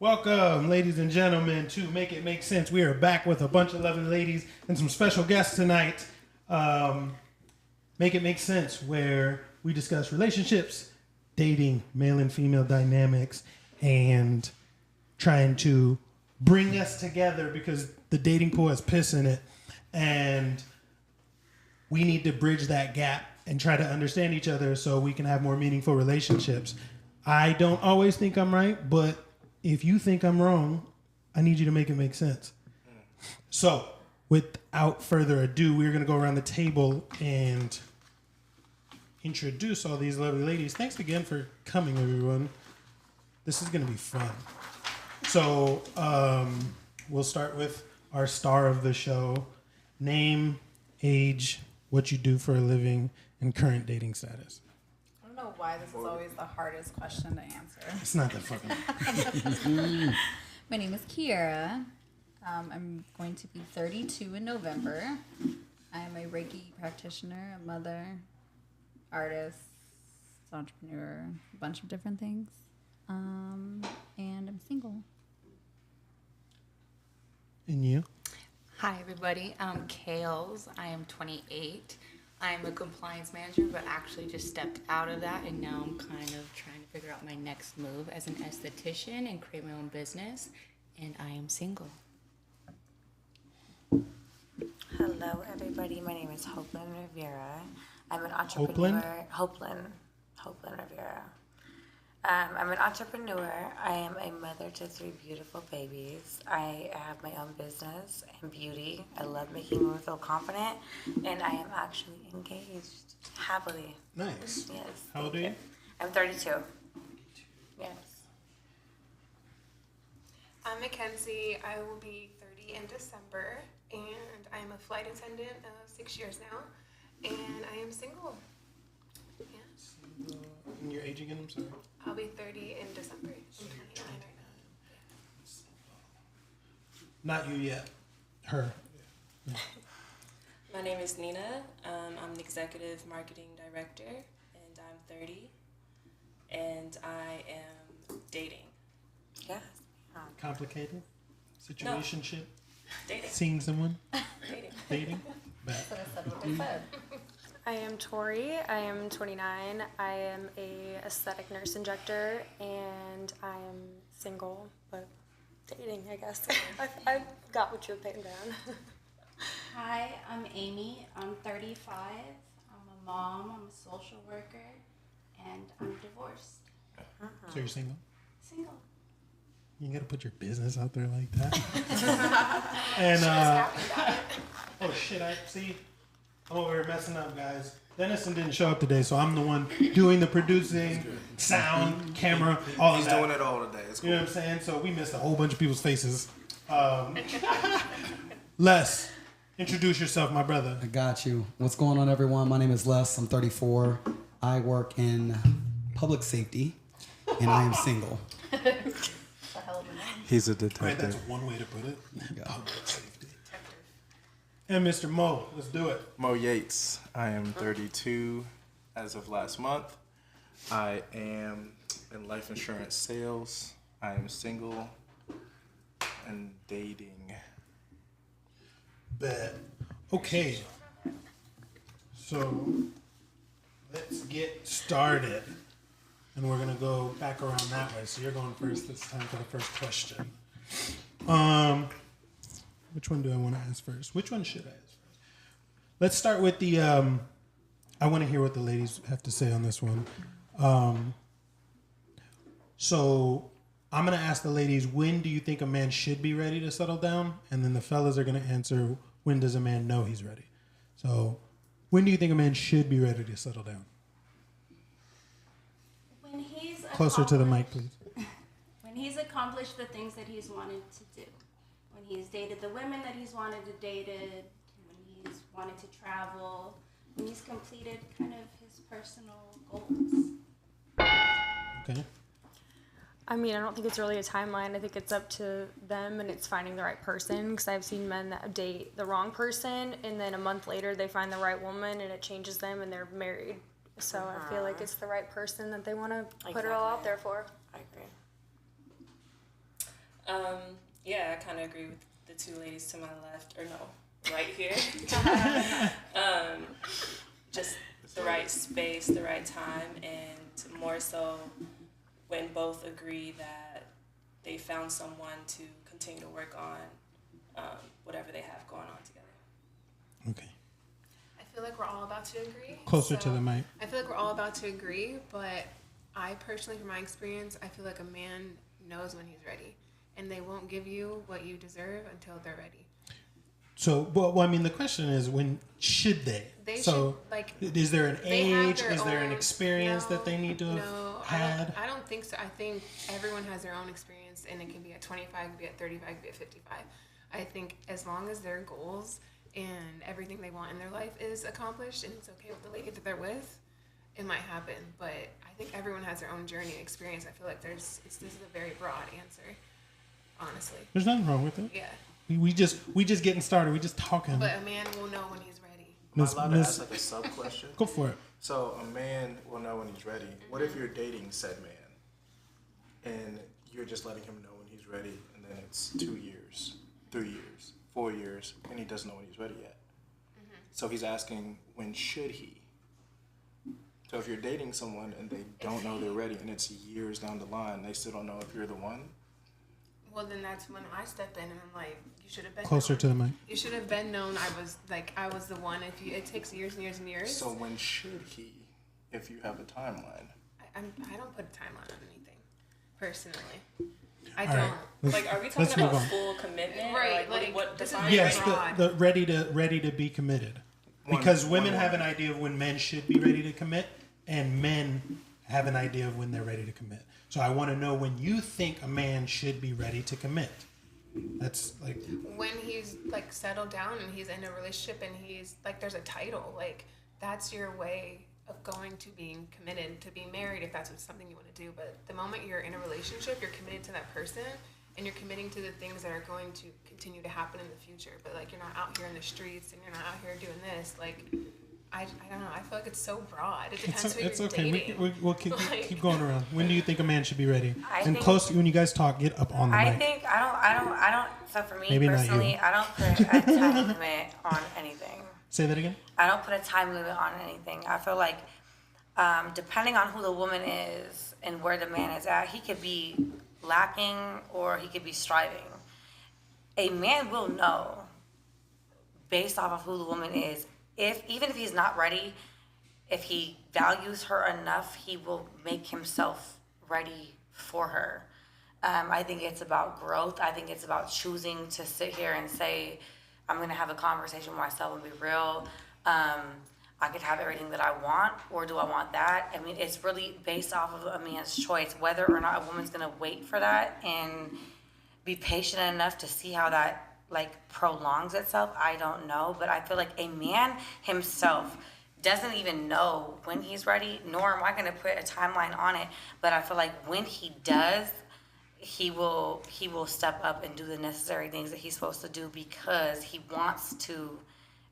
Welcome, ladies and gentlemen, to Make It Make Sense. We are back with a bunch of lovely ladies and some special guests tonight. Make It Make Sense, where we discuss relationships, dating, male and female dynamics, and trying to bring us together because the dating pool has piss in it. And we need to bridge that gap and try to understand each other so we can have more meaningful relationships. I don't always think I'm right, but if you think I'm wrong, I need you to make it make sense. So, without further ado, we're going to go around the table and introduce all these lovely ladies. Thanks again for coming, everyone. This is going to be fun. So, we'll start with our star of the show. Name, age, what you do for a living, and current dating status. I don't know why this is always the hardest question to answer. It's not that fucking. My name is Kiera. I'm going to be 32 in November. I'm a Reiki practitioner, a mother, artist, entrepreneur, a bunch of different things. And I'm single. And you? Hi, everybody. I'm Kales. I am 28. I'm a compliance manager, but actually just stepped out of that, and now I'm kind of trying to figure out my next move as an esthetician and create my own business, and I am single. Hello, everybody. My name is Hopeland Rivera. I'm an entrepreneur. Hopeland Rivera. I'm an entrepreneur. I am a mother to 3 beautiful babies. I have my own business in beauty. I love making women feel confident, and I am actually engaged happily. Nice. Yes. How old are you? I'm 32. Yes. I'm Mackenzie. I will be 30 in December, and I'm a flight attendant of 6 years now, and I am single. Yeah. And your age again, I'm sorry? I'll be 30 in December. I'm 29 right now. Not you yet. Her. Yeah. My name is Nina. I'm the executive marketing director, and I'm 30, and I am dating. Yes. Complicated? Situationship? Dating. Seeing someone? Dating. Dating? Bad. So I said what they said. I am Tori. I am 29. I am a aesthetic nurse injector, and I am single, but dating, I guess. I got what you were putting down. Hi, I'm Amy. I'm 35. I'm a mom. I'm a social worker, and I'm divorced. So you're single? Single. You gotta put your business out there like that. And oh shit! I'm over here messing up, guys. Dennison didn't show up today, so I'm the one doing the producing, sound, camera, all of that. He's doing it all today. It's cool. You know what I'm saying? So we missed a whole bunch of people's faces. Les, introduce yourself, my brother. I got you. What's going on, everyone? My name is Les. I'm 34. I work in public safety, and I am single. He's a Right, detective. that's one way to put it. There you go. Public safety. And Mr. Mo, let's do it. Mo Yates. I am 32 as of last month. I am in life insurance sales. I am single and dating. Bet. Okay. So let's get started. And we're gonna go back around that way. So you're going first this time for the first question. Which one do I want to ask first? Which one should I ask first? Let's start with the. I want to hear what the ladies have to say on this one. So I'm gonna ask the ladies, when do you think a man should be ready to settle down? And then the fellas are gonna answer, when does a man know he's ready? So when do you think a man should be ready to settle down? When he's Closer to the mic, please. When he's accomplished the things that he's wanted to do. When he's dated the women that he's wanted to date, when he's wanted to travel, when he's completed kind of his personal goals. Okay. I mean, I don't think it's really a timeline. I think it's up to them, and it's finding the right person, because I've seen men that date the wrong person, and then a month later they find the right woman, and it changes them, and they're married. So I feel like it's the right person that they want to put it all out there for. I agree. Yeah, I kind of agree with the two ladies to my left, or no, right here. Just the right space, the right time, and more so when both agree that they found someone to continue to work on whatever they have going on together. Okay. I feel like we're all about to agree. Closer to the mic. I feel like we're all about to agree, but I personally, from my experience, I feel like a man knows when he's ready, and they won't give you what you deserve until they're ready. So, well, I mean, the question is, when should they? Should, like, is there an age? Is there an own experience that they need to have had? I don't think so. I think everyone has their own experience, and it can be at 25, it can be at 35, it can be at 55. I think as long as their goals and everything they want in their life is accomplished, and it's okay with the lady that they're with, it might happen. But I think everyone has their own journey and experience. I feel like this is a very broad answer, honestly. There's nothing wrong with it. Yeah. We just getting started. We just talking. But a man will know when he's ready. Am I allowed to ask like a sub question? Go for it. So a man will know when he's ready. What if you're dating said man, and you're just letting him know when he's ready, and then it's 2 years, 3 years, 4 years, and he doesn't know when he's ready yet? So he's asking, when should he? So if you're dating someone and they don't know they're ready, and it's years down the line, they still don't know if you're the one. Well, then that's when I step in and I'm like, you should have been Closer known. to the mic. You should have been known I was the one. It takes years and years and years. So when should he, if you have a timeline? I don't put a timeline on anything, personally. I All don't. right. Like, are we talking about full commitment? Right. Like what this is defines Yes, broad. the ready to be committed. Because women have an idea of when men should be ready to commit, and men have an idea of when they're ready to commit. So I want to know when you think a man should be ready to commit. That's like when he's like settled down and he's in a relationship and he's like, there's a title. Like, that's your way of going to being committed to being married, if that's something you want to do. But the moment you're in a relationship, you're committed to that person, and you're committing to the things that are going to continue to happen in the future. But like, you're not out here in the streets and you're not out here doing this. Like, I don't know. I feel like it's so broad. It depends who you're okay. dating. We'll keep going around. When do you think a man should be ready? think- close when you guys talk, get up on the mic. I don't. So for me Maybe not personally, you. I don't put a time limit on anything. Say that again. I don't put a time limit on anything. I feel like depending on who the woman is and where the man is at, he could be lacking or he could be striving. A man will know based off of who the woman is. Even if he's not ready, if he values her enough, he will make himself ready for her. I think it's about growth. I think it's about choosing to sit here and say, I'm going to have a conversation with myself and be real. I could have everything that I want, or do I want that? I mean, it's really based off of a man's choice, whether or not a woman's going to wait for that and be patient enough to see how that prolongs itself. I don't know, but I feel like a man himself doesn't even know when he's ready, nor am I going to put a timeline on it. But I feel like when he does, he will step up and do the necessary things that he's supposed to do, because he wants to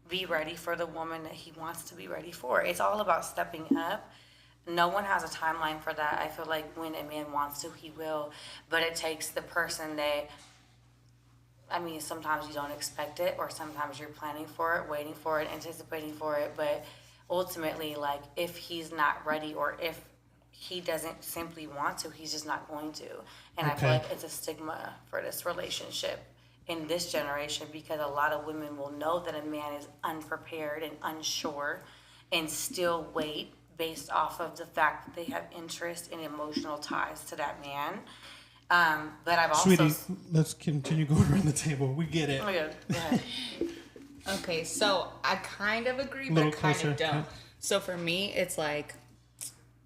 be ready for the woman that he wants to be ready for. It's all about stepping up. No one has a timeline for that. I feel like when a man wants to, he will. But it takes the person that, sometimes you don't expect it, or sometimes you're planning for it, waiting for it, anticipating for it. But ultimately, if he's not ready, or if he doesn't simply want to, he's just not going to. And I feel like it's a stigma for this relationship in this generation, because a lot of women will know that a man is unprepared and unsure and still wait based off of the fact that they have interest and emotional ties to that man. But I've also... Sweetie, let's continue going around the table. We get it. Oh, yeah. Go ahead. Okay, so I kind of agree, but I Little kind closer. of don't. So for me, it's like,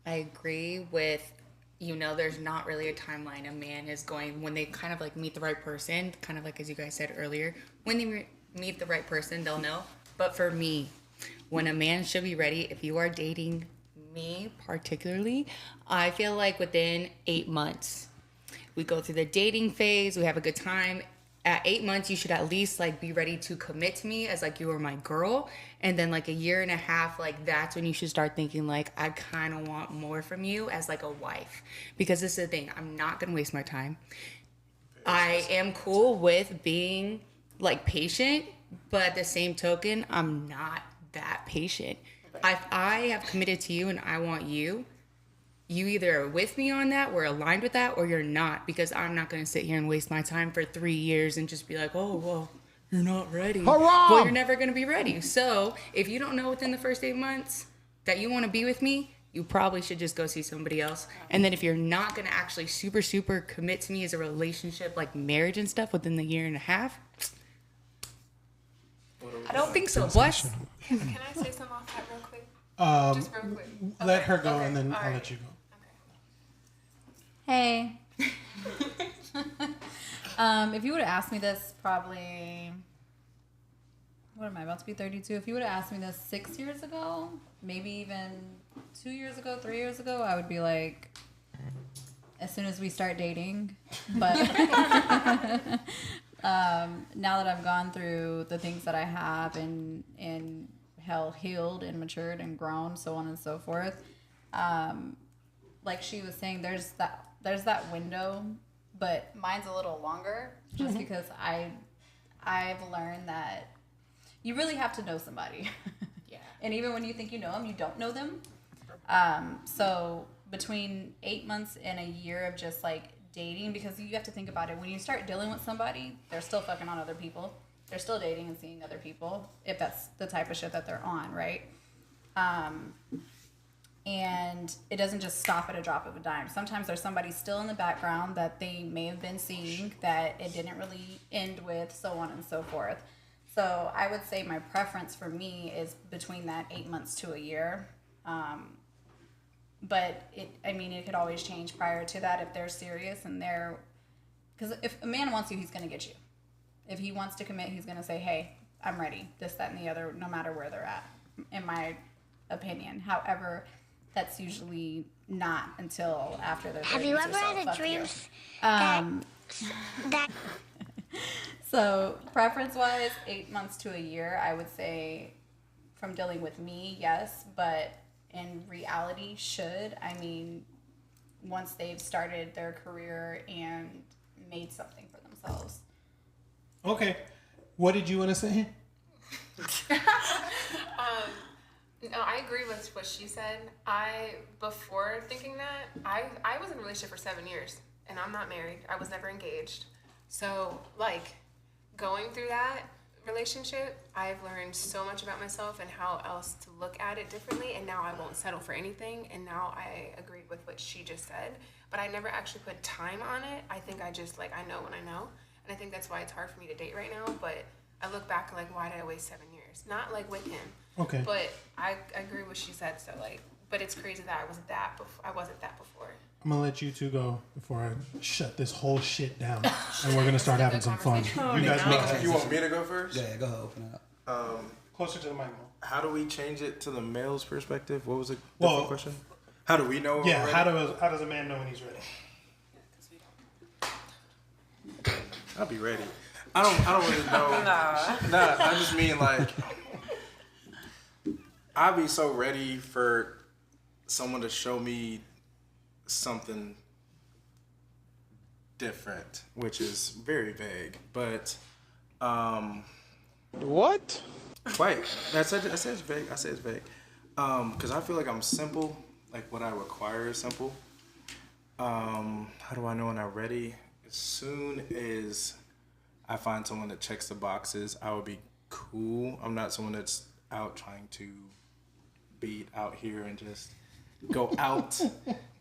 I agree with, there's not really a timeline. A man is going, when they kind of meet the right person, kind of as you guys said earlier, when they meet the right person, they'll know. But for me, when a man should be ready, if you are dating me particularly, I feel like within 8 months, we go through the dating phase, we have a good time. At 8 months, you should at least be ready to commit to me as you are my girl. And then a year and a half, that's when you should start thinking I kind of want more from you as a wife. Because this is the thing, I'm not going to waste my time. I am cool with being like patient, but at the same token, I'm not that patient. If I have committed to you and I want you, you either are with me on that, we're aligned with that, or you're not, because I'm not going to sit here and waste my time for 3 years and just be like, oh, well, you're not ready. Hurrah! Well, you're never going to be ready. So if you don't know within the first 8 months that you want to be with me, you probably should just go see somebody else. And then if you're not going to actually super, super commit to me as a relationship, like marriage and stuff, within the year and a half, I don't think so. Bless. Can I say something off that real quick? Just real quick. Let her go, and then I'll let you go. Hey. If you would have asked me this probably, what am I, about to be 32? If you would have asked me this 6 years ago, maybe even 2 years ago, 3 years ago, I would be like, as soon as we start dating. But now that I've gone through the things that I have and hell healed and matured and grown, so on and so forth, like she was saying, there's that window, but mine's a little longer just because I've learned that you really have to know somebody. Yeah. And even when you think you know them, you don't know them. So between 8 months and a year of just like dating, because you have to think about it, when you start dealing with somebody, they're still fucking on other people. They're still dating and seeing other people, if that's the type of shit that they're on, right? And it doesn't just stop at a drop of a dime. Sometimes there's somebody still in the background that they may have been seeing that it didn't really end with, so on and so forth. So I would say my preference for me is between that 8 months to a year. But it could always change prior to that if they're serious and they're, because if a man wants you, he's going to get you. If he wants to commit, he's going to say, hey, I'm ready, this, that, and the other, no matter where they're at, in my opinion. However, that's usually not until after they're 30s. Have you or ever so. had a Fuck dream you. that So preference-wise, 8 months to a year, I would say from dealing with me, yes, but in reality, once they've started their career and made something for themselves. Okay. What did you want to say? No, I agree with what she said. Before thinking that, I was in a relationship for 7 years, and I'm not married. I was never engaged. So, like, going through that relationship, I've learned so much about myself and how else to look at it differently, and now I won't settle for anything, and now I agree with what she just said, but I never actually put time on it. I think I just, I know when I know, and I think that's why it's hard for me to date right now, but I look back why did I waste 7 years? Not, with him. Okay. But I agree with what she said, so, but it's crazy that I wasn't that before. I'm going to let you two go before I shut this whole shit down. And we're going to start having some fun. You guys make it. You want me to go first? Yeah, go ahead, open it up. Closer to the mic. How do we change it to the male's perspective? What was the Well, question? How do we know? when Yeah, we're how ready? does a man know when he's ready? I'll be ready. I don't really know. Nah, I just mean I'll be so ready for someone to show me something different, which is very vague. But what? wait, I said it's vague. I said it's vague. Because I feel like I'm simple. What I require is simple. How do I know when I'm ready? As soon as I find someone that checks the boxes, I would be cool. I'm not someone that's out trying to beat out here and just go out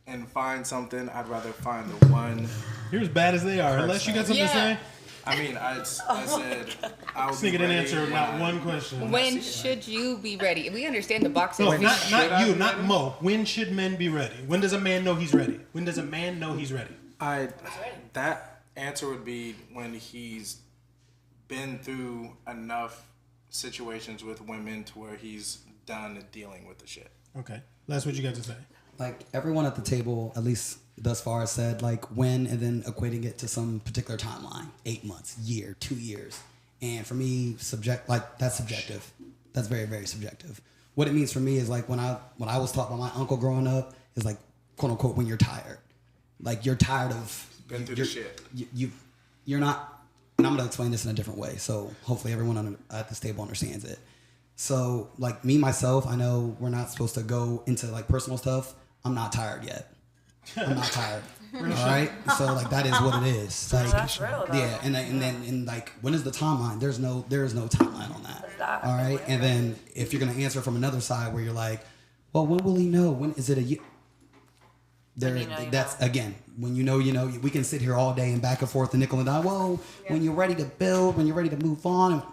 and find something. I'd rather find the one. You're as bad as they are. Unless you got something to say. I mean, I said I would Nigga be didn't ready answer when not one question. When should you be ready? We understand the boxes. No, not I you, be not ready? Mo. When should men be ready? When does a man know he's ready? When does a man know he's ready? That answer would be when he's been through enough situations with women to where he's done dealing with the shit. Okay. That's what you got to say. Everyone at the table, at least thus far, said when and then equating it to some particular timeline, 8 months, year, 2 years. And for me, that's subjective. That's very, very subjective. What it means for me is when I was taught by my uncle growing up is quote unquote when you're tired. You're tired of Been through the shit. you're not, and I'm going to explain this in a different way. So hopefully everyone at this table understands it. So like me, myself, I know we're not supposed to go into like personal stuff. I'm not tired yet. I'm not tired. All right. So like that is what it is. Like, That's real, though. yeah. And like, when is the timeline? There is no timeline on that. All right. And then if you're going to answer from another side where you're like, well, when will he know? When is it a year? That's again, when you know, we can sit here all day and back and forth and nickel and dime. Whoa, when you're ready to build, when you're ready to move on.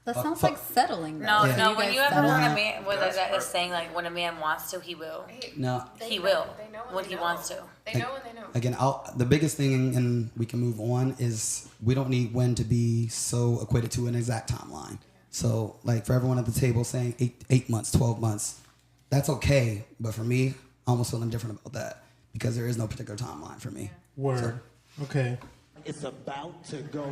That sounds like settling. No, though. no. You When guys you ever settle? heard a man, whether that is saying like when a man wants to, he will. No. He will. They know When he wants to. They know when they know. Again, the biggest thing, and we can move on, is we don't need when to be so equated to an exact timeline. So, like for everyone at the table saying 8 months, 12 months, that's okay. But for me, I almost feel indifferent about that because there is no particular timeline for me. Word. Okay. It's about to go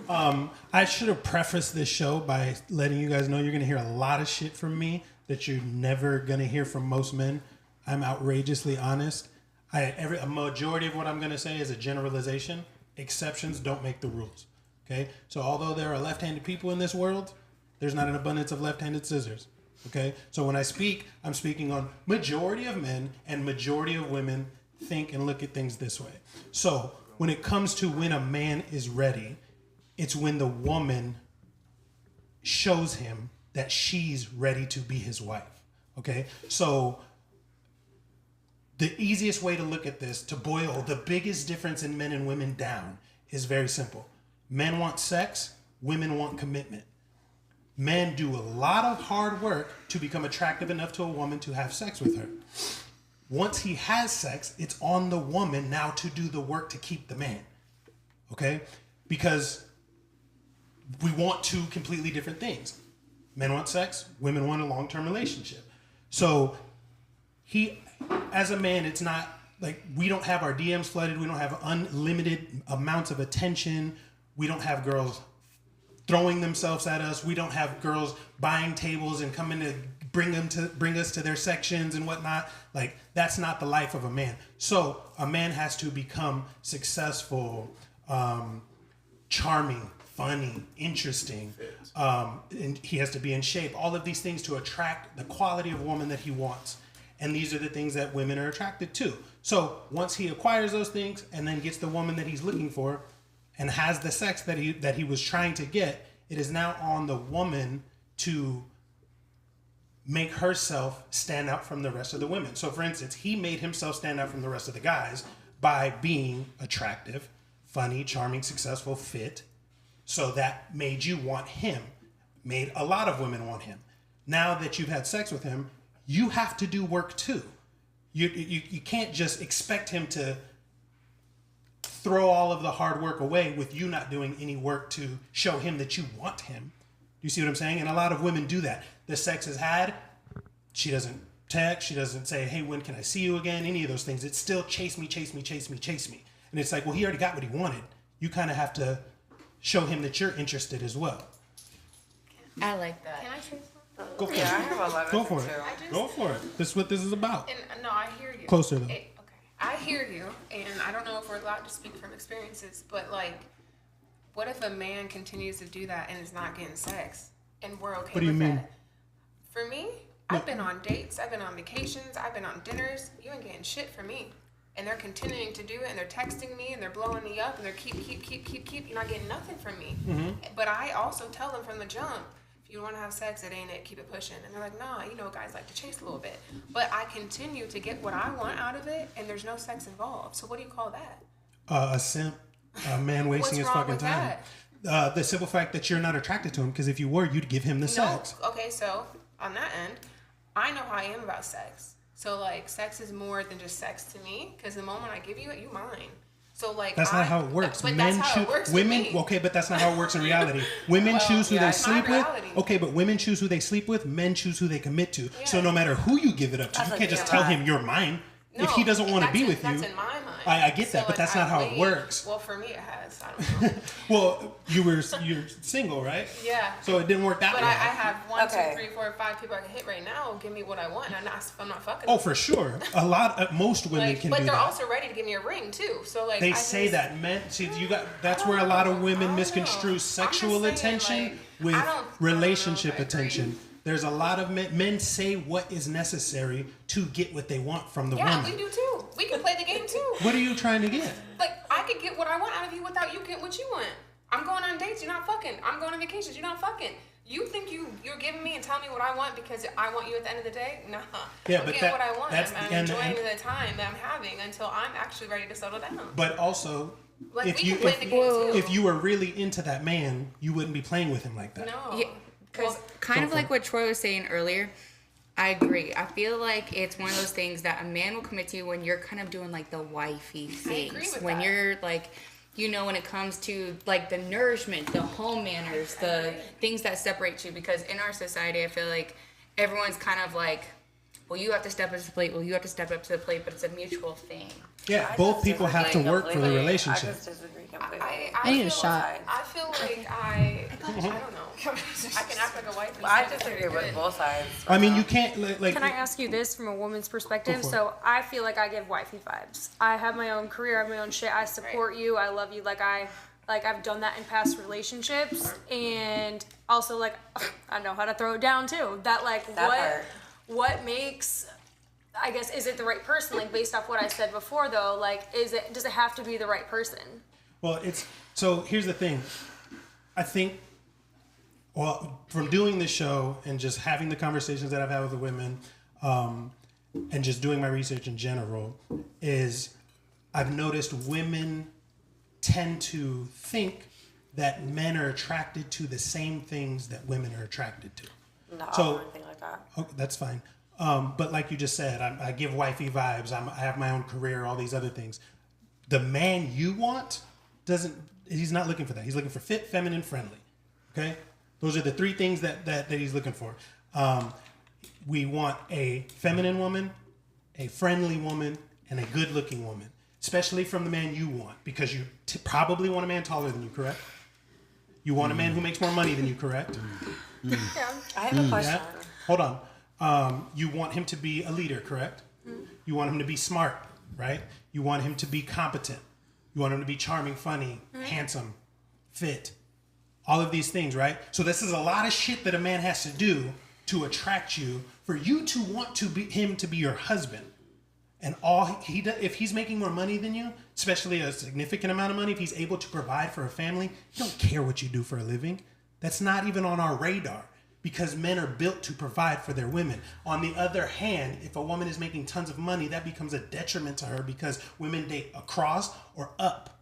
down. I should have prefaced this show by letting you guys know you're going to hear a lot of shit from me that you're never going to hear from most men. I'm outrageously honest. A majority of what I'm going to say is a generalization. Exceptions don't make the rules. Okay? So although there are left-handed people in this world, there's not an abundance of left-handed scissors. Okay? So when I speak, I'm speaking on majority of men and majority of women think and look at things this way. So when it comes to when a man is ready, it's when the woman shows him that she's ready to be his wife. Okay? So the easiest way to look at this, to boil the biggest difference in men and women down, is very simple. Men want sex, women want commitment. Men do a lot of hard work to become attractive enough to a woman to have sex with her. Once he has sex, it's on the woman now to do the work to keep the man. Okay? Because we want two completely different things. Men want sex, women want a long-term relationship. So as a man, it's not like we don't have our DMs flooded. We don't have unlimited amounts of attention. We don't have girls throwing themselves at us. We don't have girls buying tables and coming to bring us to their sections and whatnot. Like, that's not the life of a man. So a man has to become successful, charming, funny, interesting, and he has to be in shape. All of these things to attract the quality of woman that he wants. And these are the things that women are attracted to. So once he acquires those things and then gets the woman that he's looking for and has the sex that he was trying to get, it is now on the woman to make herself stand out from the rest of the women. So for instance, he made himself stand out from the rest of the guys by being attractive, funny, charming, successful, fit. So that made you want him, made a lot of women want him. Now that you've had sex with him, you have to do work too. You can't just expect him to throw all of the hard work away with you not doing any work to show him that you want him. You see what I'm saying? And a lot of women do that. The sex is had. She doesn't text. She doesn't say, hey, when can I see you again? Any of those things. It's still chase me, chase me, chase me, chase me. And it's like, well, he already got what he wanted. You kind of have to show him that you're interested as well. I like that. Can I say something? Go for Yeah, I have a lot of Go for it. too. Go for it. This is what this is about. And no, I hear you. Closer, though. Okay, I hear you, and I don't know if we're allowed to speak from experiences, but like, what if a man continues to do that and is not getting sex, and we're okay What do you with mean? that? For me, I've been on dates, I've been on vacations, I've been on dinners. You ain't getting shit from me, and they're continuing to do it, and they're texting me, and they're blowing me up, and they're keep. You're not getting nothing from me. Mm-hmm. But I also tell them from the jump, if you want to have sex, it ain't it. Keep it pushing. And they're like, nah, you know, guys like to chase a little bit. But I continue to get what I want out of it, and there's no sex involved. So what do you call that? A simp, a man wasting his What's wrong fucking with time. that? The simple fact that you're not attracted to him, because if you were, you'd give him the sex. No. Okay, so on that end, I know how I am about sex. So like, sex is more than just sex to me, because the moment I give you it, you mine. So like, That's not how it works. But Men that's how choose it works with women. me. Okay, but that's not how it works in reality. Women Well, choose who yeah, they it's my sleep with. reality. Okay, but women choose who they sleep with. Men choose who they commit to. Yeah. So no matter who you give it up to, That's you a can't just good tell lie. him you're mine. No, if he doesn't want to that's be in- with you, that's in my mind. I get that, but that's not how it works. Well, for me, it has. I don't know. Well, you're single, right? Yeah. So it didn't work that But way. I have 1, 2, 3, 4, 5 people I can hit right now. Give me what I want. I'm not fucking. Oh, for sure. Most women can do that. But they're also ready to give me a ring too. So like they say that men. See, that's where a lot of women misconstrue sexual attention with relationship attention. There's a lot of men say what is necessary to get what they want from the woman. Yeah, we do too. We can play the game too. What are you trying to get? Like, I could get what I want out of you without you getting what you want. I'm going on dates, you're not fucking. I'm going on vacations, you're not fucking. You think you're giving me and telling me what I want because I want you at the end of the day? Nah. Yeah, I'm but getting what I want. that's I'm enjoying the time that I'm having until I'm actually ready to settle down. But also, Like, if you were really into that man, you wouldn't be playing with him like that. No. Yeah, because kind of like what Troy was saying earlier, I agree. I feel like it's one of those things that a man will commit to when you're kind of doing like the wifey things. I agree with when that. you're like, you know, when it comes to like the nourishment, the home manners, the things that separate you. Because in our society, I feel like everyone's kind of like, well, you have to step up to the plate. Well, you have to step up to the plate, but it's a mutual thing. Yeah, both people have to work for the relationship. I just disagree completely. I need a shot. I feel like I don't know. I can act like a wife. I disagree with both sides. I mean, you can't like. Can I ask you this from a woman's perspective? Go for So I feel like I give wifey vibes. I have my own career, I have my own shit. I support you. I love you. Like I've done that in past relationships, and also like I know how to throw it down too. That what makes, I guess, is it the right person? Like based off what I said before, though, like does it have to be the right person? Well, so here's the thing. I think, well, from doing this show and just having the conversations that I've had with the women, and just doing my research in general, is I've noticed women tend to think that men are attracted to the same things that women are attracted to. No, So, I don't think like that. Okay, that's fine. But like you just said, I give wifey vibes. I have my own career, all these other things. The man you want he's not looking for that. He's looking for fit, feminine, friendly. Okay? Those are the three things that he's looking for. We want a feminine woman, a friendly woman, and a good-looking woman, especially from the man you want, because you probably want a man taller than you, correct? You want a man who makes more money than you, correct? Yeah. I have a question. Yeah? Hold on. You want him to be a leader, correct? You want him to be smart, right? You want him to be competent. You want him to be charming, funny, handsome, fit. All of these things, right? So this is a lot of shit that a man has to do to attract you, for you to want him to be your husband. And if he's making more money than you, especially a significant amount of money, if he's able to provide for a family, he don't care what you do for a living. That's not even on our radar, because men are built to provide for their women. On the other hand, if a woman is making tons of money, that becomes a detriment to her, because women date across or up.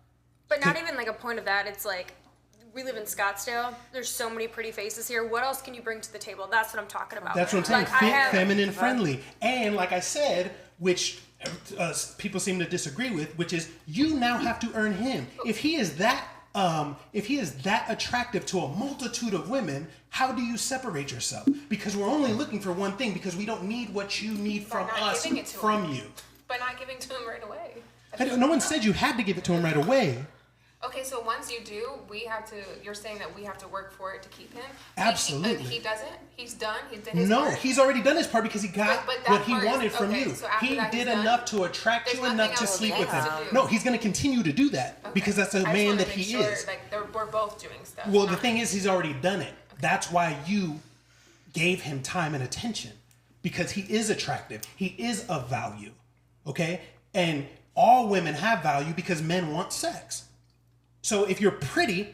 But not even like a point of that. It's like, we live in Scottsdale. There's so many pretty faces here. What else can you bring to the table? That's what I'm talking about. That's what I'm saying. Like, Fit, feminine, friendly. And like I said, which people seem to disagree with, which is you now have to earn him. If he is that attractive to a multitude of women, how do you separate yourself? Because we're only looking for one thing, because we don't need what you need from us, from you. But not giving to him right away. No one said you had to give it to him right away. Okay, so once you do, you're saying that we have to work for it to keep him? Absolutely. He doesn't? He's done? He did his No, part? he's already done his part, because he got But that what he part is- wanted from okay, you. so after He that he's did done? enough to attract There's you nothing enough to else sleep he with him. has to do. No, he's going to continue to do that, because that's a man that he is. Like we're both doing stuff. Well, the thing is, he's already done it. That's why you gave him time and attention, because he is attractive. He is of value. Okay? And all women have value because men want sex. So if you're pretty,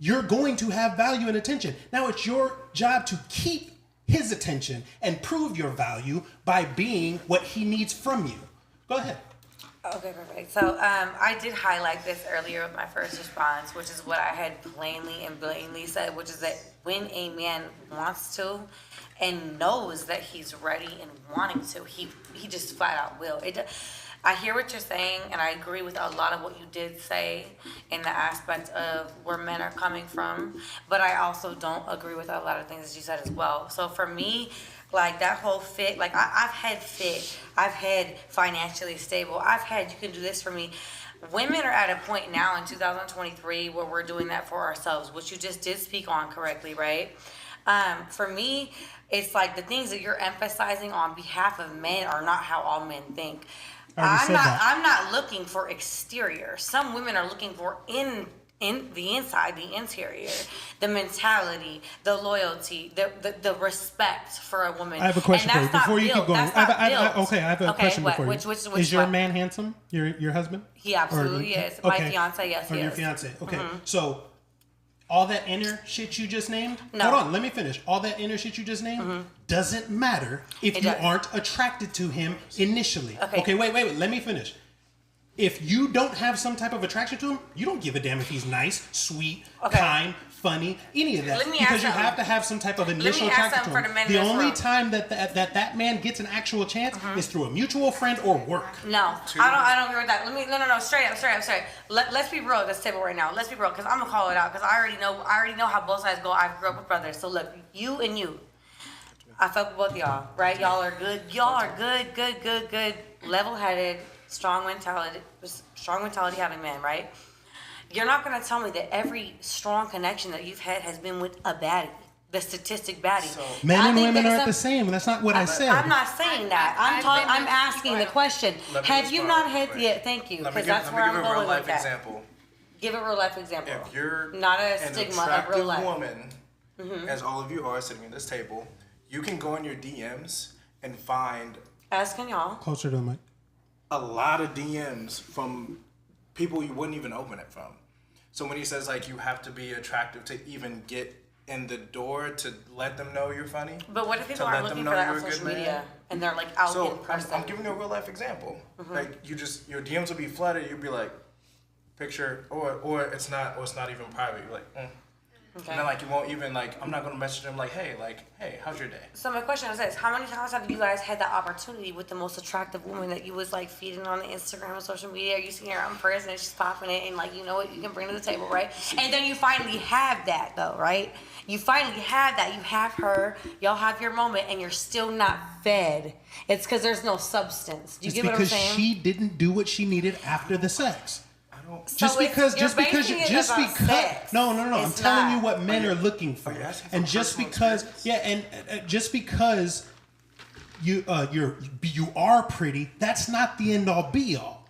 you're going to have value and attention. Now it's your job to keep his attention and prove your value by being what he needs from you. Go ahead. Okay, perfect. So I did highlight this earlier with my first response, which is what I had plainly and blatantly said, which is that when a man wants to and knows that he's ready and wanting to, he just flat out will. I hear what you're saying, and I agree with a lot of what you did say in the aspect of where men are coming from, but I also don't agree with a lot of things that you said as well. So for me, Like that whole fit, like I've had fit, I've had financially stable, I've had you can do this for me. Women are at a point now in 2023 where we're doing that for ourselves, which you just did speak on correctly, right? For me, it's like the things that you're emphasizing on behalf of men are not how all men think. I'm not looking for exterior. Some women are looking for in the inside, the interior, the mentality, the loyalty, the respect for a woman. I have a question for you before you keep going. I have a question what? for you. Which is your man handsome? Your husband? He absolutely is. My fiance, yes, he is. Your fiance. Okay. So all that inner shit you just named. No. Hold on, let me finish. All that inner shit you just named doesn't matter if you aren't attracted to him initially. Okay, wait. Let me finish. If you don't have some type of attraction to him, you don't give a damn if he's nice, sweet, kind, funny, any of that. Because you have to have some type of initial attraction to him. The only time that man gets an actual chance is through a mutual friend or work. No, I don't agree with that. No, straight up. Let's be real at this table right now. Let's be real, because I'm gonna call it out, because I already know how both sides go. I grew up with brothers. So look, you and you. I fuck with both of y'all, right? Y'all are good, level-headed, strong mentality having men, right? You're not going to tell me that every strong connection that you've had has been with a baddie, the statistic baddie. So, men and women aren't the same. That's not what I said. I'm not saying that. I'm asking the question. Have you not had? Yeah, thank you, because that's where I'm going with that. Give a real life example. If you're not a stigma of real life. Woman, as all of you are sitting at this table, you can go in your DMs and find. Asking y'all. Closer to the mic. A lot of DMs from people you wouldn't even open it from. So when he says like you have to be attractive to even get in the door to let them know you're funny. But what if people aren't looking for that on social media and they're like out in person? I'm giving you a real life example. Like your DMs will be flooded. You'll be like, picture or it's not even private. You're like. Okay. And then like you won't even like I'm not gonna message them like hey how's your day? So my question is this: how many times have you guys had the opportunity with the most attractive woman that you was like feeding on the Instagram and social media? You see her out in person and she's popping it and like you know what you can bring to the table, right? And then you finally have that though, right? You finally have that. You have her. Y'all have your moment, and you're still not fed. It's because there's no substance. Do you get what I'm saying? Because she didn't do what she needed after the sex. Just because no, I'm telling you what men are looking for, and just because you are pretty, that's not the end all be all.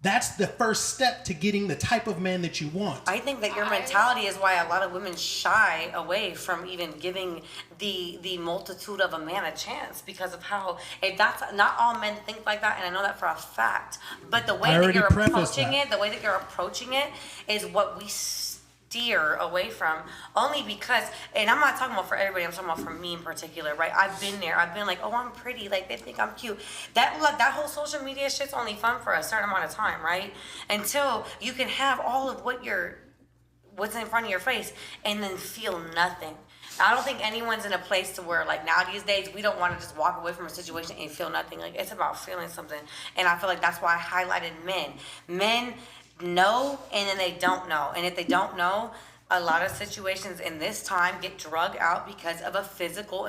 That's the first step to getting the type of man that you want. I think that your mentality is why a lot of women shy away from even giving the multitude of a man a chance, because of how that's not all men think like that, and I know that for a fact. But the way that you're approaching it is what we steer away from, only because, and I'm not talking about for everybody, I'm talking about for me in particular, right? I've been there. I've been like, oh, I'm pretty, like they think I'm cute. That whole social media shit's only fun for a certain amount of time, right? Until you can have all of what's in front of your face and then feel nothing. I don't think anyone's in a place to where, like, now these days, we don't want to just walk away from a situation and feel nothing. Like, it's about feeling something. And I feel like that's why I highlighted men. Men know, and then they don't know. And if they don't know, a lot of situations in this time get drug out because of a physical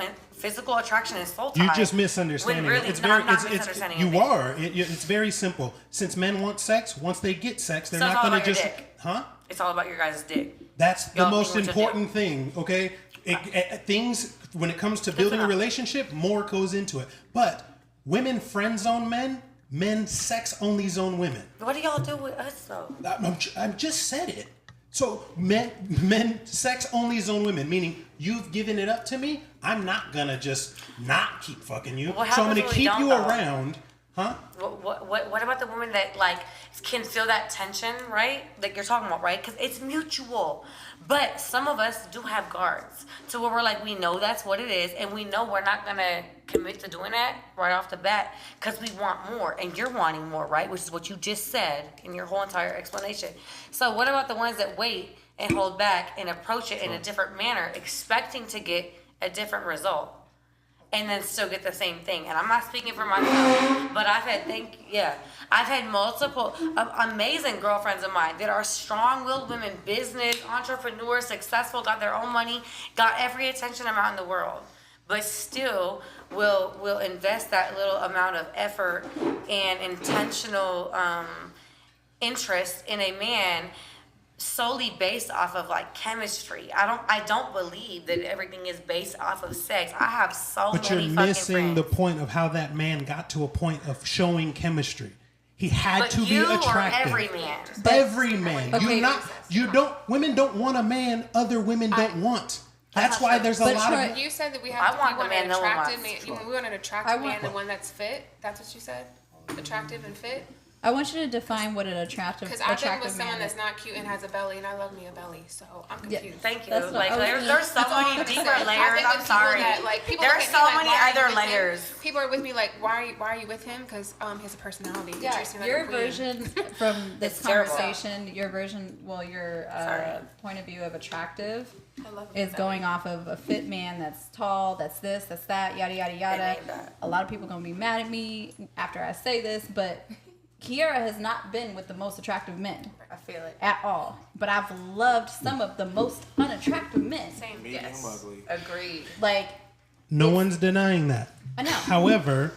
attraction and soul tie. You're just misunderstanding. Really, it's I'm not misunderstanding you are. It's very simple. Since men want sex, once they get sex, they're not going to just... Huh? It's all about your guys' dick. That's the most important thing, okay? Things, when it comes to building a relationship, more goes into it. But women friend zone men, men sex only zone women. What do y'all do with us though? I just said it. So men sex only zone women, meaning you've given it up to me. I'm not gonna just not keep fucking you. So I'm gonna keep you around. Huh? What about the women that like can feel that tension, right? Like you're talking about, right? Because it's mutual. But some of us do have guards to where we're like, we know that's what it is, and we know we're not gonna commit to doing that right off the bat because we want more, and you're wanting more, right? Which is what you just said in your whole entire explanation. So what about the ones that wait and hold back and approach it in a different manner, expecting to get a different result? And then still get the same thing. And I'm not speaking for myself, but I've had multiple amazing girlfriends of mine that are strong-willed women, business, entrepreneurs, successful, got their own money, got every attention amount in the world. but still will invest that little amount of effort and intentional interest in a man solely based off of like chemistry. I don't believe that everything is based off of sex. I have so But many you're fucking missing friends. the point of how that man got to a point of showing chemistry. He had But to be you attractive. or every man? Every man. Okay. Women don't want a man other women don't want. That's why there's a But lot Troy- of. You said that we I have want we the want man an no one attractive wants. man. We want an attractive man and one that's fit. That's what you said. Attractive and fit. I want you to define what an attractive Because I've been with man someone is. that's not cute and has a belly, and I love me a belly, so I'm confused. Thank you. That's what Like I was there's so many That's deeper all. layers. I've been I'm with sorry. people that, like, people There's look at so me like, many why are you other with him? layers. People are with me like, why are you with him? Because he has a personality. He Yeah, treats me like your a queen. version from this It's terrible. conversation, your Sorry. point of view of attractive I love is that. going off of a fit man that's tall, that's this, that's that, yada yada yada. ain't that. A lot of people gonna be mad at me after I say this, but Kiara has not been with the most attractive men I feel it. at all. But I've loved some of the most unattractive men. Same. Medium Yes. ugly. Agreed. Like, No one's denying that. I know. However,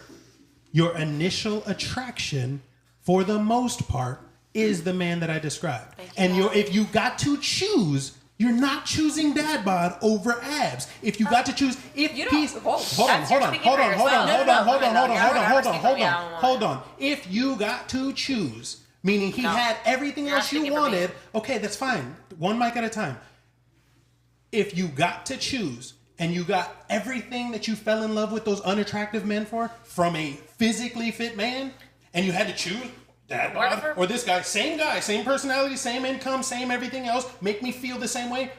your initial attraction, for the most part, is the man that I described. And if you got to choose, you're not choosing dad bod over abs. If you got to choose, if You don't- he's whoa. hold on. If you got to choose, meaning he had everything You're not else you speaking for me. wanted, okay, that's fine. One mic at a time. If you got to choose and you got everything that you fell in love with those unattractive men for from a physically fit man, and you had to choose dad bod Whatever. or this guy, same personality, same income, same everything else, make me feel the same way,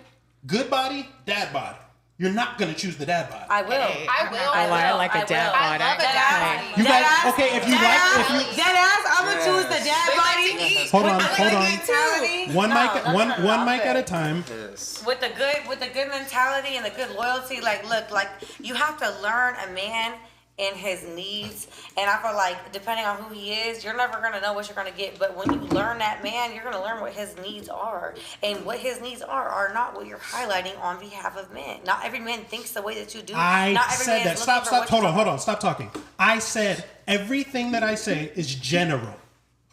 good body, dad bod. You're not gonna choose the dad bod. I will. I will. I like a dad I bod. love a dad body. You guys, Deadass? okay, if you like, Dead ass, I'm gonna choose the dad body. hold on, Mentality. one No, mic, no, one no, one no, mic okay. at a time. Yes. With the good mentality and the good loyalty, like look, like you have to learn a man and his needs. And I feel like depending on who he is, you're never gonna know what you're gonna get. But when you learn that man, you're gonna learn what his needs are. And what his needs are not what you're highlighting on behalf of men. Not every man thinks the way that you do. I Not every said man that. is Stop, looking for stop. what Hold on. Stop talking. I said everything that I say is general.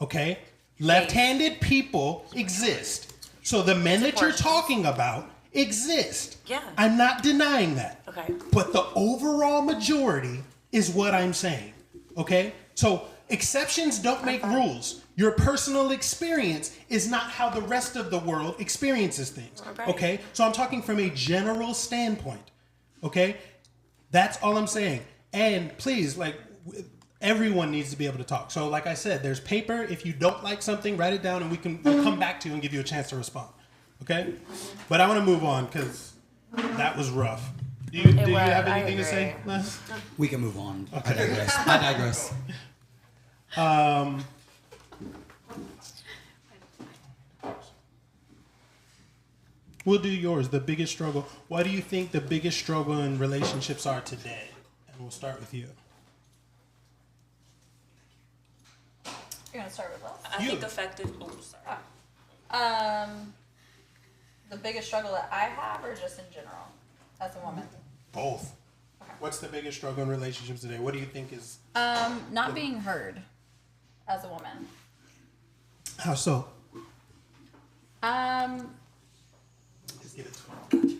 Okay? Left-handed people exist. So the men that you're talking about exist. Yeah. I'm not denying that. Okay. But the overall majority is what I'm saying. Okay? So exceptions don't make rules. Your personal experience is not how the rest of the world experiences things. Okay? So I'm talking from a general standpoint. Okay? That's all I'm saying. And please, like, everyone needs to be able to talk. So like I said, there's paper. If you don't like something, write it down and we'll come back to you and give you a chance to respond. Okay? But I want to move on because that was rough. Do you have anything to say, Les? We can move on. Okay. I digress. We'll do yours. The biggest struggle. What do you think the biggest struggle in relationships are today? And we'll start with you. You're gonna start with us. I think effective. Oh, sorry. The biggest struggle that I have, or just in general, as a woman. Both. What's the biggest struggle in relationships today? What do you think is? Not being heard as a woman. How so? Um, Let's get it to him.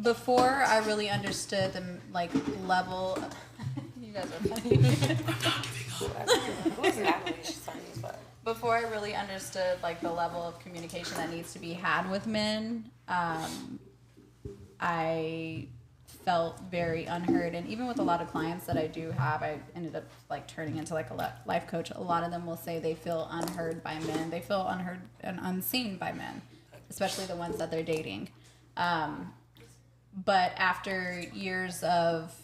before I really understood the like level. You guys are funny. Before I really understood like the level of communication that needs to be had with men, I felt very unheard. And even with a lot of clients that I do have, I ended up like turning into like a life coach. A lot of them will say they feel unheard by men. They feel unheard and unseen by men, especially the ones that they're dating. But after years of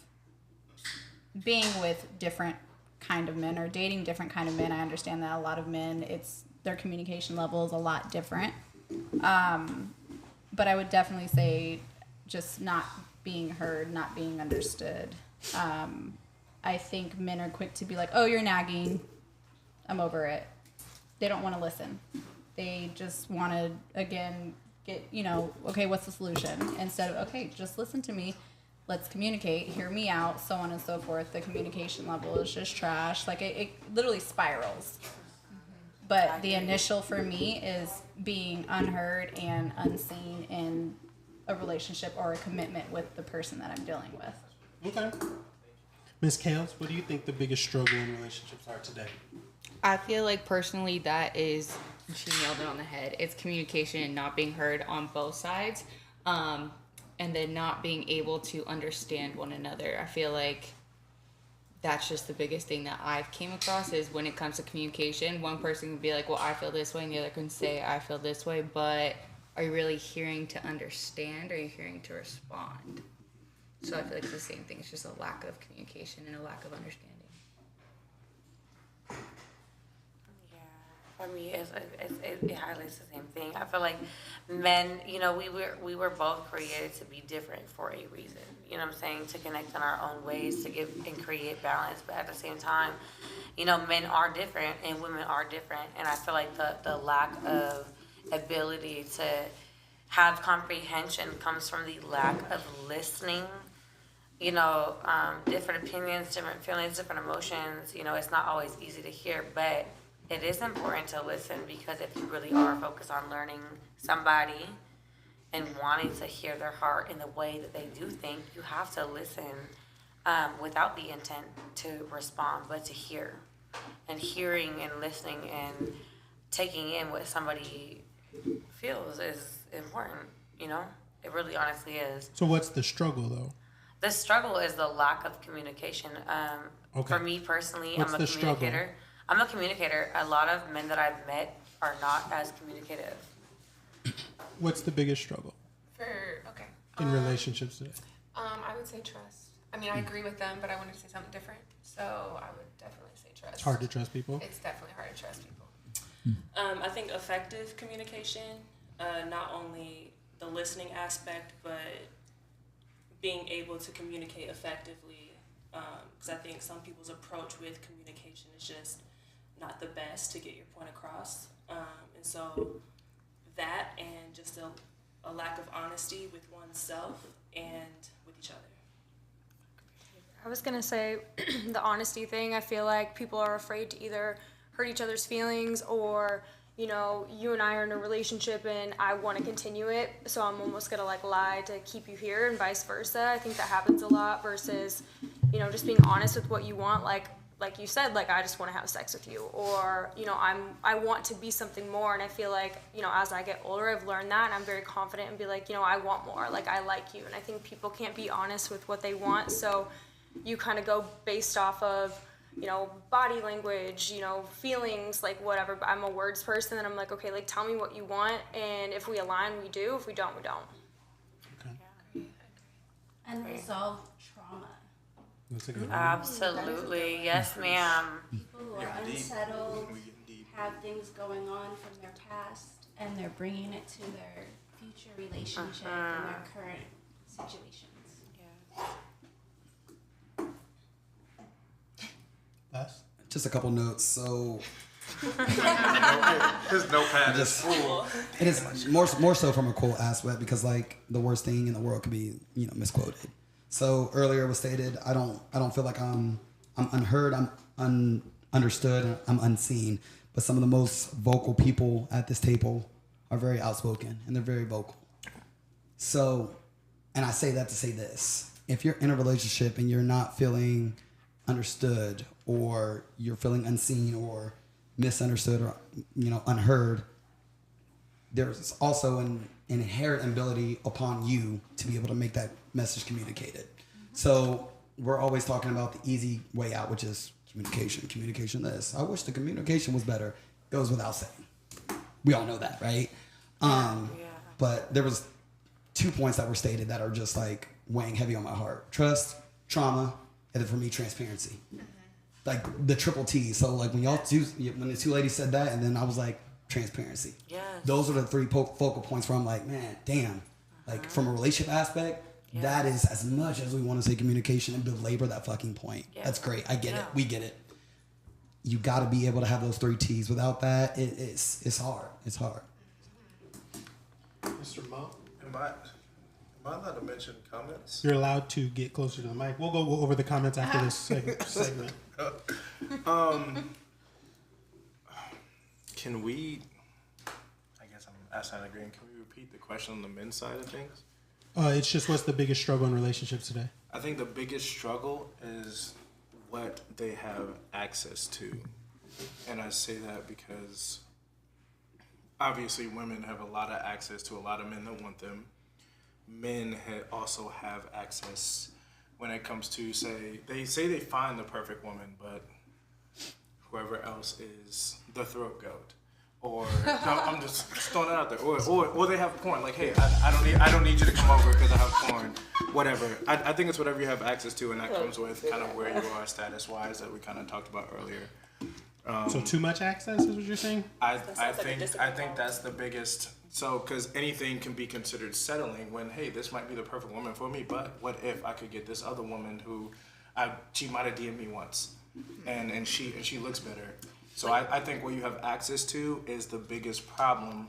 being with different kind of men or dating different kind of men, I understand that a lot of men, their communication level is a lot different. But I would definitely say just not being heard, not being understood. I think men are quick to be like, oh, you're nagging. I'm over it. They don't want to listen. They just want to, again, get, okay, what's the solution? Instead of, okay, just listen to me. let's communicate, hear me out, so on and so forth. The communication level is just trash. Like it literally spirals. But the initial for me is being unheard and unseen in a relationship or a commitment with the person that I'm dealing with. Okay. Ms. Kales, what do you think the biggest struggle in relationships are today? I feel like personally that is, she nailed it on the head. It's communication and not being heard on both sides. And then not being able to understand one another. I feel like that's just the biggest thing that I've came across is when it comes to communication, one person can be like, well, I feel this way, and the other can say, I feel this way, but are you really hearing to understand, or are you hearing to respond? So I feel like it's the same thing. It's just a lack of communication and a lack of understanding. For me, it highlights the same thing. I feel like men, you know, we were both created to be different for a reason. You know what I'm saying? To connect in our own ways, to give and create balance. But at the same time, you know, men are different and women are different. And I feel like the lack of ability to have comprehension comes from the lack of listening. You know, different opinions, different feelings, different emotions. You know, it's not always easy to hear, but it is important to listen, because if you really are focused on learning somebody and wanting to hear their heart in the way that they do think, you have to listen without the intent to respond, but to hear. And hearing and listening and taking in what somebody feels is important, you know? It really honestly is. So what's the struggle, though? The struggle is the lack of communication. Okay. For me personally, What's I'm a the struggle? communicator. I'm a communicator. A lot of men that I've met are not as communicative. What's the biggest struggle in relationships today? I would say trust. I mean, I agree with them, but I wanted to say something different. So I would definitely say trust. It's hard to trust people. It's definitely hard to trust people. I think effective communication, not only the listening aspect, but being able to communicate effectively. Because I think some people's approach with communication is just not the best to get your point across. And so that, and just a lack of honesty with oneself and with each other. I was gonna say the honesty thing. I feel like people are afraid to either hurt each other's feelings, or, you know, you and I are in a relationship and I want to continue it, so I'm almost gonna like lie to keep you here, and vice versa. I think that happens a lot, versus, you know, just being honest with what you want. Like you said, like, I just want to have sex with you, or, you know, I want to be something more. And I feel like, you know, as I get older, I've learned that, and I'm very confident and be like, you know, I want more, like, I like you. And I think people can't be honest with what they want, so you kind of go based off of, you know, body language, you know, feelings, like whatever. But I'm a words person, and I'm like, okay, like, tell me what you want, and if we align, we do. If we don't, we don't. Okay. And resolve trauma. That's a good one. Absolutely. Yes, ma'am. People who are unsettled, have things going on from their past, and they're bringing it to their future relationship and their current situations. Les? Just a couple notes. So His notepad is just full. it is more so from a quote aspect, because like the worst thing in the world could be, you know, misquoted. So earlier it was stated, I don't feel like I'm unheard, I'm understood, I'm unseen. But some of the most vocal people at this table are very outspoken, and they're very vocal. So, and I say that to say this: if you're in a relationship and you're not feeling understood, or you're feeling unseen or misunderstood, or, you know, unheard, there's also an inherent ability upon you to be able to make that message communicated. So we're always talking about the easy way out, which is communication this. I wish the communication was better. Goes without saying. We all know that, right? But there was 2 points that were stated that are just like weighing heavy on my heart: trust, trauma, and then for me, transparency. Like the triple T. So like when when the two ladies said that, and then I was like, transparency. Yes. Those are the 3 focal points where I'm like, man, damn. Like from a relationship aspect, that is as much as we want to say communication and belabor that fucking point. Yeah. That's great. I get it. We get it. You got to be able to have those 3 T's. Without that, it's hard. It's hard. Mr. Mo? In my Am I allowed to mention comments? You're allowed to get closer to the mic. We'll go over the comments after this segment. Can we? I guess I'm asking again. Can we repeat the question on the men's side of things? It's just what's the biggest struggle in relationships today? I think the biggest struggle is what they have access to. And I say that because obviously women have a lot of access to a lot of men that want them. Men also have access when it comes to, they say they find the perfect woman, but whoever else is the throat goat. Or no, I'm just throwing it out there. Or they have porn. Like, hey, I don't need you to come over because I have porn. Whatever. I think it's whatever you have access to, and that comes with kind of where you are status wise that we kind of talked about earlier. So too much access is what you're saying? I think that's the biggest. So, because anything can be considered settling when, hey, this might be the perfect woman for me, but what if I could get this other woman who, she might have DM'd me once, and she looks better. So I think what you have access to is the biggest problem,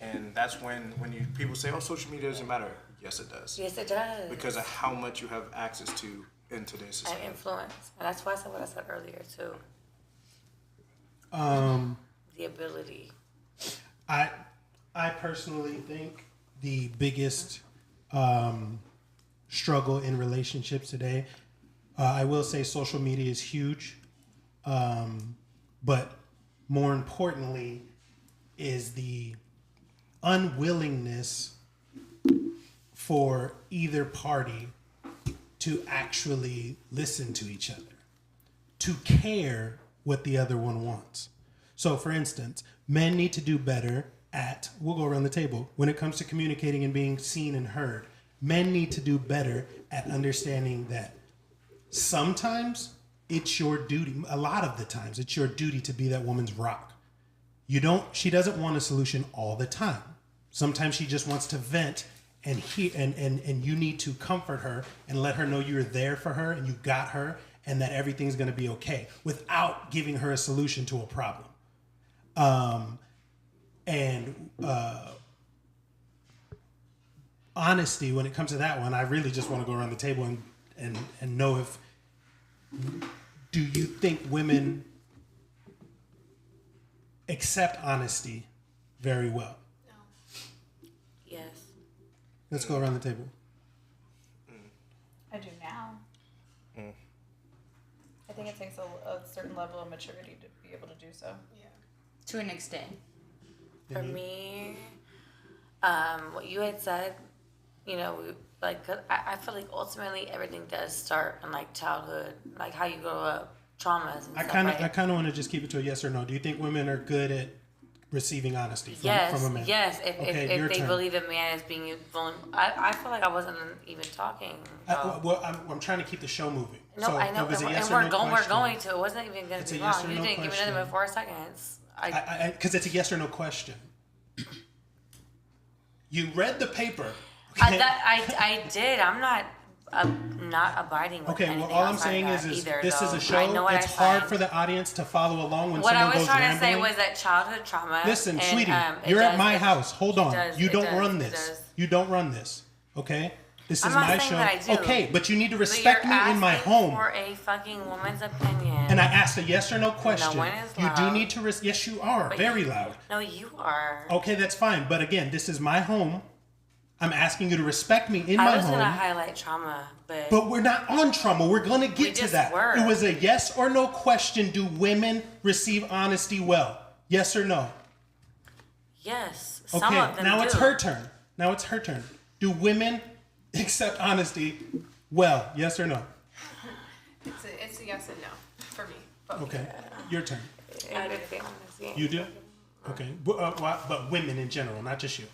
and that's when people say, oh, social media doesn't matter. Yes, it does. Yes, it does. Because of how much you have access to in today's society. And influence. And that's why I said what I said earlier, too. The ability. I personally think the biggest struggle in relationships today, I will say social media is huge, but more importantly is the unwillingness for either party to actually listen to each other, to care what the other one wants. So for instance, men need to do better at, we'll go around the table, when it comes to communicating and being seen and heard. Men need to do better at understanding that sometimes it's your duty, a lot of the times, it's your duty to be that woman's rock. She doesn't want a solution all the time. Sometimes she just wants to vent, and you need to comfort her and let her know you're there for her and you got her and that everything's going to be okay without giving her a solution to a problem. Honesty, when it comes to that one, I really just want to go around the table and know if, do you think women accept honesty very well? No. Yes. Let's go around the table. I do now. I think it takes a certain level of maturity to be able to do so. Yeah. To an extent. For me, what you had said, I feel like ultimately everything does start in like childhood, like how you grow up, traumas and I stuff. kind of want to just keep it to a yes or no. Do you think women are good at receiving honesty from a man? Yes, if they turn. believe a man is being vulnerable. I feel like I wasn't even talking. I'm trying to keep the show moving. No, so I know, and we're going to. It wasn't even going to be long. Yes You no didn't give me another 4 seconds. Because it's a yes or no question. You read the paper. Okay? I did. I'm not abiding with Okay, well, anything all I'm outside saying of is that either, this is though. a show. I know what It's I hard find. for the audience to follow along when What someone I was goes trying rambling. to say was that childhood trauma. Listen, and, sweetie, it you're does- at my it- house. Hold on. You it don't does, run it this. does. You don't run this. Okay? This I'm is not my saying show. that I do. Okay, but you need to But respect me you're in my asking home. for a fucking woman's opinion. And I asked a yes or no question. one is You do loud. need to yes, you are But very you- loud. No, you are. Okay, that's fine. But again, this is my home. I'm asking you to respect me in I my was home. gonna highlight trauma, but But we're not on trauma. We're going to get to just that. were. It was a yes or no question. Do women receive honesty well? Yes or no? yes, some Okay, of them now do. it's her turn. Do women accept honesty well? Yes or no? It's a yes and no for me. Both. Okay, your turn. And if they honest, yeah. You do? Okay, but women in general, not just you.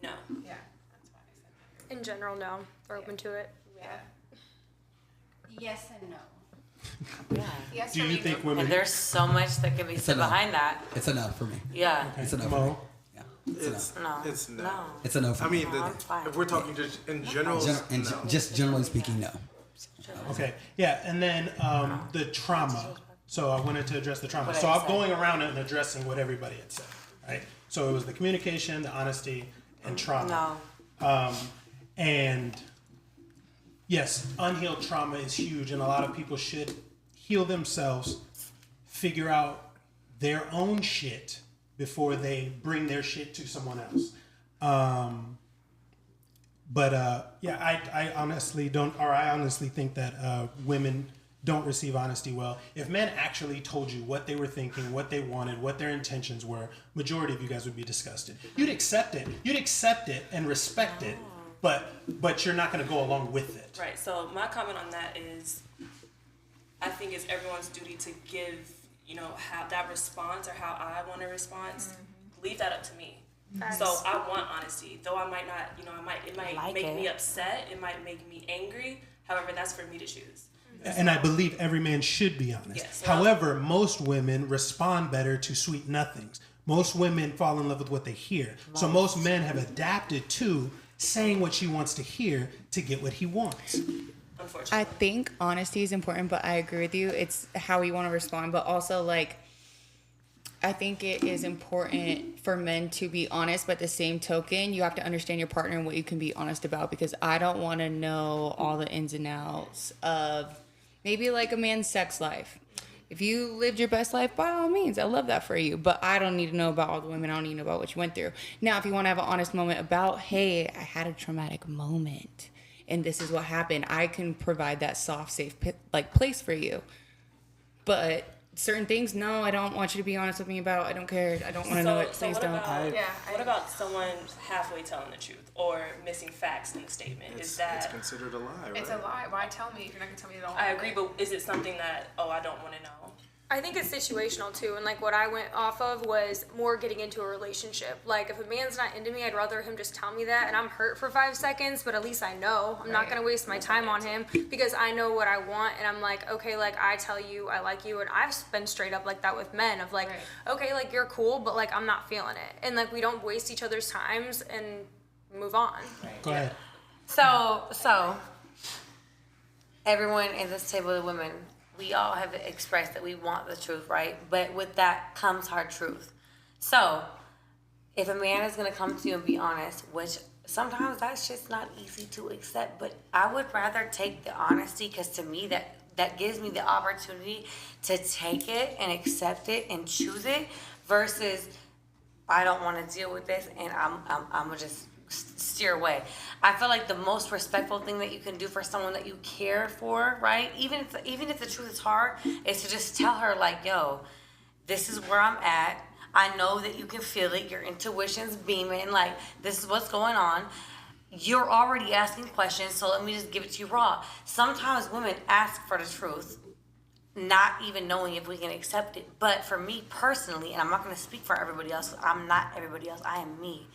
No. Yeah, that's why I said that. In general, no. We're open to it. Yeah. Yes and no. Yeah. Yes Do for you me, think no. women? And there's so much that can be said a no. behind that. It's a no for me. Yeah. It's a no for me. Mo? Yeah. It's a no. It's no. No. It's a no for I me. mean, I'm fine. if we're talking just in general, Just generally speaking, no. Okay, yeah, and then the trauma. So I wanted to address the trauma. What So I I'm said. going around and addressing what everybody had said, right? So it was the communication, the honesty, and trauma. No. And yes, unhealed trauma is huge, and a lot of people should heal themselves, figure out their own shit before they bring their shit to someone else. I honestly don't, or I honestly think that women don't receive honesty well. If men actually told you what they were thinking, what they wanted, what their intentions were, majority of you guys would be disgusted. You'd accept it. You'd accept it and respect it, but you're not going to go along with it. Right. So my comment on that is, I think it's everyone's duty to give, how that response or how I want to respond. Leave that up to me. Nice. So I want honesty, though I might not, it might Like make it. me upset. It might make me angry. However, that's for me to choose. And I believe every man should be honest. Yes. However, most women respond better to sweet nothings. Most women fall in love with what they hear. So most men have adapted to saying what she wants to hear to get what he wants. Unfortunately. I think honesty is important, but I agree with you. It's how you want to respond, but also I think it is important for men to be honest, but at the same token, you have to understand your partner and what you can be honest about, because I don't want to know all the ins and outs of maybe a man's sex life. If you lived your best life, by all means, I love that for you, but I don't need to know about all the women. I don't need to know about what you went through. Now, if you want to have an honest moment about, hey, I had a traumatic moment and this is what happened, I can provide that soft, safe place for you. But certain things, no, I don't want you to be honest with me about. I don't care. I don't want to know it. Please don't. What about someone halfway telling the truth or missing facts in the statement? It's Is considered a lie, right? It's a lie. Why tell me if you're not gonna tell me at all? I agree, but is it something that, I don't want to know? I think it's situational too, and what I went off of was more getting into a relationship. If a man's not into me, I'd rather him just tell me that, and I'm hurt for 5 seconds, but at least I know. I'm not gonna waste my time on him because I know what I want, and I'm okay, I tell you I like you, and I've been straight up like that with men of okay, you're cool, but I'm not feeling it, and we don't waste each other's times and move on. Go ahead. So everyone at this table of women, we all have expressed that we want the truth, right? But with that comes hard truth. So if a man is going to come to you and be honest, which sometimes that's just not easy to accept, but I would rather take the honesty, because to me that gives me the opportunity to take it and accept it and choose it, versus I don't want to deal with this and I'm going to just steer away. I feel like the most respectful thing that you can do for someone that you care for, right? Even if the truth is hard, is to just tell her yo, this is where I'm at. I know that you can feel it. Your intuition's beaming. This is what's going on. You're already asking questions, so let me just give it to you raw. Sometimes women ask for the truth, not even knowing if we can accept it. But for me personally, and I'm not going to speak for everybody else, I'm not everybody else, I am me.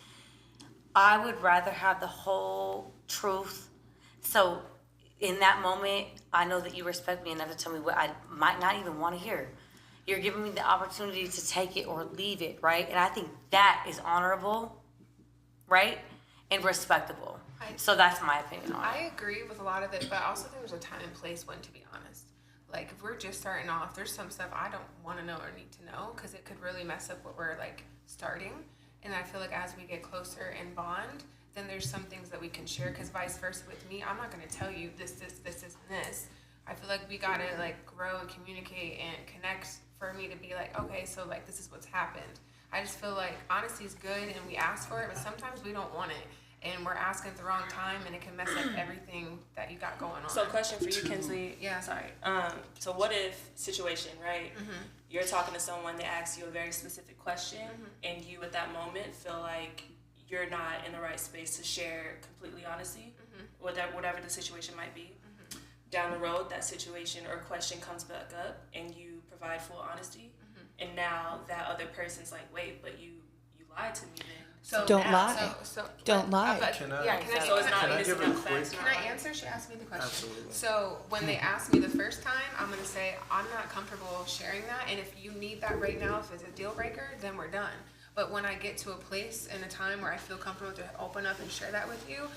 I would rather have the whole truth. So in that moment, I know that you respect me enough to tell me what I might not even want to hear. You're giving me the opportunity to take it or leave it, right? And I think that is honorable, right? And respectable. So that's my opinion on it. I agree with a lot of it, but I also think there's a time and place when to be honest. If we're just starting off, there's some stuff I don't want to know or need to know, because it could really mess up what we're starting. And I feel as we get closer and bond, then there's some things that we can share, because vice versa with me, I'm not going to tell you this, and this. I feel we got to grow and communicate and connect for me to be okay, so this is what's happened. I just feel honesty is good and we ask for it, but sometimes we don't want it. And we're asking at the wrong time, and it can mess up everything that you got going on. So question for you, Kinsley. Yeah. Sorry. So what if situation, right? Mm-hmm. You're talking to someone, they ask you a very specific question, and you at that moment feel you're not in the right space to share completely honesty, whatever the situation might be. Down the road, that situation or question comes back up, and you provide full honesty, and now that other person's wait, but you lied to me then. So don't lie. Don't lie. Can I answer? She asked me the question. Absolutely. So when they asked me the first time, I'm going to say, I'm not comfortable sharing that. And if you need that right now, if it's a deal breaker, then we're done. But when I get to a place and a time where I feel comfortable to open up and share that with you,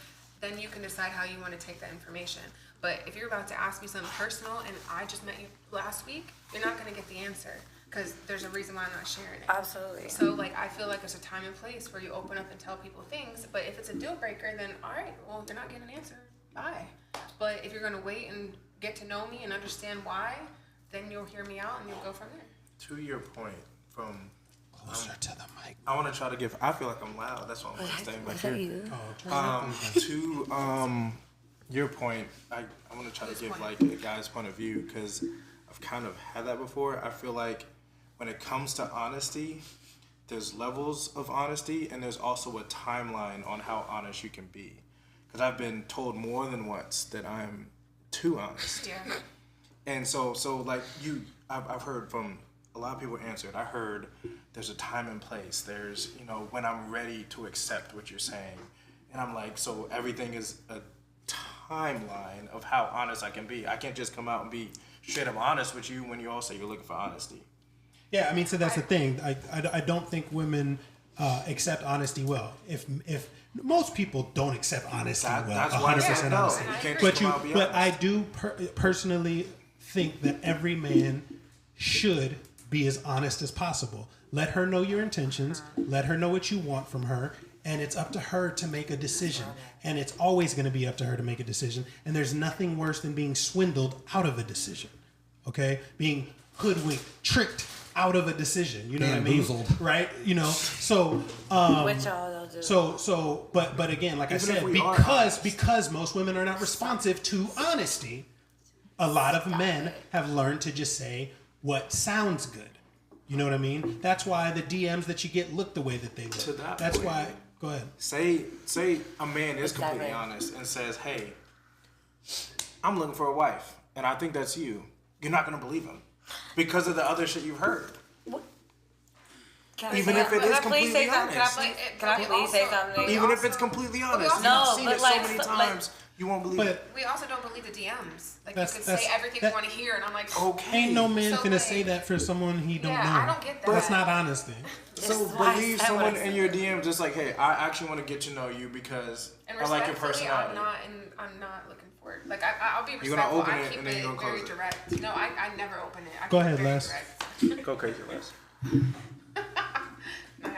then you can decide how you want to take that information. But if you're about to ask me something personal and I just met you last week, you're not gonna get the answer because there's a reason why I'm not sharing it. Absolutely. So like I feel like there's a time and place where you open up and tell people things. But if it's a deal breaker, then all right, well you're not getting an answer. Bye. But if you're gonna wait and get to know me and understand why, then you'll hear me out and you'll go from there. To your point, from Closer to the mic. I want to try to give. I feel like I'm loud. That's why I'm staying back here. You? To your point, I want to try to give like a guy's point of view because I've kind of had that before. I feel like when it comes to honesty, there's levels of honesty and there's also a timeline on how honest you can be. Because I've been told more than once that I'm too honest. Yeah. And so like I've heard from a lot of people answered. I heard there's a time and place. There's, when I'm ready to accept what you're saying. And I'm like, so everything is a timeline of how honest I can be. I can't just come out and be straight up honest with you when you all say you're looking for honesty. Yeah, I mean, so that's the thing. I don't think women accept honesty well. If most people don't accept honesty well, that's why 100% honesty. But I do personally think that every man should be as honest as possible. Let her know your intentions. Let her know what you want from her. And it's up to her to make a decision. And it's always going to be up to her to make a decision. And there's nothing worse than being swindled out of a decision. Okay? Being hoodwinked, tricked out of a decision. You know what I mean? Bamboozled. Right? So Which all they'll do. so but again, like Even I said, because most women are not responsive to honesty, a lot of men have learned to just say what sounds good. You know what I mean? That's why the DMs that you get look the way that they look. To that That's point, why. Go ahead. Say a man is completely honest and says, "Hey, I'm looking for a wife, and I think that's you." You're not gonna believe him because of the other shit you've heard. Even if it is completely honest. Can I please say something? Even if it's completely honest, No, you've seen but it like- so many but times, you won't believe it. We also don't believe the DMs. Like That's- you can that's- say everything that- you want to hear, and I'm like, Okay. Ain't no man So, finna like- say that for someone he don't know. I don't get that. That's not honesty. So believe someone in your DM just like, hey, I actually want to get to know you because And I like your respectfully, personality. I'm not looking for it. Like I'll be You're gonna respectful. open I it keep and then it you're gonna very close it. direct. No, I never open it. I Go keep ahead, it very Les. direct. Go crazy, Les.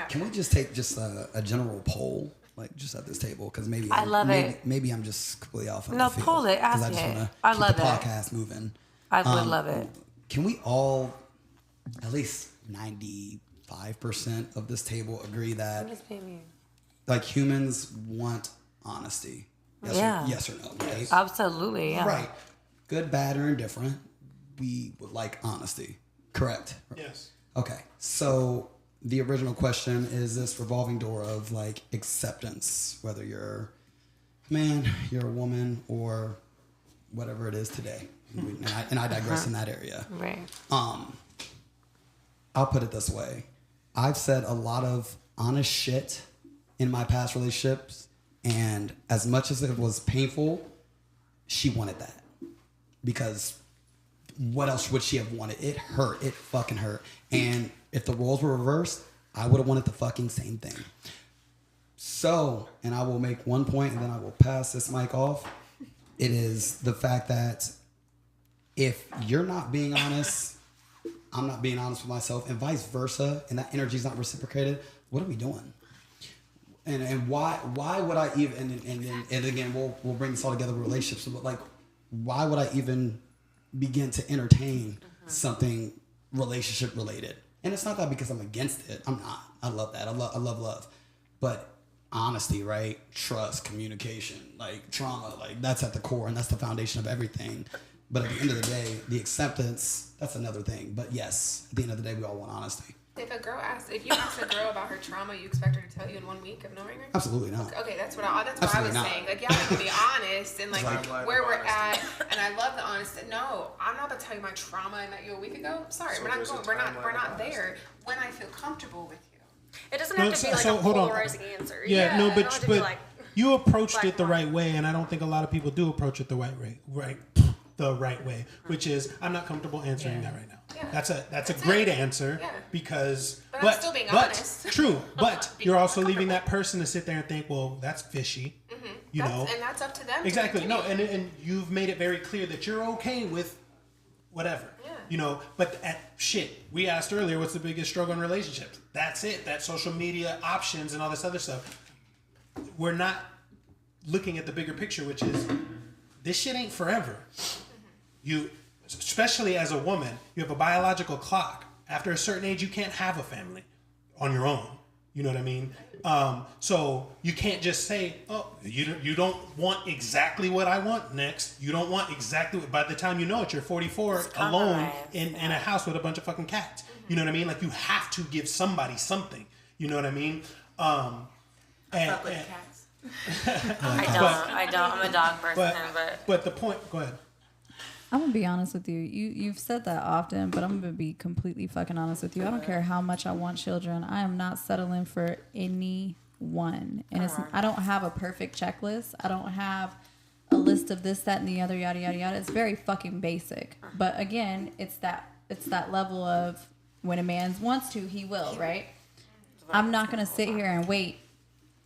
Can we just take just a general poll, like just at this table? Because maybe I love it. Maybe I'm just completely off. No, poll it. 'cause Ask I just it. want I to love keep the that. podcast moving. I would love it. Can we all, at least 95% of this table, agree that like humans want honesty? Yes or no? Right? Absolutely. Yeah. Right. Good, bad, or indifferent. We would like honesty. Correct. Yes. Okay. So the original question is this revolving door of like acceptance, whether you're a man, you're a woman, or whatever it is today. And I digress in that area. Right. I'll put it this way. I've said a lot of honest shit in my past relationships, and as much as it was painful, she wanted that. Because what else would she have wanted? It hurt. It fucking hurt. And if the roles were reversed, I would have wanted the fucking same thing. So, and I will make one point and then I will pass this mic off. It is the fact that if you're not being honest, I'm not being honest with myself, and vice versa, and that energy is not reciprocated, what are we doing? And why would I even, and again, we'll bring this all together with relationships, but like, why would I even begin to entertain something relationship related? And it's not that because I'm against it. I'm not. I love that. I love love. But honesty, right? Trust, communication, like trauma, like that's at the core and that's the foundation of everything. But at the end of the day, the acceptance, that's another thing. But yes, at the end of the day, we all want honesty. If you ask a girl about her trauma, you expect her to tell you in 1 week of knowing her? Absolutely not. Okay, that's what I was Absolutely not. saying. Like, yeah, we can be honest and like where we're at, and I love the honesty. No, I'm not gonna tell you my trauma I met you a week ago. Sorry, So we're not there's a going. We're timeline not of there when I feel comfortable with you. It doesn't have to be like a hold on. polarizing answer. Yeah, no, it don't have to be but like you approached black it the and white. right way, and I don't think a lot of people do approach it the right way, which is I'm not comfortable answering that right now. Yeah. That's a great answer Yeah. because But I'm still being honest. True, but you're also leaving that person to sit there and think, well, that's fishy. know, and that's up to them. Exactly. No, and you've made it very clear that you're okay with whatever. Yeah. You know, but we asked earlier, what's the biggest struggle in relationships? That's it. That social media options and all this other stuff. We're not looking at the bigger picture, which is this shit ain't forever. You, especially as a woman, you have a biological clock. After a certain age, you can't have a family on your own. You know what I mean? So you can't just say, oh, you don't want exactly what I want next. You don't want exactly what, by the time you know it, you're 44 alone in a house with a bunch of fucking cats. You know what I mean? Like, you have to give somebody something. You know what I mean? I fuck with cats. I don't. I'm a dog person, but the point, go ahead. I'm gonna be honest with you. You've said that often, but I'm gonna be completely fucking honest with you. I don't care how much I want children. I am not settling for anyone, and I don't have a perfect checklist. I don't have a list of this, that, and the other, yada yada yada. It's very fucking basic. But again, it's that level of when a man wants to, he will, right? I'm not gonna sit here and wait.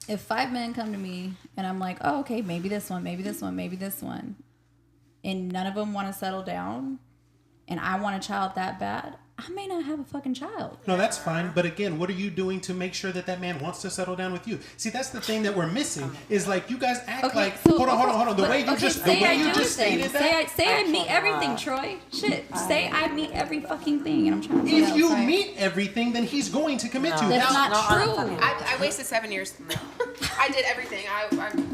If 5 men come to me and I'm like, oh, okay, maybe this one, maybe this one, maybe this one, and none of them want to settle down, and I want a child that bad, I may not have a fucking child. No, that's fine. But again, what are you doing to make sure that that man wants to settle down with you? See, that's the thing that we're missing. Is like, you guys act like, hold on. The way you just stated that. Say I meet everything, Troy. Shit. Say I meet every fucking thing, and I'm trying to. If you meet everything, then he's going to commit to you. That's not true. I wasted 7 years. I did everything. I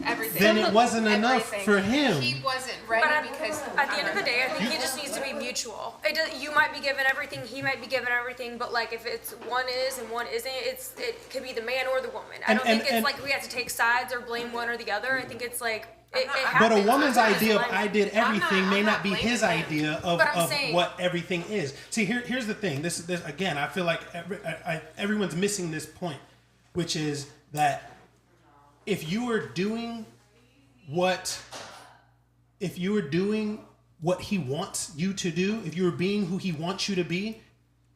everything. Then it wasn't enough for him. He wasn't ready because at the end of the day, I think it just needs to be mutual. You might be given everything, he might be given everything, but like if it's one is and one isn't, it could be the man or the woman. I don't think it's like we have to take sides or blame one or the other. I think it's like it happens. But a woman's idea of I did everything may not be his idea of what everything is. See, here's the thing. This again, I feel like everyone's missing this point, which is that if you were doing what he wants you to do, if you were being who he wants you to be,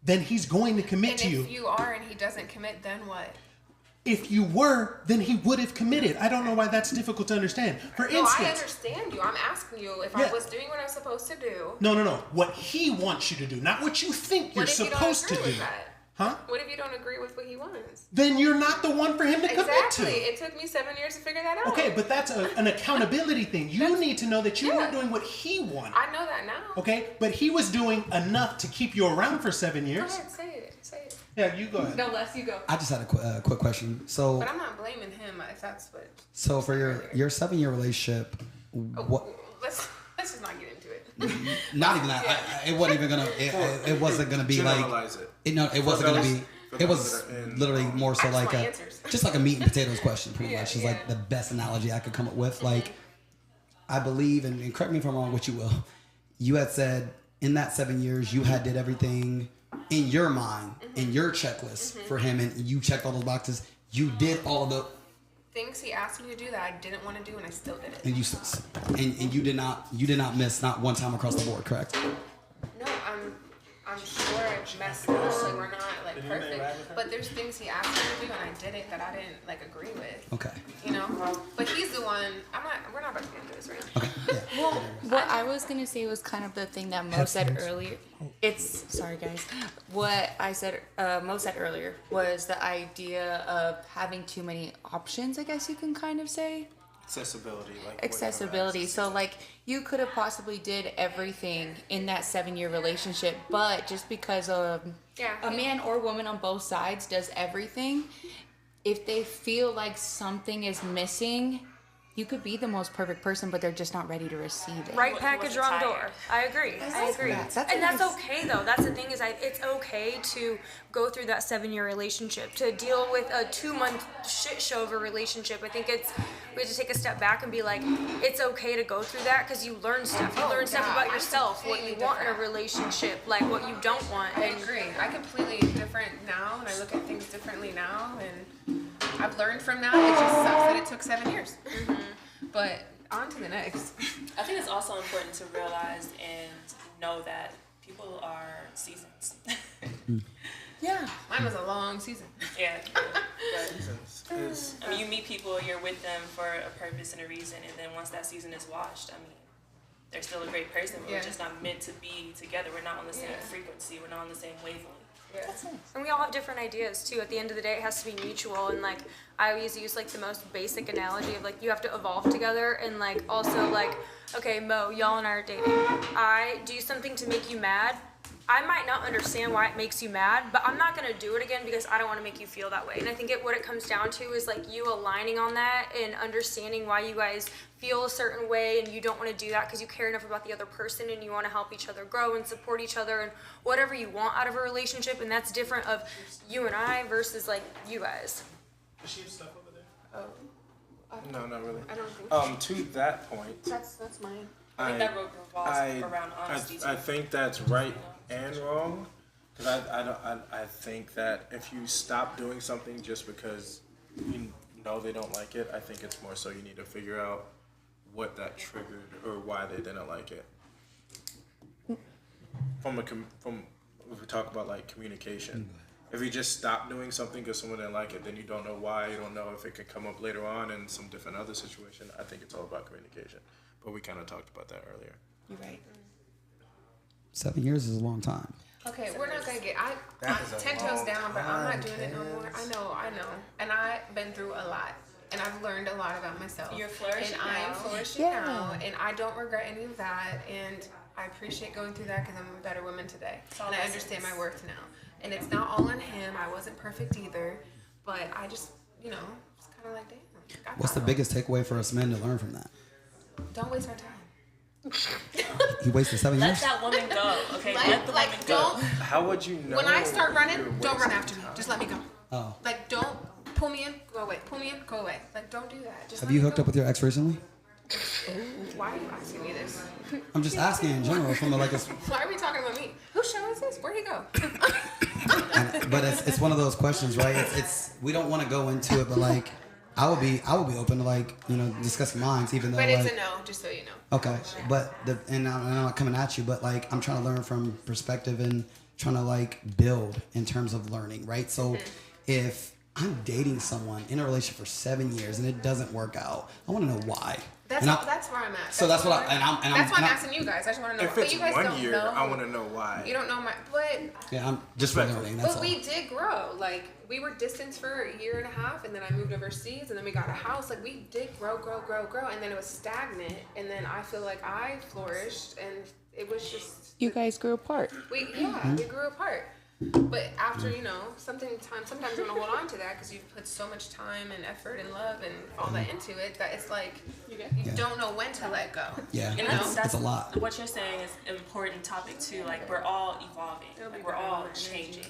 then he's going to commit to you. If you are and he doesn't commit, then what? If you were, then he would have committed. I don't know why that's difficult to understand. For instance, I understand you. I'm asking you if I was doing what I was supposed to do. No. What he wants you to do, not what you think you're supposed to do. Huh? What if you don't agree with what he wants? Then you're not the one for him to commit to. Exactly. It took me 7 years to figure that out. Okay, but that's an accountability thing. You need to know that you weren't doing what he wanted. I know that now. Okay, but he was doing enough to keep you around for 7 years. Go ahead, say it. Yeah, you go ahead. No, Les, you go. I just had a quick question. So, but I'm not blaming him if that's what. So for your 7-year relationship, what? Let's just not get into it. Not even that. It wasn't even gonna. It wasn't gonna be like. It wasn't gonna be. It was literally more so like just like a meat and potatoes question, pretty much. It's like the best analogy I could come up with. Like, I believe, and correct me if I'm wrong, what you will. You had said in that 7 years, you had did everything in your mind, in your checklist for him, and you checked all those boxes. You did all the things he asked me to do that I didn't want to do, and I still did it. And you did not miss not one time across the board, correct? No, I'm sure I messed up. Like, we're not like perfect, but there's things he asked me to do, and I did it that I didn't like agree with. Okay. You know, but he's the one. We're not about to get into this right now. Okay. Yeah. Well, what I was gonna say was kind of the thing that Mo said earlier. Sorry guys. What I said, Mo said earlier was the idea of having too many options. I guess you can kind of say. Accessibility. So like you could have possibly did everything in that 7-year relationship, but just because a man or woman on both sides does everything, if they feel like something is missing, you could be the most perfect person, but they're just not ready to receive it. Right package, wrong door. I agree. That's okay though. That's the thing is, it's okay to go through that 7-year relationship. To deal with a 2-month shit show of a relationship, I think we have to take a step back and be like, it's okay to go through that because you learn stuff. You learn stuff about yourself, what you want in a relationship, like what you don't want. I agree. I completely different now, and I look at things differently now, and I've learned from that. It just sucks that it took 7 years. But on to the next. I think it's also important to realize and know that people are seasons. Yeah. Mine was a long season. Yeah. I mean, you meet people, you're with them for a purpose and a reason, and then once that season is washed, I mean, they're still a great person, but we're just not meant to be together. We're not on the same frequency. We're not on the same wavelength. Yeah. And we all have different ideas too. At the end of the day, it has to be mutual. And like, I always use like the most basic analogy of like, you have to evolve together. And like, also like, okay, Mo, y'all and I are dating. I do something to make you mad. I might not understand why it makes you mad, but I'm not gonna do it again because I don't want to make you feel that way. And I think what it comes down to is like you aligning on that and understanding why you guys feel a certain way, and you don't want to do that because you care enough about the other person and you want to help each other grow and support each other and whatever you want out of a relationship. And that's different of you and I versus like you guys. Does she have stuff over there? No, not really. I don't think To that point, that's mine. I think that revolves around honesty. I think that's right and wrong, because I think that if you stop doing something just because you know they don't like it, I think it's more so you need to figure out what that triggered or why they didn't like it. From if we talk about like communication, if you just stop doing something because someone didn't like it, then you don't know why. You don't know if it could come up later on in some different other situation. I think it's all about communication. But we kind of talked about that earlier. You're right. 7 years is a long time. Okay, we're not gonna get. I'm That is a 10 toes long down, but I'm not time, doing it no more. I know, and I've been through a lot, and I've learned a lot about myself. You're flourishing and I'm now. flourishing now, and I don't regret any of that, and I appreciate going through that because I'm a better woman today, and I understand my worth now. And it's not all on him. I wasn't perfect either, but I just, it's kind of like, damn. What's the biggest takeaway for us men to learn from that? Don't waste our time. He wasted 7 Let years? that woman go, okay? Let the woman go. Don't. How would you know? When I start running, you're don't run wasting after me. time? Just let me go. Oh. Like, don't pull me in, go away. Pull me in, go away. Like, don't do that. Just Have let you me hooked go. up with your ex recently? Why are you asking me this? I'm just asking in general from like a, Why are we talking about me? Whose show is this? Where'd he go? but it's one of those questions, right? It's we don't want to go into it, but like I would be open to like discussing minds, even though But like it's a no, just so you know. okay, but and I'm not coming at you, but like I'm trying to learn from perspective and trying to like build in terms of learning, right? So if I'm dating someone in a relationship for 7 years and it doesn't work out, I want to know why. That's where I'm at. So that's what I'm asking you guys. I just want to know. If But it's you guys 1 don't year, know. I want to know why. You don't know but yeah, I'm just learning. That's but all. we did grow. Like, we were distanced for a year and a half, and then I moved overseas, and then we got a house. Like, we did grow, and then it was stagnant, and then I feel like I flourished, and it was just You guys grew apart. we grew apart. But after sometimes you want to hold on to that because you've put so much time and effort and love and all that into it that it's like you don't know when to let go. Yeah, And it's a lot. What you're saying is an important topic too. Like, we're all evolving. Like, we're all changing.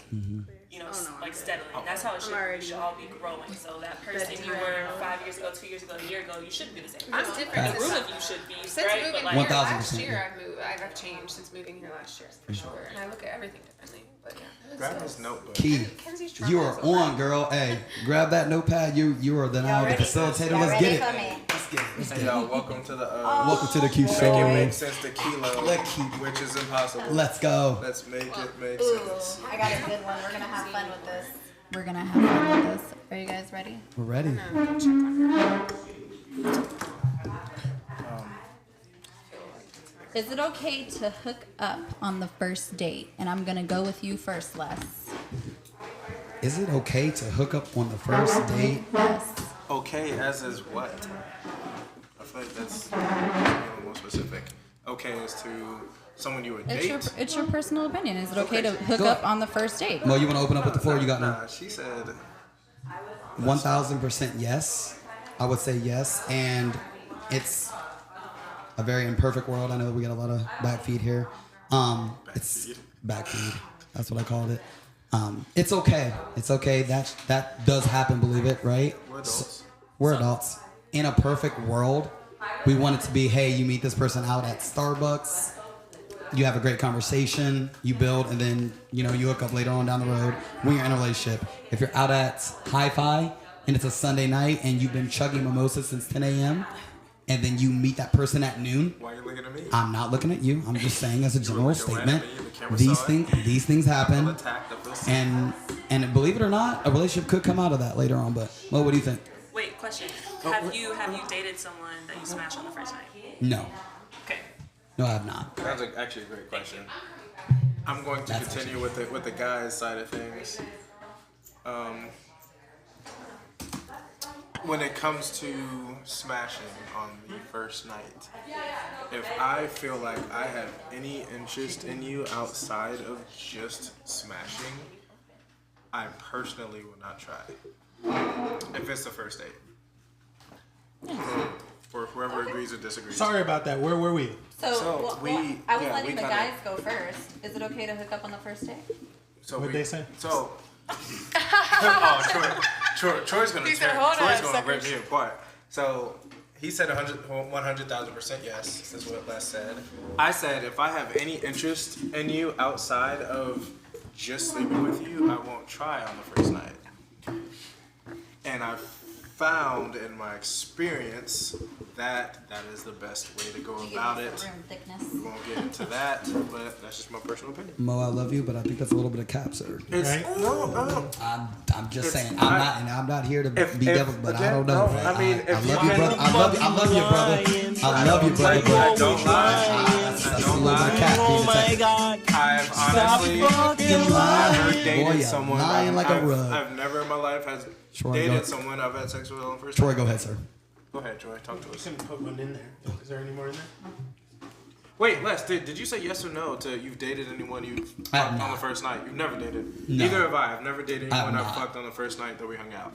Like steadily. And that's how it should be. We should all be growing. So that person you were 5 years ago, 2 years ago, a year ago, you shouldn't be the same I'm person. different. The room of you should be, Since right? moving But here like, 1000%, last year, yeah. I've changed since moving here last year for sure, and I look at everything differently. But yeah, Grab his notebook. Key, Kenzie's you are on, girl. Hey, grab that notepad. You are the now the facilitator. Let's get it. Let's get it. Let's Hey get y'all, it. welcome to the Welcome to the Q Make it show. make sense to kilo, Let keep- which is impossible. Let's go. Let's make it make sense. I got a good one. We're gonna have fun with this. We're gonna have fun with this. Are you guys ready? We're ready. Is it okay to hook up on the first date? And I'm gonna go with you first, Les. Is it okay to hook up on the first date? Yes. Okay, as is what? I feel like that's a little more specific. Okay is to someone you would date. It's your personal opinion. Is it okay to hook Go up ahead. on the first date? Mo, you want to open up with the floor? You got Nah, me. she said 1000% yes. I would say yes, and it's a very imperfect world. I know we got a lot of back feed here. It's back feed. That's what I called it. It's okay. It's okay. That does happen. Believe it, right? we're adults. We're adults. In a perfect world, we want it to be, hey, you meet this person out at Starbucks, you have a great conversation, you build, and then you hook up later on down the road when you're in a relationship. If you're out at Hi-Fi and it's a Sunday night and you've been chugging mimosas since 10 a.m., and then you meet that person at noon. Why are you looking at me? I'm not looking at you. I'm just saying as a general looking right statement. at me. The camera These saw it. things happen, Attacked, I feel sick. and believe it or not, a relationship could come out of that later on. But Mo, what do you think? Wait, question. Have you dated someone that you smashed on the first night? No, Okay. no, I have not. That's actually a great question. I'm going to That's continue with the guy's side of things. When it comes to smashing on the first night, if I feel like I have any interest in you outside of just smashing, I personally will not try. If it's the first date. For whoever agrees or disagrees. Sorry about that. Where were we? So, I was letting the kinda- guys go first. Is it okay to hook up on the first date? So What'd they say? So, Troy's gonna He said, "Hold on a Troy's gonna second." rip me apart. So he said 100,000% yes. That's what Les said. I said if I have any interest in you outside of just sleeping with you, I won't try on the first night. And I've found in my experience that is the best way to go about it. Room thickness. We won't get into that, but that's just my personal opinion. Mo, I love you, but I think that's a little bit of cap, sir. It's, Right. No. I'm just It's saying. not- I'm not here to If- be devil, but I don't know. no, I mean, I if love you you, brother. can- I love you, brother. I love you, brother. I don't lie. That's a little bit of cap being attacked. I've honestly Fucking lying. never dated Boy, you're someone. lying like a rug. I've never in my life has Troy, dated go- someone I've had sex with on the first Troy, time. go ahead, sir. Go ahead, Troy. Talk to You us. couldn't put one in there. Is there any more in there? Wait, Les, did you say yes or no to you've dated anyone you've I have fucked on not. the first night? You've never dated. No. Neither have I. I've never dated I have anyone I've not. fucked on the first night that we hung out.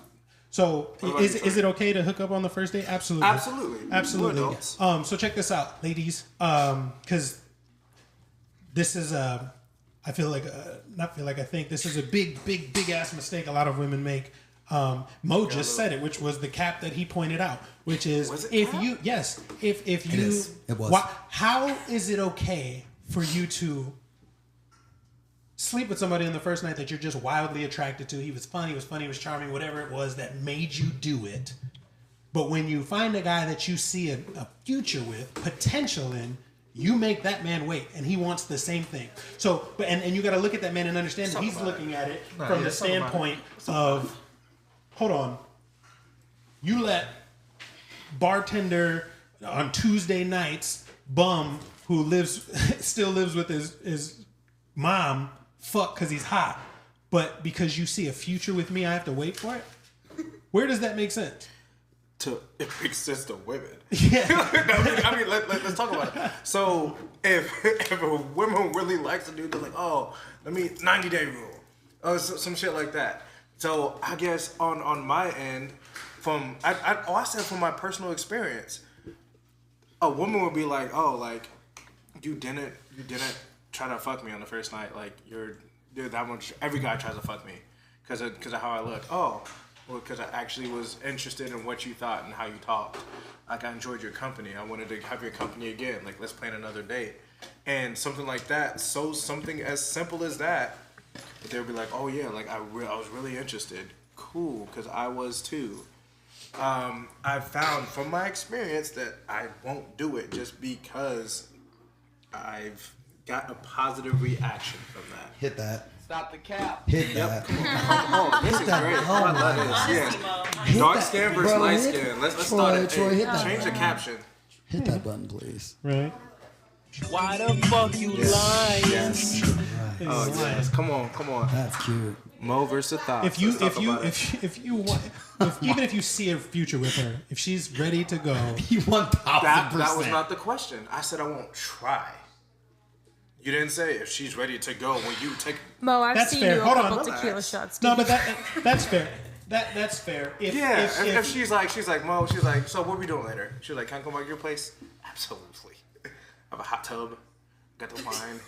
So What about is you, Troy? it okay to hook up on the first date? Absolutely. Absolutely. Absolutely. We're adults. So check this out, ladies. Because this is I think this is a big ass mistake a lot of women make. Mo just said it, which was the cap that he pointed out, which is Was it if cap? you if you is. It was. how is it okay for you to sleep with somebody on the first night that you're just wildly attracted to? He was funny, he was charming, whatever it was that made you do it. But when you find a guy that you see a future with, potential in, you make that man wait, and he wants the same thing. So, but and you got to look at that man and understand that he's looking at it from the standpoint of, hold on, you let bartender on Tuesday nights bum who still lives with his mom fuck because he's hot, but because you see a future with me, I have to wait for it. Where does that make sense? It makes sense to women. Yeah. I mean, let's talk about it. So if a woman really likes a dude, they're like, oh, let me 90-day rule, oh, some shit like that. So I guess on my end, I said from my personal experience, a woman would be like, oh, like you didn't try to fuck me on the first night, like you're that much. Every guy tries to fuck me because of how I look. Oh. Well, because I actually was interested in what you thought and how you talked. Like, I enjoyed your company. I wanted to have your company again. Like, let's plan another date. And something like that. So something as simple as that. But they would be like, oh, yeah, like, I was really interested. Cool, because I was too. I've found from my experience that I won't do it just because I've got a positive reaction from that. Hit that. Stop the cap. Hit that. Oh, this is that. great. Oh, I love my this. Mo. Yeah. Dark that, skin versus bro. light Hit- skin. Let's Troy, start it. Troy, hit that. Change the caption. Hit that button, please. Right. Why the fuck you lying? Yes. Oh yes. Come on. That's cute. Mo versus thoughts. If you want, even if you see a future with her, if she's ready to go, You 1,000%. that was not the question. I said I won't try. You didn't say if she's ready to go when you take. Mo, I've That's seen fair. you a Hold on, couple relax. tequila shots. no, dude. but that's fair. That's fair. If she's like Mo, she's like, so what are we doing later? She's like, can I come by your place? Absolutely. I have a hot tub, got the wine.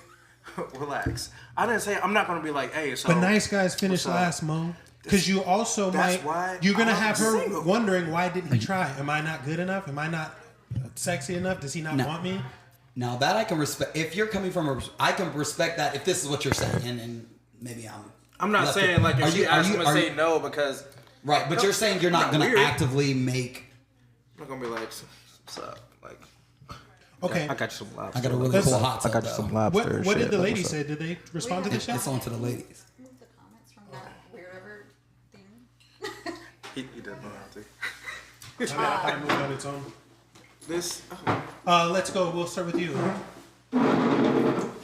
Relax. I didn't say I'm not gonna be like, hey, so. But nice guys finish what's up? last, Mo. Because you also That's why you're gonna I'm have her single. wondering, why didn't he try? Am I not good enough? Am I not sexy enough? Does he not No. want me? Now that I can respect, if you're coming from I can respect that if this is what you're saying, and maybe I'm not left saying it. like if Are she you- asks are me you- to are say you- no because right, but No, you're saying you're not not going to weird. actively make. I'm not gonna be like, What's up? Like, Okay. I got you some lobster. I got a really Let's- cool hot I tub. got you some lobster. What did shit. the Like, ladies what's up? say? Did they respond to the show? It's on to the ladies. Move the comments from that wherever thing. He doesn't know how to. I thought it moved on its own. This. Let's go. We'll start with you.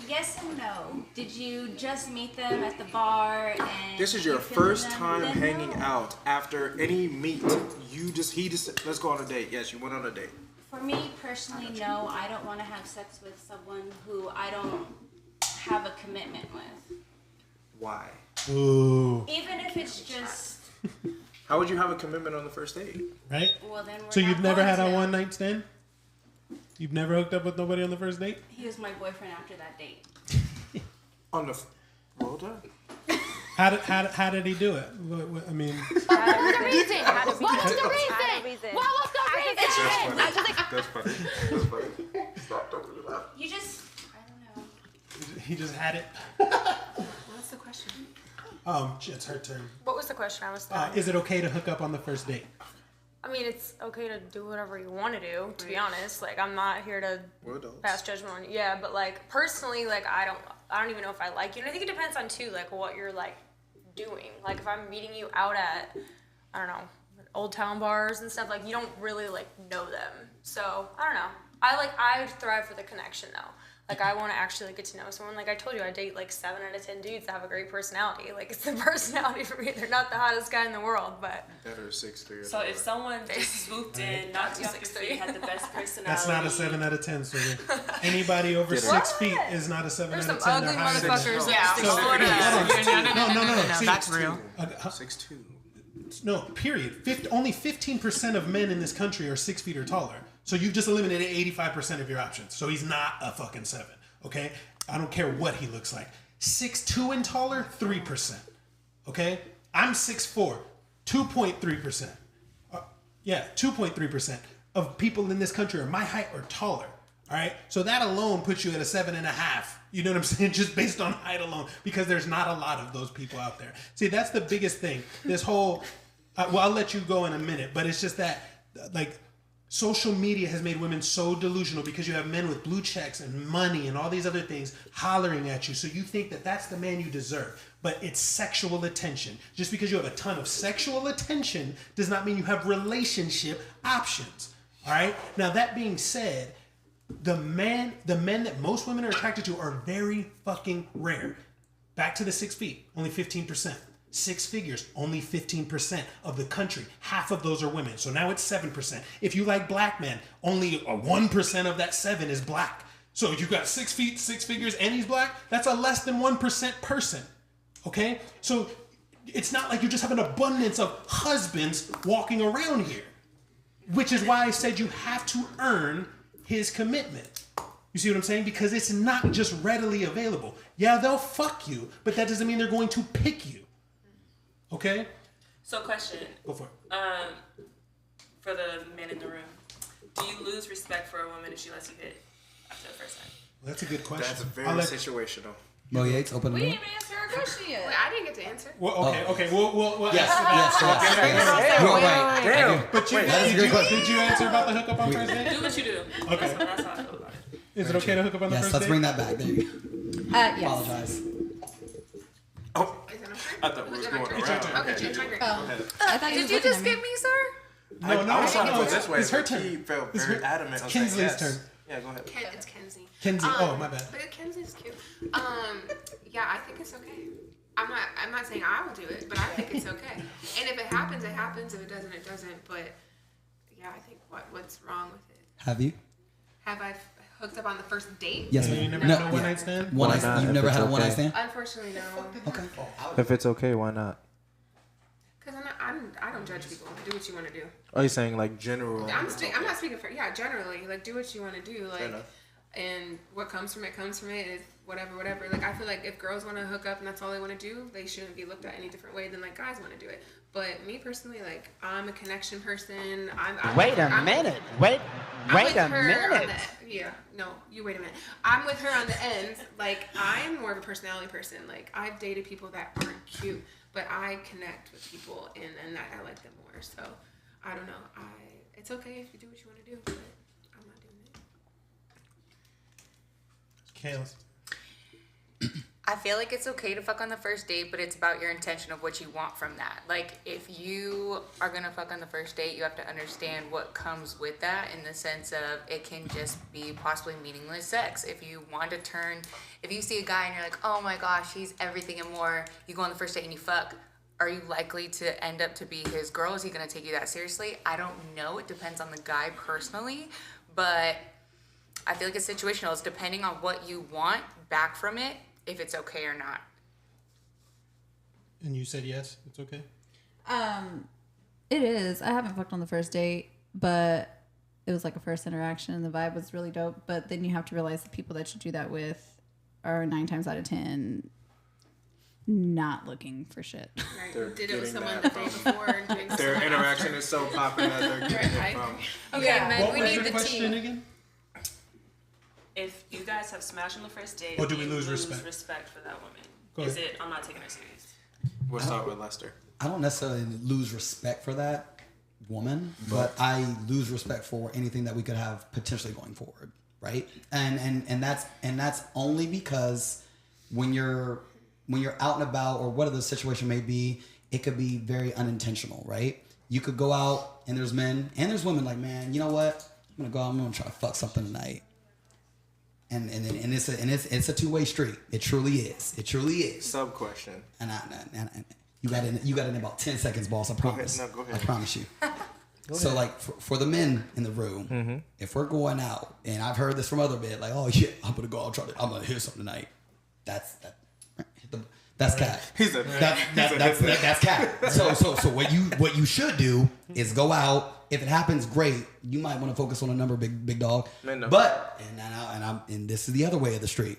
Yes and no. Did you just meet them at the bar and This is you your feeling first them? time Then hanging no. out after any meet. He just let's go on a date. Yes, you went on a date. For me personally, no. I don't want to have sex with someone who I don't have a commitment with. Why? Ooh. Even if it's just, How would you have a commitment on the first date? Right? well then we're So you've not never going had a to. one night stand? You've never hooked up with nobody on the first date? He was my boyfriend after that date. On the. Well done. How did he do it? I mean, What was the reason? What was the reason? What was the reason? That's funny. That's funny. Stop! Don't do that. You just, I don't know. he just had it. What's the question? It's her turn. What was the question I was Is it okay to hook up on the first date? I mean, it's okay to do whatever you want to do, to be honest. Like, I'm not here to We're adults. pass judgment on you. Yeah, but like personally, like I don't even know if I like you. And I think it depends on too, like what you're like doing. Like if I'm meeting you out at, I don't know, old town bars and stuff, like you don't really like know them. So I don't know. I thrive for the connection though. Like I want to actually get to know someone. Like I told you, I date like 7 out of 10 dudes that have a great personality. Like it's the personality for me. They're not the hottest guy in the world, but That are 6'3". So if someone just swooped in, knocked you off your feet, had the best personality. That's not a 7 out of 10, sweetie. Anybody over Get it. 6 feet is not a 7 there's out of some 10. ugly They're higher than that. motherfuckers. Yeah, that Florida. No. See, That's real. 6'2". No, period. Only 15% of men in this country are 6 feet or taller. So you've just eliminated 85% of your options. So he's not a fucking 7. Okay? I don't care what he looks like. 6'2" and taller, 3%. Okay? I'm 6'4", 2.3%. 2.3% of people in this country are my height or taller. All right? So that alone puts you at a 7.5. You know what I'm saying? Just based on height alone, because there's not a lot of those people out there. See, that's the biggest thing. This whole, I'll let you go in a minute, but it's just that, like, social media has made women so delusional because you have men with blue checks and money and all these other things hollering at you. So you think that that's the man you deserve. But it's sexual attention. Just because you have a ton of sexual attention does not mean you have relationship options. All right? Now, that being said, the men that most women are attracted to are very fucking rare. Back to the 6 feet, only 15%. 6 figures, only 15% of the country. Half of those are women. So now it's 7%. If you like black men, only 1% of that 7 is black. So you got 6 feet, 6 figures, and he's black. That's a less than 1% person. Okay? So it's not like you just have an abundance of husbands walking around here. Which is why I said you have to earn his commitment. You see what I'm saying? Because it's not just readily available. Yeah, they'll fuck you, but that doesn't mean they're going to pick you. Okay? So question. Go for it. For the men in the room, do you lose respect for a woman if she lets you hit after the first time? Well, that's a good question. That's very I'll let- situational. Mo Yates, open the We door. didn't even answer our question yet. Wait, I didn't get to answer. Well, okay. We'll Yes, answer that. yes. You're right. Damn. But That is a great question. did you answer about the hookup on first date? Do what you do. Okay. That's how I feel about it. Is it okay to hook up on the Yes, first let's date? bring that back. There you go. Yes. Apologize. Oh, Is it my turn? I thought we was going It's around. your turn. Okay, it's my turn. I thought Did you just get me, sir? No, I was trying to go this way, It's her but turn. he felt It's very her- adamant. it's on saying Kinsley's yes. turn. Yeah, go ahead. It's Kenzie. Kenzie. Oh, my bad. But Kenzie's cute. Yeah, I think it's okay. I'm not saying I will do it, but I think it's okay. And if it happens, it happens. If it doesn't, it doesn't. But yeah, I think what's wrong with it? Have you? Have I hooked up on the first date? Yes, You ma'am. never had a one night stand? One Why night. not, You've if never it's had a one night okay? stand? Unfortunately, no. Okay. If it's okay, why not? Because I don't judge people. Do what you want to do. Oh, you're saying like general? I'm not speaking for generally. Like, do what you want to do. Fair Like, enough. and what comes from it comes from it. It's whatever. Like, I feel like if girls want to hook up and that's all they want to do, they shouldn't be looked at any different way than like guys want to do it. But me personally, like, I'm a connection person. Wait a minute. Wait I'm with a her on minute. you wait a minute. I'm with her on the end. Like, I'm more of a personality person. Like, I've dated people that aren't cute, but I connect with people and that I like them more. So I don't know. It's okay if you do what you want to do. But Kales. I feel like it's okay to fuck on the first date, but it's about your intention of what you want from that. Like, if you are gonna fuck on the first date, you have to understand what comes with that in the sense of it can just be possibly meaningless sex. If you see a guy and you're like, oh my gosh, he's everything and more, you go on the first date and you fuck, are you likely to end up to be his girl? Is he gonna take you that seriously? I don't know. It depends on the guy personally, but I feel like it's situational. It's depending on what you want back from it, if it's okay or not. And you said yes, it's okay? It is. I haven't fucked on the first date, but it was like a first interaction and the vibe was really dope. But then you have to realize the people that you do that with are 9 times out of 10 not looking for shit. Right. Did it with someone the day before and doing Their interaction is so popping that they're getting it from. Okay, men, What we was need your the question tea. again? If you guys have smashed on the first date, Or do we you lose respect? respect for that woman? Go Is ahead. it? I'm not taking her serious. We'll start with Lester. I don't necessarily lose respect for that woman, but I lose respect for anything that we could have potentially going forward, right? And that's only because when you're out and about or whatever the situation may be, it could be very unintentional, right? You could go out and there's men and there's women like, man, you know what? I'm gonna try to fuck something tonight. And it's a two-way street. It truly is. It truly is. Sub question. And you got it in about 10 seconds, boss. I promise. Go ahead. I promise you. So like for the men in the room, if we're going out, and I've heard this from other men, like, oh yeah, I'm gonna go out I'm gonna hear something tonight. That's cat. That's cat. So what you should do is go out. If it happens, great. You might want to focus on a number, big dog. No. But and this is the other way of the street.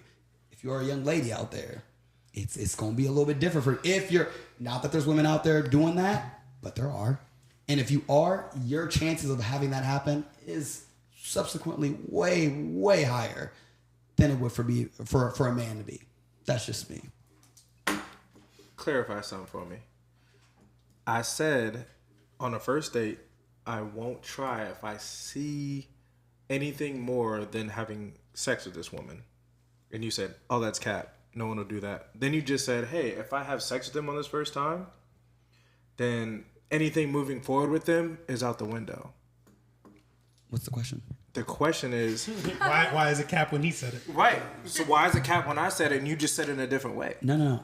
If you're a young lady out there, it's gonna be a little bit different for if you're not that there's women out there doing that, but there are. And if you are, your chances of having that happen is subsequently way, way higher than it would for a man to be. That's just me. Clarify something for me. I said on a first date, I won't try if I see anything more than having sex with this woman. And you said, oh, that's cap. No one will do that. Then you just said, hey, if I have sex with them on this first time, then anything moving forward with them is out the window. What's the question? The question is... why is it cap when he said it? Right. So why is it cap when I said it and you just said it in a different way? No.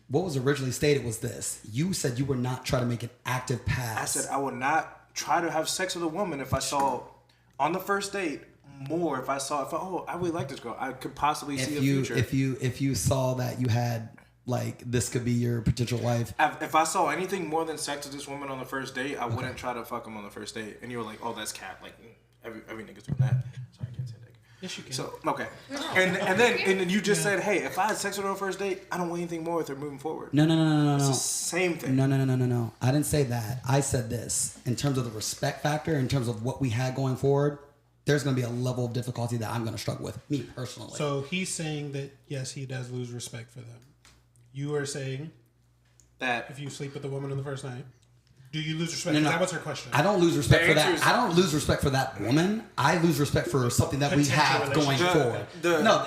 What was originally stated was this. You said you would not try to make an active pass. I said I would not try to have sex with a woman if I saw on the first date more. I really like this girl. I could possibly see a future. If you saw that you had like this could be your potential wife. If I saw anything more than sex with this woman on the first date, I wouldn't try to fuck him on the first date. And you were like, oh, that's cap. Like every nigga's doing that. Sorry, I can't say that. Yes, you can. So okay, and then you just said, hey, if I had sex with her on the first date, I don't want anything more with her moving forward. No. It's the same thing. No. I didn't say that. I said this in terms of the respect factor, in terms of what we had going forward. There's going to be a level of difficulty that I'm going to struggle with, me personally. So he's saying that yes, he does lose respect for them. You are saying that if you sleep with a woman on the first night, do you lose respect? No. That was her question. I don't lose respect for that. I don't lose respect for that woman. I lose respect for something that we have going forward.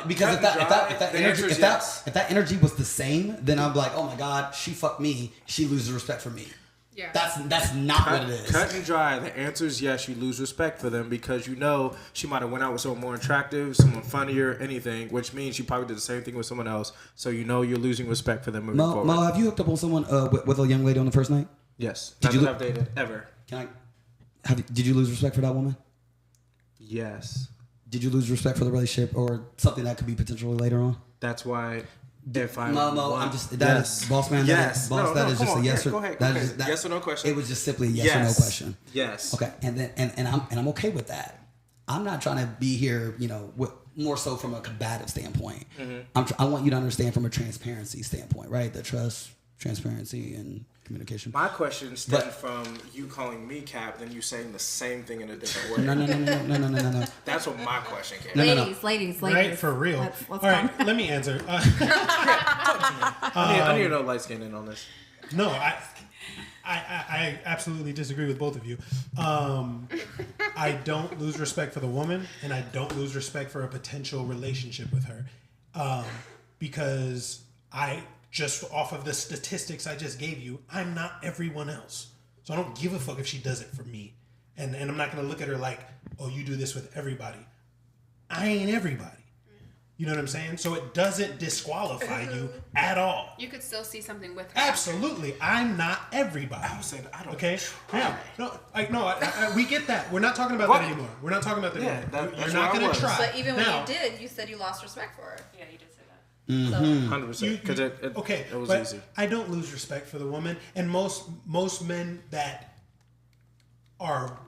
Because if that energy was the same, then I'm like, oh my God, she fucked me. She loses respect for me. Yeah. That's not what it is. Cut and dry. The answer is yes. You lose respect for them because you know she might have went out with someone more attractive, someone funnier, anything, which means she probably did the same thing with someone else. So you know you're losing respect for them moving forward. Mo, have you hooked up on someone with a young lady on the first night? Yes. Did I've dated ever. Did you lose respect for that woman? Yes. Did you lose respect for the relationship or something that could be potentially later on? That's why. If I I'm just boss man. Yes. That is just a yes or go ahead. Yes or no question. It was just simply a yes or no question. Yes. Okay, and I'm okay with that. I'm not trying to be here, more so from a combative standpoint. Mm-hmm. I want you to understand from a transparency standpoint, right? The trust, transparency, and communication. My question stemmed from you calling me cap, then you saying the same thing in a different way. No. That's what my question came. Ladies. Right, for real. Let's all right, let me answer. I need to know light skin in on this. No, I absolutely disagree with both of you. I don't lose respect for the woman, and I don't lose respect for a potential relationship with her, because I just off of the statistics I just gave you, I'm not everyone else. So I don't give a fuck if she does it for me, and I'm not gonna look at her like, oh, you do this with everybody. I ain't everybody. You know what I'm saying? So it doesn't disqualify you at all. You could still see something with her. Absolutely. I'm not everybody. I was saying, I don't. Okay? Try. Yeah. No, we get that. We're not talking about that anymore. We're not talking about that anymore. You're not going to try. But even when you did, you said you lost respect for her. Yeah, you did say that. 100%. Because it was easy. I don't lose respect for the woman. And most men that are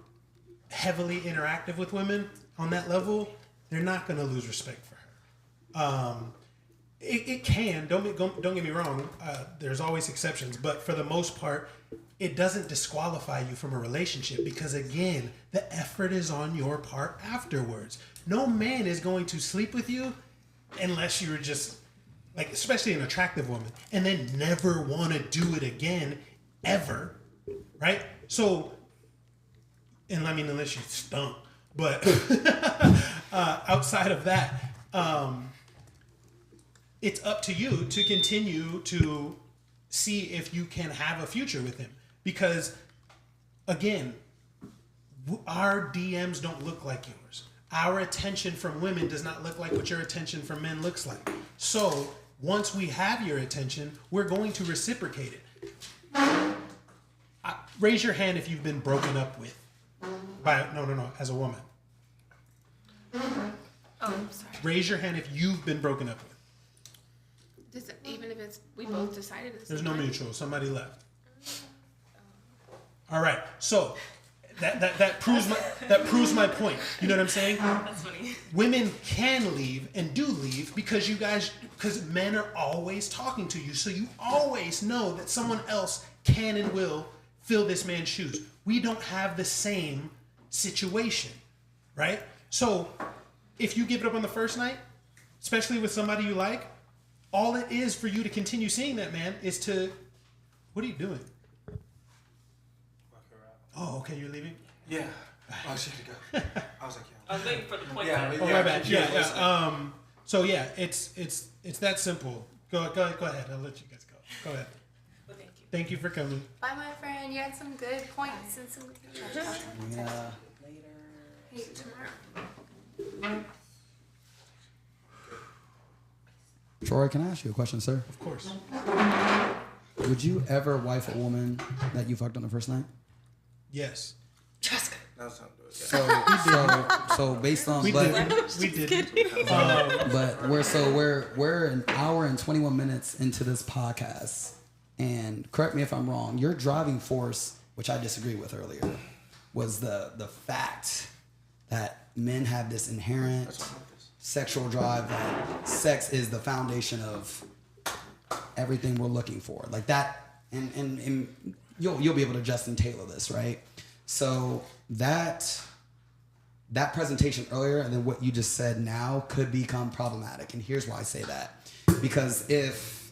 heavily interactive with women on that level, they're not going to lose respect for her. It can. Don't get me wrong. There's always exceptions, but for the most part, it doesn't disqualify you from a relationship because, again, the effort is on your part afterwards. No man is going to sleep with you unless you're just like, especially an attractive woman, and then never want to do it again ever, right? So, and I mean, unless you stunk, but outside of that. It's up to you to continue to see if you can have a future with him. Because, again, our DMs don't look like yours. Our attention from women does not look like what your attention from men looks like. So, once we have your attention, we're going to reciprocate it. Raise your hand if you've been broken up with. As a woman. Oh, sorry. Raise your hand if you've been broken up with. Even if it's we both decided this. There's no mutual. Somebody left. All right. So that proves my point. You know what I'm saying? That's funny. Women can leave and do leave because men are always talking to you. So you always know that someone else can and will fill this man's shoes. We don't have the same situation, right? So if you give it up on the first night, especially with somebody you like, all it is for you to continue seeing that man is to, what are you doing? Oh, okay, you're leaving? Yeah. Oh, shit, to go. I was like, yeah. I was waiting for the point. Yeah, Oh, my bad. Yeah. So yeah, it's that simple. Go ahead. I'll let you guys go. Go ahead. Well, thank you. Thank you for coming. Bye, my friend. You had some good points and some. Yeah. Hey, tomorrow. Troy, can I ask you a question, sir? Of course. Would you ever wife a woman that you fucked on the first night? Yes. Jessica. That's not good. So based on We did. but we're an hour and 21 minutes into this podcast, and correct me if I'm wrong. Your driving force, which I disagree with earlier, was the fact that men have this inherent sexual drive, that sex is the foundation of everything we're looking for, like that, and you'll be able to Justin Taylor this, right? So that presentation earlier and then what you just said now could become problematic, and here's why I say that. Because if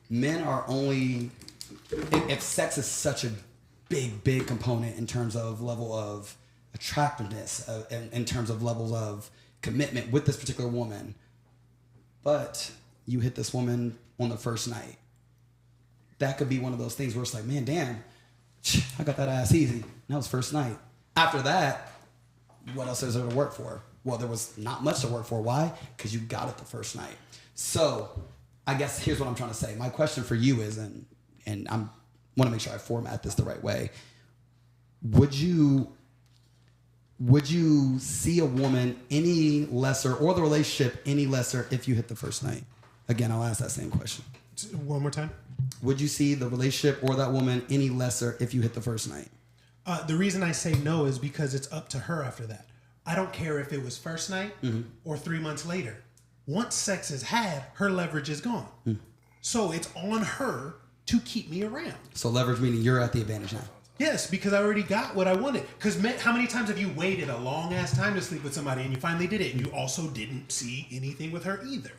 men are if sex is such a big component in terms of level of attractiveness, in terms of levels of commitment with this particular woman, but you hit this woman on the first night, that could be one of those things where it's like, man, damn, I got that ass easy. That was first night. After that, what else is there to work for? Well, there was not much to work for. Why? Because you got it the first night. So I guess here's what I'm trying to say. My question for you is, and I want to make sure I format this the right way. Would you see a woman any lesser, or the relationship any lesser, if you hit the first night? Again, I'll ask that same question. One more time. Would you see the relationship or that woman any lesser if you hit the first night? The reason I say no is because it's up to her after that. I don't care if it was first night or 3 months later. Once sex is had, her leverage is gone. So it's on her to keep me around. So leverage meaning you're at the advantage now. Yes, because I already got what I wanted. Because how many times have you waited a long ass time to sleep with somebody and you finally did it and you also didn't see anything with her either?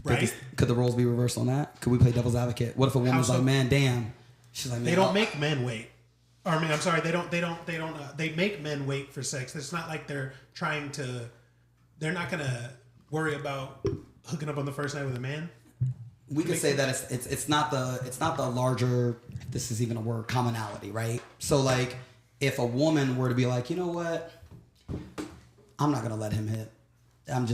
Right? Could the roles be reversed on that? Could we play devil's advocate? What if a woman's like, man, damn, She's like, they don't make men wait. Or, I mean, I'm sorry, they make men wait for sex. It's not like they're not gonna worry about hooking up on the first night with a man. We could say that it's not the larger, if this is even a word, commonality, right? So like, if a woman were to be like, you know what, I'm not gonna let him hit. I'm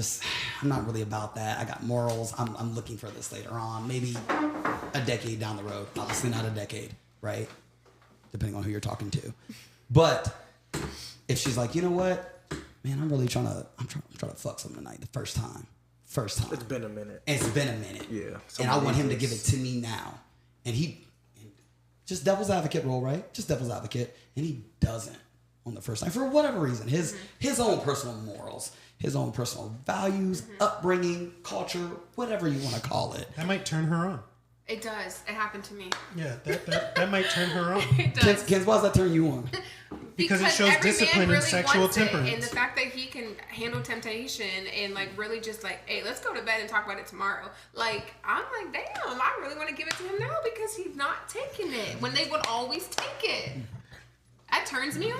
not really about that. I got morals. I'm looking for this later on, maybe a decade down the road. Obviously not a decade, right? Depending on who you're talking to. But if she's like, you know what, man, I'm trying to fuck someone tonight, the first time. It's been a minute. Yeah. And I want him to give it to me now. And just devil's advocate role, right? Just devil's advocate. And he doesn't on the first time for whatever reason. His own personal morals, his own personal values, upbringing, culture, whatever you want to call it. That might turn her on. It does. It happened to me. Yeah, that might turn her on. It does. Kens, why does that turn you on? Because it shows every discipline man and sexual wants it, temperance. and the fact that he can handle temptation and like really just like, hey, let's go to bed and talk about it tomorrow. Like, I'm like, damn, I really want to give it to him now because he's not taking it when they would always take it. That turns me on.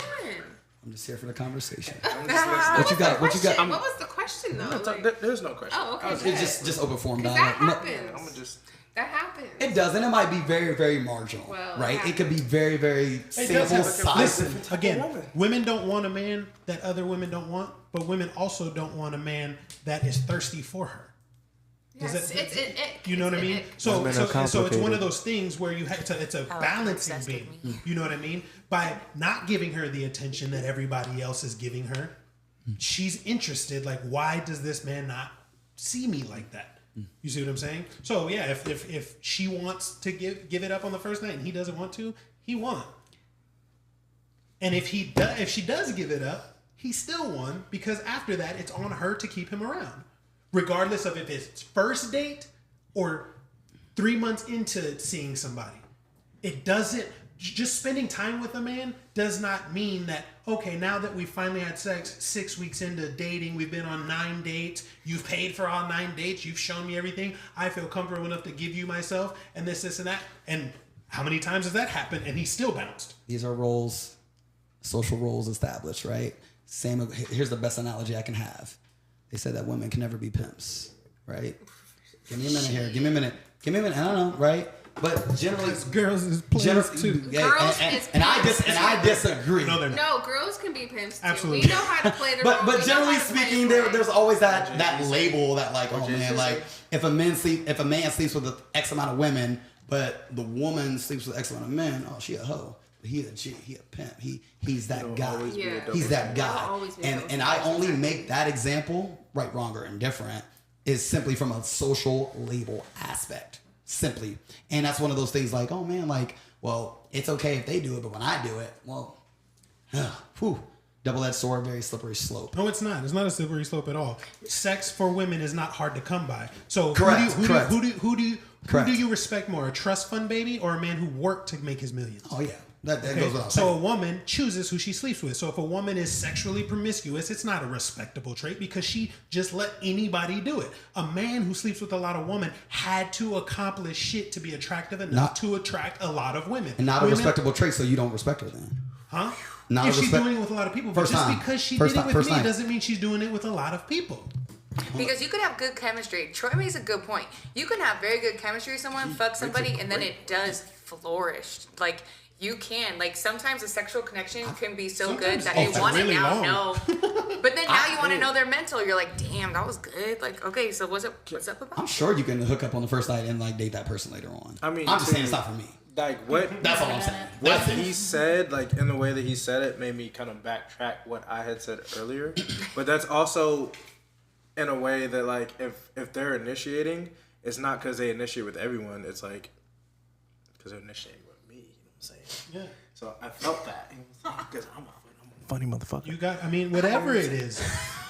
I'm just here for the conversation. What you got? What was the question though? There's no question. Oh, okay. It's just open form. That happens. That happens. It does, and it might be very, very marginal, right? It could be very, very sample size. Listen, again, women don't want a man that other women don't want, but women also don't want a man that is thirsty for her. Yes, you know what I mean? So it's one of those things where you have it's a balancing beam. You know what I mean? By not giving her the attention that everybody else is giving her, she's interested. Like, why does this man not see me like that? You see what I'm saying? So yeah, if she wants to give it up on the first night and he doesn't want to, he won. And if she does give it up, he still won, because after that it's on her to keep him around, regardless of if it's first date or 3 months into seeing somebody. It doesn't. Just spending time with a man does not mean that, okay, now that we finally had sex 6 weeks into dating, we've been on 9 dates, you've paid for all 9 dates, you've shown me everything, I feel comfortable enough to give you myself, and this, and that. And how many times has that happened? And he still bounced. These are roles, social roles established, right? Here's the best analogy I can have. They said that women can never be pimps, right? Give me a minute here. Give me a minute. I don't know, right? But generally, girls is pimps too. And I disagree. No, they're not. No, girls can be pimps too. Absolutely. We know how to play the role. But generally speaking, there's always that label that like, oh man, like if a man sleeps with X amount of women, but the woman sleeps with X amount of men, oh, she a hoe. But he a pimp. He's that guy. He's that guy. And I only make that example, right, wrong, or indifferent, is simply from a social label aspect. Simply. And that's one of those things like, oh man, like, well, it's okay if they do it, but when I do it, well, double-edged sword, very slippery slope. No, it's not. It's not a slippery slope at all. Sex for women is not hard to come by. So correct. Who do you respect more, a trust fund baby or a man who worked to make his millions? Oh yeah. That goes without saying. So a woman chooses who she sleeps with. So if a woman is sexually promiscuous, it's not a respectable trait because she just let anybody do it. A man who sleeps with a lot of women had to accomplish shit to be attractive enough to attract a lot of women. And not a respectable trait, so you don't respect her then. Huh? Not if she's doing it with a lot of people. But just because she did it with me doesn't mean she's doing it with a lot of people. Because you could have good chemistry. Troy makes a good point. You can have very good chemistry with someone, fuck somebody, and then it does flourish. Like, you can. Like, sometimes a sexual connection can be so good that you want to now know. But then now you want to know their mental. You're like, damn, that was good. Like, okay, so what's up about I'm sure you can hook up on the first night and, like, date that person later on. I mean, I'm just saying it's not for me. Like, what? That's all I'm saying. What he said, like, in the way that he said it, made me kind of backtrack what I had said earlier. But that's also in a way that, like, if they're initiating, it's not because they initiate with everyone. It's, like, because they're initiating with me. You know what I'm saying? Yeah. So I felt that. Because I'm a funny motherfucker. You got, I mean, whatever it is.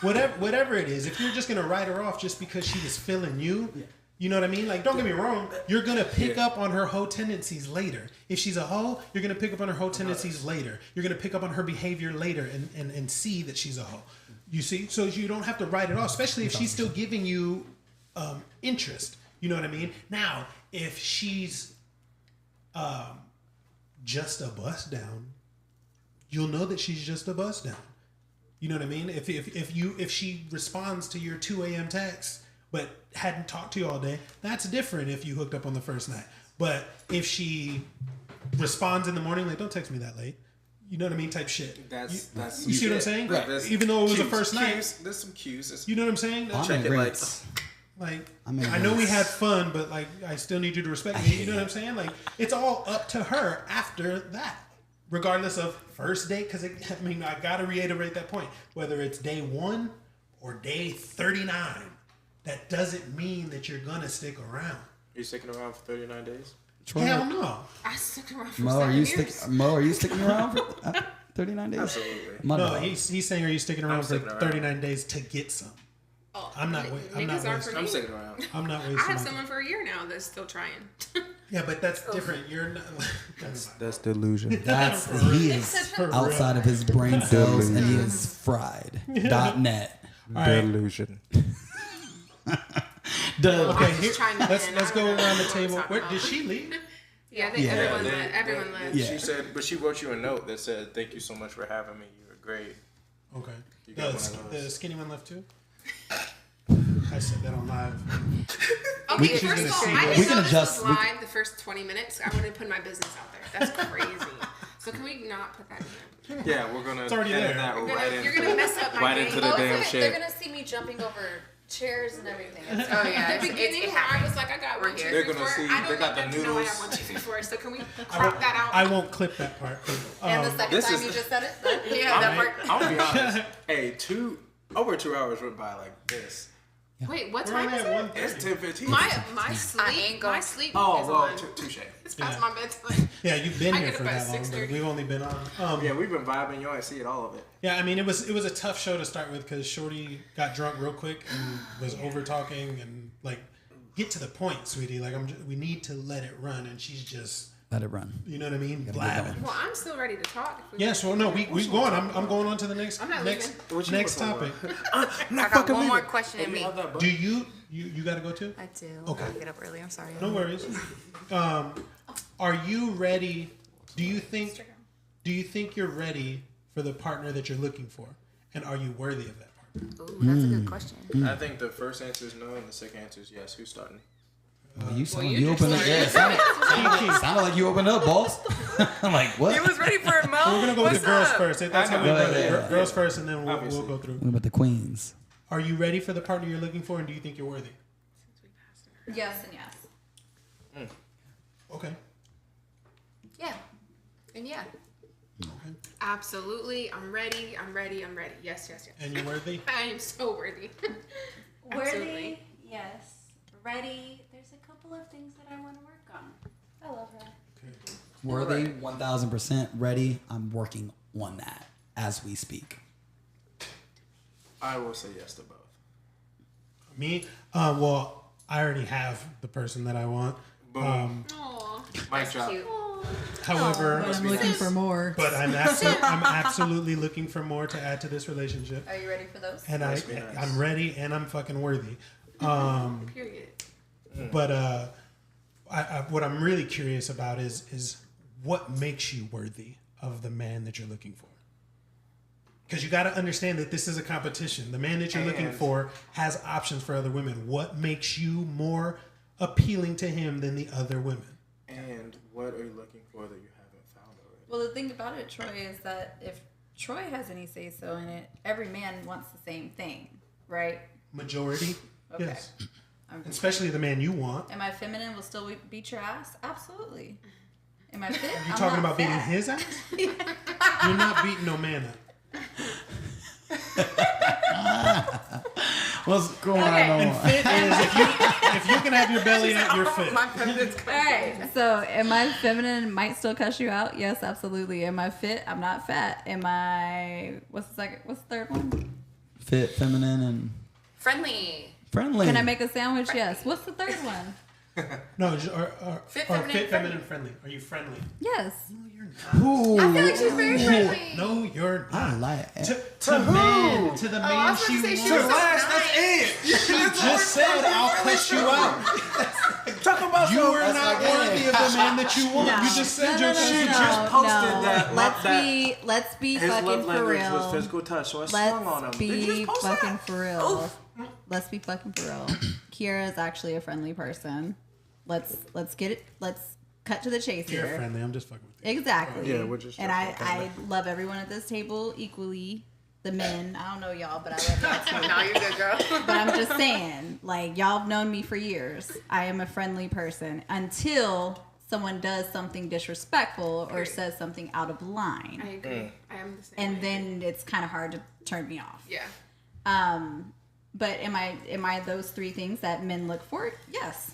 Whatever it is. If you're just going to write her off just because she is feeling you, you know what I mean? Like, don't get me wrong. You're going to pick up on her hoe tendencies later. If she's a hoe, you're going to pick up on her hoe tendencies later. You're going to pick up on her behavior later and see that she's a hoe. You see? So you don't have to write it off, especially if she's still giving you interest. You know what I mean? Now, if she's just a bust down, you'll know that she's just a bust down. You know what I mean? If she responds to your 2 a.m. text but hadn't talked to you all day, that's different if you hooked up on the first night. But if she responds in the morning, like, don't text me that late. You know what I mean? Type shit. That's you see what I'm saying? Right. Even though it was the first night. There's some cues. You know what I'm saying? Check it like I know we had fun, but like I still need you to respect me. You know what I'm saying? Like it's all up to her after that, regardless of first date. Because I gotta reiterate that point. Whether it's day 1 or day 39, that doesn't mean that you're gonna stick around. Are you sticking around for 39 days? Hell no. I stuck around for Mo, 7 are you years. Mo, are you sticking around for 39 days? Absolutely. No, he's saying, are you sticking around for 39 days to get some? Oh, I'm not niggas wasting. aren't for me. I'm sticking around. I'm not wasting. I have my someone for a year now that's still trying. Yeah, but that's different. You're not. That's delusion. He is outside of his brain cells and he is fried. .net. Delusion. Okay, let's go around the table. Where did she leave? Yeah, I think everyone left. She said, but she wrote you a note that said, "Thank you so much for having me. You were great." Okay. You got one of The those. skinny one left too. I said that on live. Okay, first of all, I We didn't can know adjust. this was live the first 20 minutes. I wanted to put my business out there. That's crazy. So can we not put that in? Yeah, we're gonna It's already edit there. that You're gonna mess up my right day. into the damn shit. They're gonna see me jumping over chairs and everything. Oh yeah, the beginning where I was like, I got 1, 2, 3, They're gonna 4. see- I don't they got want the them to know I noodles. have 1, 2, 3, 4. So can we crop that out? I won't clip that part. And the second this time is- you just said it, Yeah, that part. I'm gonna be honest. Hey, over 2 hours went by like this. Wait, what We're time only is at it? 1:30. It's 10:15. My sleep Oh is well, on. touche. It's past my bedtime. Yeah, you've been I here get for up at that long, but 6:30. we've only been on. Yeah, we've been vibing. You ain't see it all of it. Yeah, I mean it was a tough show to start with because Shorty got drunk real quick and was over talking and like get to the point, sweetie. Like we need to let it run, and she's just Let it run. you know what I mean, Gotta get blabbing. going. Well, I'm still ready to talk. Yes, well, no, we going. I'm going on to the next I'm not next leaving. next topic. I got one more question in me. Do you got to go too? I do. Okay. I'll get up early. I'm sorry. No worries. Are you ready? Do you think you're ready for the partner that you're looking for, and are you worthy of that partner? Ooh, that's a good question. I think the first answer is no, and the second answer is yes. Who's starting? You opened up. Yeah, sounded like you opened up, boss. I'm like, what? You was ready for a mo. We're gonna go with the girls first. That's how we Go run ahead. it. Girls first, and then we'll go through. What about the queens? Are you ready for the partner you're looking for, and do you think you're worthy? yes and yes. Okay. Yeah. And yeah. Okay. Absolutely. I'm ready. Yes. And you're worthy? I am so worthy. Worthy, Absolutely. yes. Ready, there's a couple of things that I want to work on. I love that. Okay. Worthy, 1000% ready. I'm working on that as we speak. I will say yes to both. Me? Well, I already have the person that I want. Boom. Aw. Mic drop. Cute. However, I'm looking for more. but I'm absolutely looking for more to add to this relationship. Are you ready for those? And Must be nice. I'm ready, and I'm fucking worthy. Period. But what I'm really curious about is what makes you worthy of the man that you're looking for. Because you got to understand that this is a competition. The man that you're looking for has options for other women. What makes you more appealing to him than the other women? And what are you looking for that you haven't found already? Well, the thing about it, Troy, is that if Troy has any say-so in it, every man wants the same thing, right? Majority? Okay. Yes. Especially the man you want. Am I feminine? Will still beat your ass? Absolutely. Am I fit? You I'm talking not about beating fat. his ass? You're not beating no man up. What's going And on? fit is if you can have your belly out, you're fit. All right. So, am I feminine? Might still cuss you out? Yes, absolutely. Am I fit? I'm not fat. Am I? What's the second? What's the third one? Fit, feminine, and Friendly. friendly. Can I make a sandwich? Yes. What's the third one? No, Fit, or feminine, fit, feminine, friendly. Are you friendly? Yes. Ooh. I feel like she's very friendly. No, you're I not. like it. To man she wants. That's it. She just said I'll cuss you out. Talk about You are not worthy of the man that you want. You just said your She just posted that. Let's be his fucking love for language real. was physical touch, so I swung on him. Let's Did you be just post fucking that? for real. Let's be fucking for real. Kiara is actually a friendly person. Let's get it. Let's cut to the chase You're here. friendly. I'm just fucking with you. Exactly. Yeah, we're just and I love everyone at this table equally. The men, I don't know y'all, but I love y'all too. No, you're good, girl. But I'm just saying, like, y'all have known me for years. I am a friendly person until someone does something disrespectful or says something out of line. I agree. I am the same. And way. then it's kind of hard to turn me off. Yeah. But am I those three things that men look for? Yes.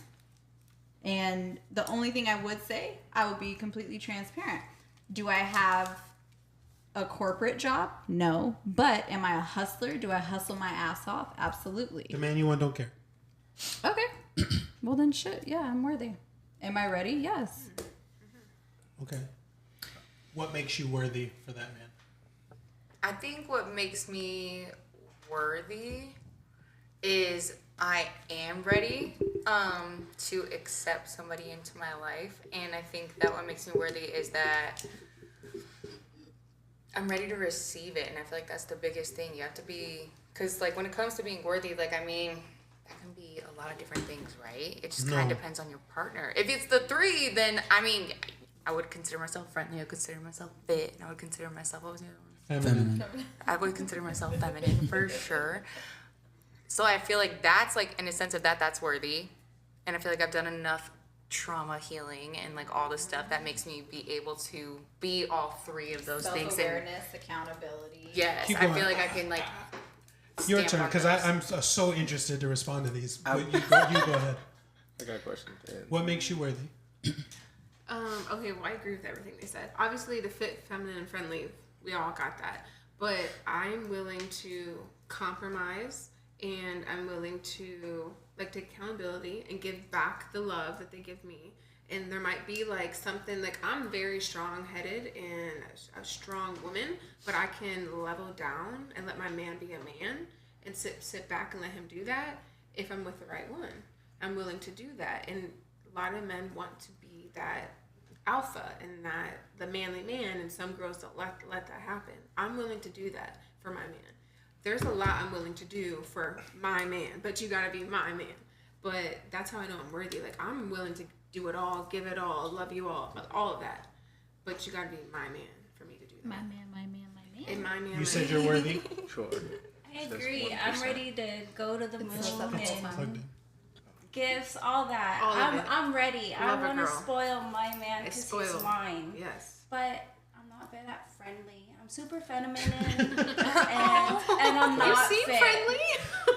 And the only thing I would say, I would be completely transparent. Do I have a corporate job? No. But am I a hustler? Do I hustle my ass off? Absolutely. The man you want don't care. Okay. Well then shit, yeah, I'm worthy. Am I ready? Yes. Okay. What makes you worthy for that man? I think what makes me worthy is I am ready to accept somebody into my life. And I think that what makes me worthy is that I'm ready to receive it. And I feel like that's the biggest thing. You have to be, because like when it comes to being worthy, like, I mean, that can be a lot of different things, right? It just kind of depends on your partner. If it's the three, then I mean, I would consider myself friendly. I would consider myself fit. And I would consider myself, what was the other one? Feminine. I would consider myself feminine for sure. So I feel like that's like, in a sense of that, that's worthy. And I feel like I've done enough trauma healing and like all this stuff that makes me be able to be all three of those things. Self-awareness, accountability. Yes, Keep I going. feel like I can like. Your stamp turn, on because those. I'm so interested to respond to these. You go ahead. I got a question. What makes you worthy? Okay, well, I agree with everything they said. Obviously, the fit, feminine, and friendly, we all got that. But I'm willing to compromise, and I'm willing to like take accountability and give back the love that they give me. And there might be like something like I'm very strong-headed and a strong woman, but I can level down and let my man be a man and sit back and let him do that if I'm with the right one. I'm willing to do that, and a lot of men want to be that alpha and that the manly man, and some girls don't let that happen. I'm willing to do that for my man. There's a lot I'm willing to do for my man, but you gotta be my man. But that's how I know I'm worthy. Like, I'm willing to do it all, give it all, love you all of that. But you gotta be my man for me to do that. My man, my man, my man. And my man. You said you're worthy. Sure. I agree. I'm ready to go to the moon Plugged and in. gifts, all that. All of it. I'm ready. Love I a want to girl. spoil my man It's because he's spoiled. mine. Yes. But I'm not that friendly. I'm super feminine, and I'm not You seem fit. friendly.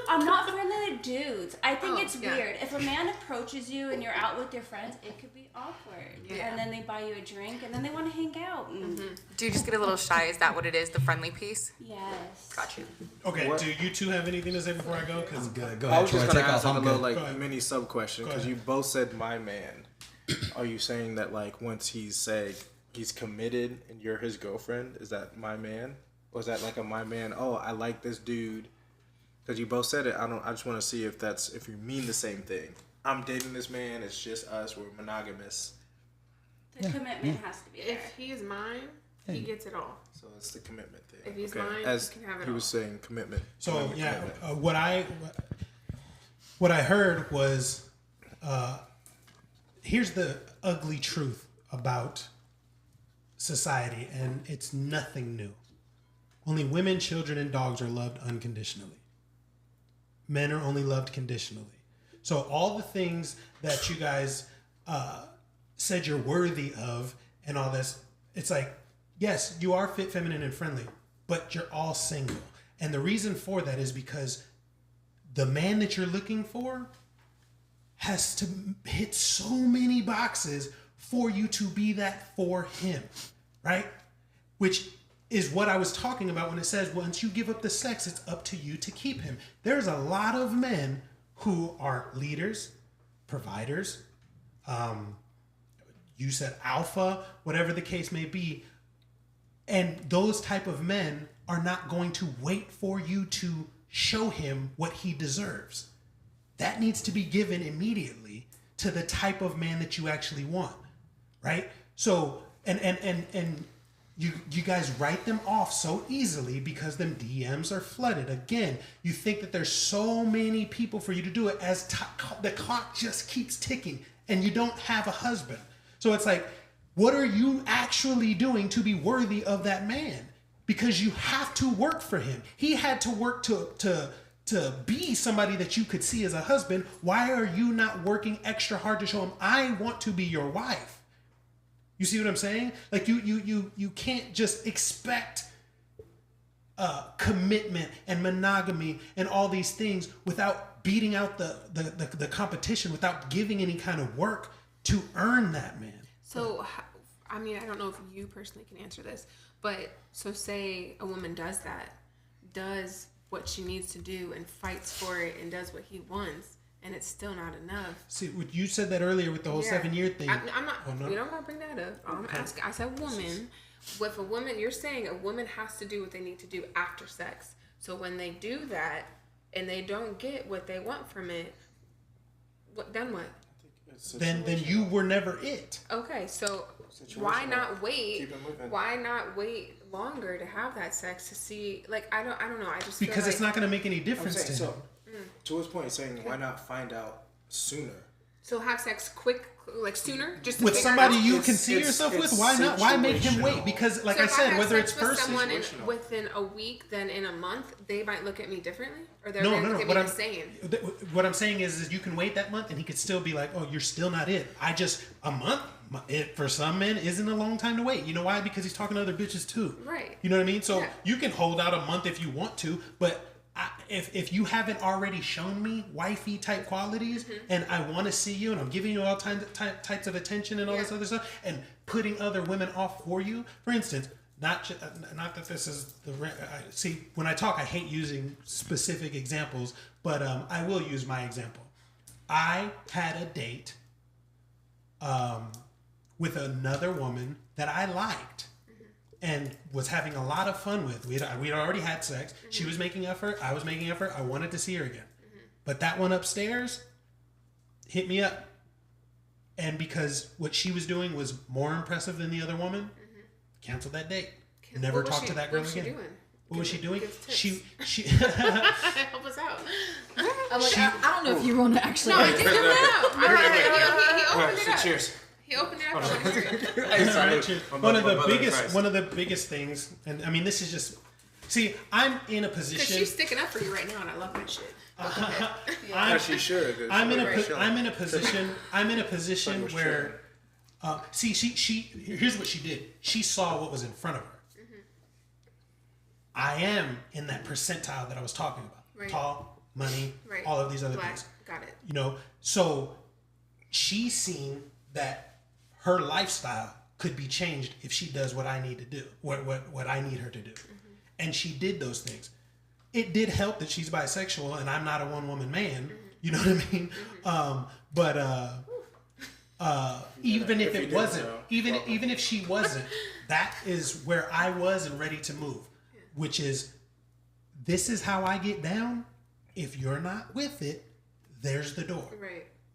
I'm not friendly to dudes. I think Oh, it's yeah. weird. If a man approaches you and you're out with your friends, it could be awkward. Yeah. And then they buy you a drink, and then they want to hang out. And Do you just get a little shy? Is that what it is? The friendly piece? yes. Got you. Okay, What? do you two have anything to say before I go? Because Good. Go I ahead, was Troy. just gonna Take ask off. like a I'm little good. Go like ahead. mini sub question Go because ahead. you both said my man. Are you saying that like once he's saying he's committed and you're his girlfriend, is that my man? Or is that like a my man? Oh, I like this dude. Because you both said it. I just want to see if you mean the same thing. I'm dating this man. It's just us. We're monogamous. The commitment has to be there. If he is mine, he gets it all. So it's the commitment thing. If he's mine, As he can have it he was all. saying, commitment. So Commitment, yeah, commitment. what I heard was, here's the ugly truth about society, and it's nothing new. Only women, children, and dogs are loved unconditionally. Men are only loved conditionally. So all the things that you guys said you're worthy of and all this, it's like, yes, you are fit, feminine, and friendly, but you're all single. And the reason for that is because the man that you're looking for has to hit so many boxes for you to be that for him, right? Which is what I was talking about when it says once you give up the sex, it's up to you to keep him. There's a lot of men who are leaders, providers, you said alpha, whatever the case may be, and those type of men are not going to wait for you to show him what he deserves. That needs to be given immediately to the type of man that you actually want. right? So, and you guys write them off so easily because them DMs are flooded. Again, you think that there's so many people for you to do it as the clock just keeps ticking and you don't have a husband. So it's like, what are you actually doing to be worthy of that man? Because you have to work for him. He had to work to be somebody that you could see as a husband. Why are you not working extra hard to show him, I want to be your wife? You see what I'm saying? Like you can't just expect commitment and monogamy and all these things without beating out the competition, without giving any kind of work to earn that man. So, I mean, I don't know if you personally can answer this, but so say a woman does that, does what she needs to do and fights for it and does what he wants, and it's still not enough. See, what you said that earlier with the whole 7-year thing. I'm not. Oh, no? We don't gotta bring that up. I'm asking. I said woman. With a woman, you're saying a woman has to do what they need to do after sex. So when they do that and they don't get what they want from it, then what? Then you were never it. Okay, so why not wait? Why not wait longer to have that sex to see? Like I don't know. I just because feel like, it's not going to make any difference to him. To his point, saying why not find out sooner? So have sex quick, like sooner, just to with figure somebody out. you can see yourself with. Why not? Why make him wait? Because, like So I if said, have whether sex it's with first, someone within a week, then in a month, they might look at me differently, or they're no. look at me the same. What I'm saying is you can wait that month, and he could still be like, "Oh, you're still not it." A month. It, for some men, isn't a long time to wait. You know why? Because he's talking to other bitches too. Right. You know what I mean? So you can hold out a month if you want to, but if you haven't already shown me wifey type qualities, and I want to see you, and I'm giving you all types of attention and all this other stuff, and putting other women off for you, for instance, not that this is see, when I talk, I hate using specific examples, but I will use my example. I had a date with another woman that I liked and was having a lot of fun with. We'd already had sex. She was making effort. I was making effort. I wanted to see her again. But that one upstairs hit me up. And because what she was doing was more impressive than the other woman, canceled that date. Never talked to that girl again. What was she doing? She help us out. I'm like, I don't know if you want to actually. No, just give it out. He opened it up. Cheers. He opened it up. One of the biggest things, and I mean, this is just. See, I'm in a position. Because she's sticking up for you right now, and I love that shit. She should. I'm in a position where. See, she. Here's what she did. She saw what was in front of her. I am in that percentile that I was talking about. Right. Tall, money, all of these other things. Got it. You know, so she's seen that her lifestyle could be changed if she does what I need to do, what I need her to do. And she did those things. It did help that she's bisexual and I'm not a one-woman man. You know what I mean? Even if it wasn't, even if she wasn't, that is where I was and ready to move. Which is, this is how I get down. If you're not with it, there's the door.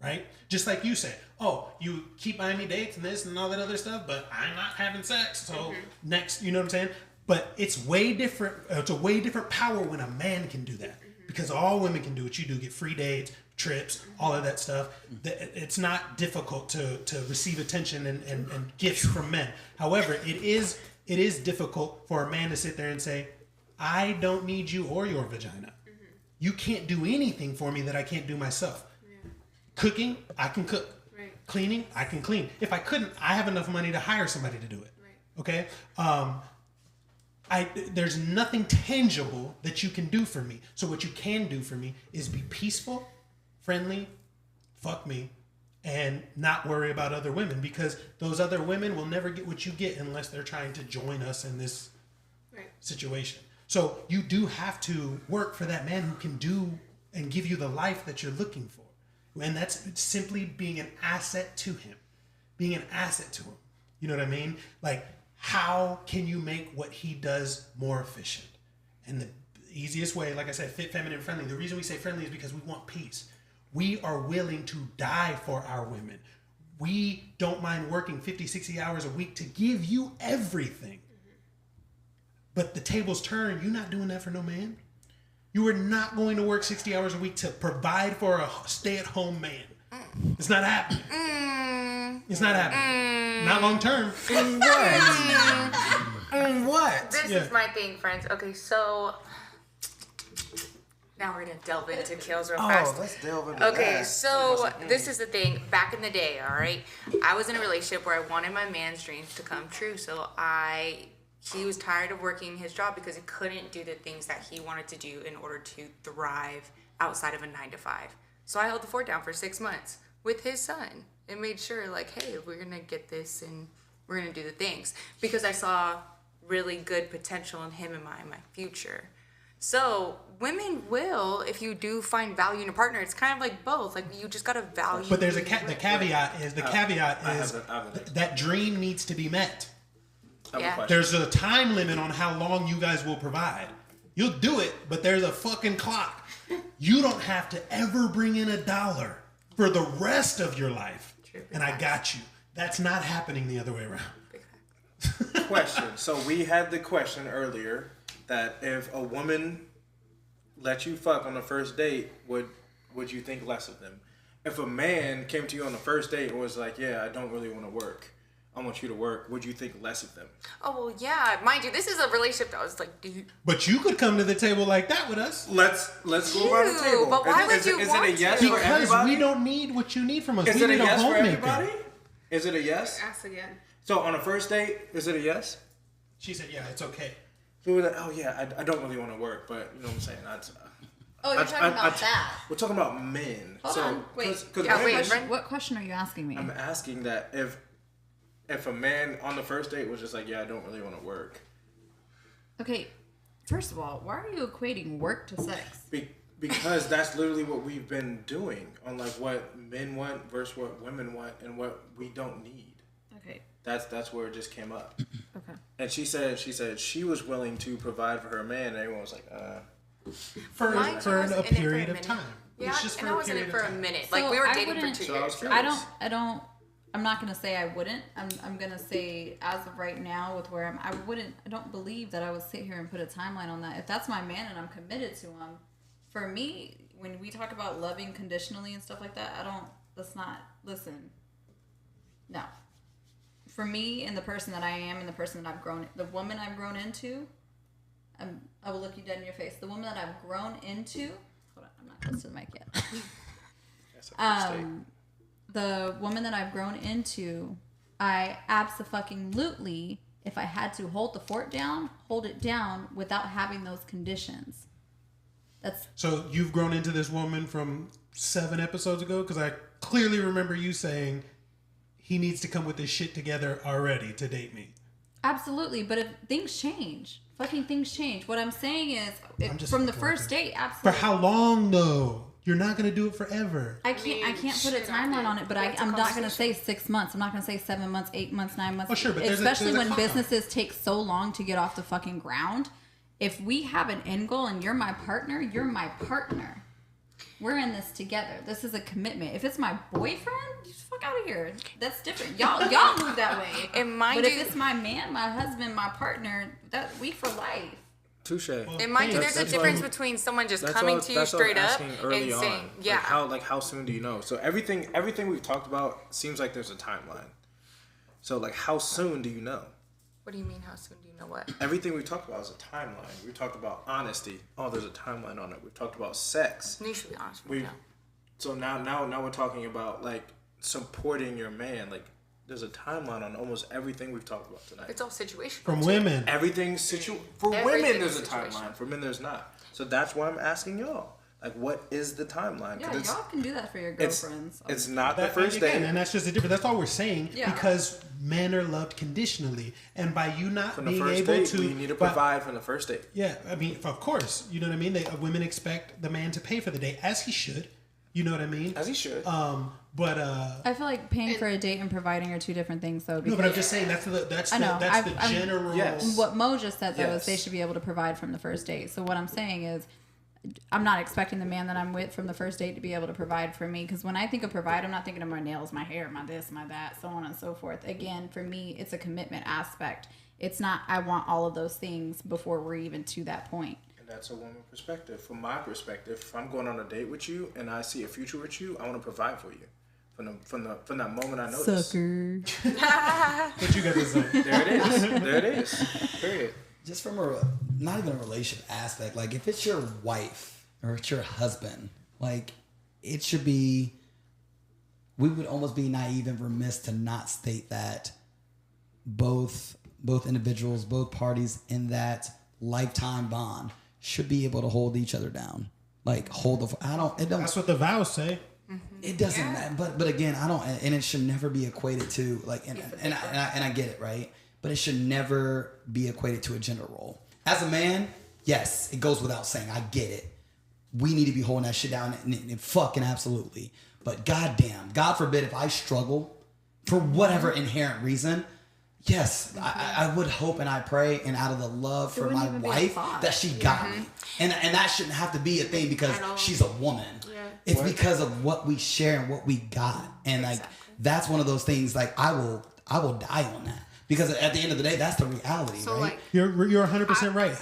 Right? Just like you said, oh, you keep buying me dates and this and all that other stuff, but I'm not having sex. So next, you know what I'm saying? But it's way different. It's a way different power when a man can do that. Because all women can do what you do, get free dates, trips, all of that stuff. It's not difficult to receive attention and gifts from men. However, it is difficult for a man to sit there and say, I don't need you or your vagina. You can't do anything for me that I can't do myself. Cooking, I can cook. Cleaning, I can clean. If I couldn't, I have enough money to hire somebody to do it. Okay? There's nothing tangible that you can do for me. So what you can do for me is be peaceful, friendly, fuck me, and not worry about other women, because those other women will never get what you get unless they're trying to join us in this situation. So you do have to work for that man who can do and give you the life that you're looking for. And that's simply being an asset to him. Being an asset to him. You know what I mean? Like, how can you make what he does more efficient? And the easiest way, like I said, fit, feminine, friendly. The reason we say friendly is because we want peace. We are willing to die for our women. we don't mind working 50, 60 hours a week to give you everything. But the tables turn. You're not doing that for no man. You are not going to work 60 hours a week to provide for a stay-at-home man. It's not happening. It's not happening. Not long term. What? This is my thing, friends. Okay, so now we're gonna delve into kills real fast. Let's delve into Okay, that. so this is the thing. Back in the day, all right, I was in a relationship where I wanted my man's dreams to come true. So he was tired of working his job because he couldn't do the things that he wanted to do in order to thrive outside of a 9-to-5. So I held the fort down for 6 months with his son and made sure, like, hey, we're gonna get this and we're gonna do the things because I saw really good potential in him and my future. So women will, if you do find value in a partner, it's kind of like both. Like you just gotta value. But there's the caveat is that dream needs to be met. Yeah. There's a time limit on how long you guys will provide. You'll do it, but there's a fucking clock. You don't have to ever bring in $1 for the rest of your life. True. And I got you. That's not happening the other way around. Question. So we had the question earlier that if a woman let you fuck on the first date, would you think less of them? If a man came to you on the first date and was like, yeah, I don't really want to work, I want you to work, would you think less of them? Oh, well, yeah. Mind you, this is a relationship that was like, dude. But you could come to the table like that with us. Let's go around the table. But why would you is want it a yes to? for Because everybody? we don't need what you need from us. Is we it a need yes for homemaker. everybody? Is it a yes? Ask again. So on a first date, is it a yes? She said, yeah, it's okay. So we're like, oh yeah, I don't really want to work, but you know what I'm saying? Oh, you're talking about that. We're talking about men. Hold so, on. Wait. What question are you asking me? I'm asking that if a man on the first date was just like, yeah, I don't really want to work. Okay, first of all, why are you equating work to sex? Because that's literally what we've been doing on like what men want versus what women want and what we don't need. Okay. That's where it just came up. Okay. And she said she was willing to provide for her man, and everyone was like, For Mine a was in it period for a of minute. time. Yeah, It's just and for I a was in it period for of a time. minute. So Like we were I dating for wouldn't- 2 So I was years. curious. I'm not gonna say I wouldn't. I'm gonna say as of right now with where I don't believe that I would sit here and put a timeline on that. If that's my man and I'm committed to him, for me, when we talk about loving conditionally and stuff like that, listen. No. For me and the person that I am and the person that the woman I've grown into, I will look you dead in your face. The woman that I've grown into, hold on, I'm not close to the mic yet. that's a first date. The woman that I've grown into, I abso-fucking-lutely, if I had to hold it down without having those conditions. So you've grown into this woman from 7 episodes ago? Because I clearly remember you saying he needs to come with his shit together already to date me. Absolutely, but if things change, fucking things change. What I'm saying is, from the first date, For absolutely. how long though? You're not gonna do it forever. I can't put a timeline on it, but I'm not going to say 6 months. I'm not going to say 7 months, 8 months, 9 months. Oh, sure, but especially there's a when cutoff. businesses take so long to get off the fucking ground. If we have an end goal and you're my partner, you're my partner. We're in this together. This is a commitment. If it's my boyfriend, just fuck out of here. That's different. Y'all move that way. And mind But you, if it's my man, my husband, my partner, that we for life. Touche. and mind you, there's a difference between someone just coming to you straight up and saying, yeah. Like how soon do you know? So everything we've talked about seems like there's a timeline. So like how soon do you know? What do you mean? How soon do you know what? Everything we've talked about is a timeline. We talked about honesty. Oh, there's a timeline on it. We've talked about sex. You should be honest with me. So now we're talking about like supporting your man. Like there's a timeline on almost everything we've talked about tonight. It's all situational. From women. Everything's for women Everything's there's a situational. timeline. For men there's not. So that's why I'm asking y'all. Like what is the timeline? Yeah, 'Cause y'all can do that for your girlfriends. It's not the That- first again, date. and that's just a difference. That's all we're saying. Yeah. Because men are loved conditionally, and by you not From the being first able date, to, we need to but- provide from the first date. Yeah, I mean, of course, you know what I mean. Women expect the man to pay for the date, as he should. You know what I mean? As he should. But I feel like paying for a date and providing are two different things, though. no, but I'm just saying that's I know. the general. Yes. What Mo just said, though, Yes. is they should be able to provide from the first date. So what I'm saying is, I'm not expecting the man that I'm with from the first date to be able to provide for me. Because when I think of provide, I'm not thinking of my nails, my hair, my this, my that, so on and so forth. Again, for me, it's a commitment aspect. It's not, I want all of those things before we're even to that point. And that's a woman perspective. From my perspective, if I'm going on a date with you and I see a future with you, I want to provide for you. From that moment I notice. Sucker. What you got to say? There it is. There it is. Period. Just from not even a relationship aspect, like if it's your wife or it's your husband, like it should be, we would almost be naive and remiss to not state that both individuals, both parties in that lifetime bond should be able to hold each other down. Like That's what the vows say. It doesn't matter, but again, and it should never be equated to like, and I get it, right? But it should never be equated to a gender role. As a man, yes, it goes without saying. I get it. We need to be holding that shit down, and fucking absolutely. But goddamn, God forbid if I struggle for whatever inherent reason. Yes, I would hope and I pray, and out of the love for my wife, that she got me, and that shouldn't have to be a thing because she's a woman. Yeah. It's because of what we share and what we got, and like that's one of those things. Like I will die on that because at the end of the day, that's the reality, so, right? Like, you're 100% right.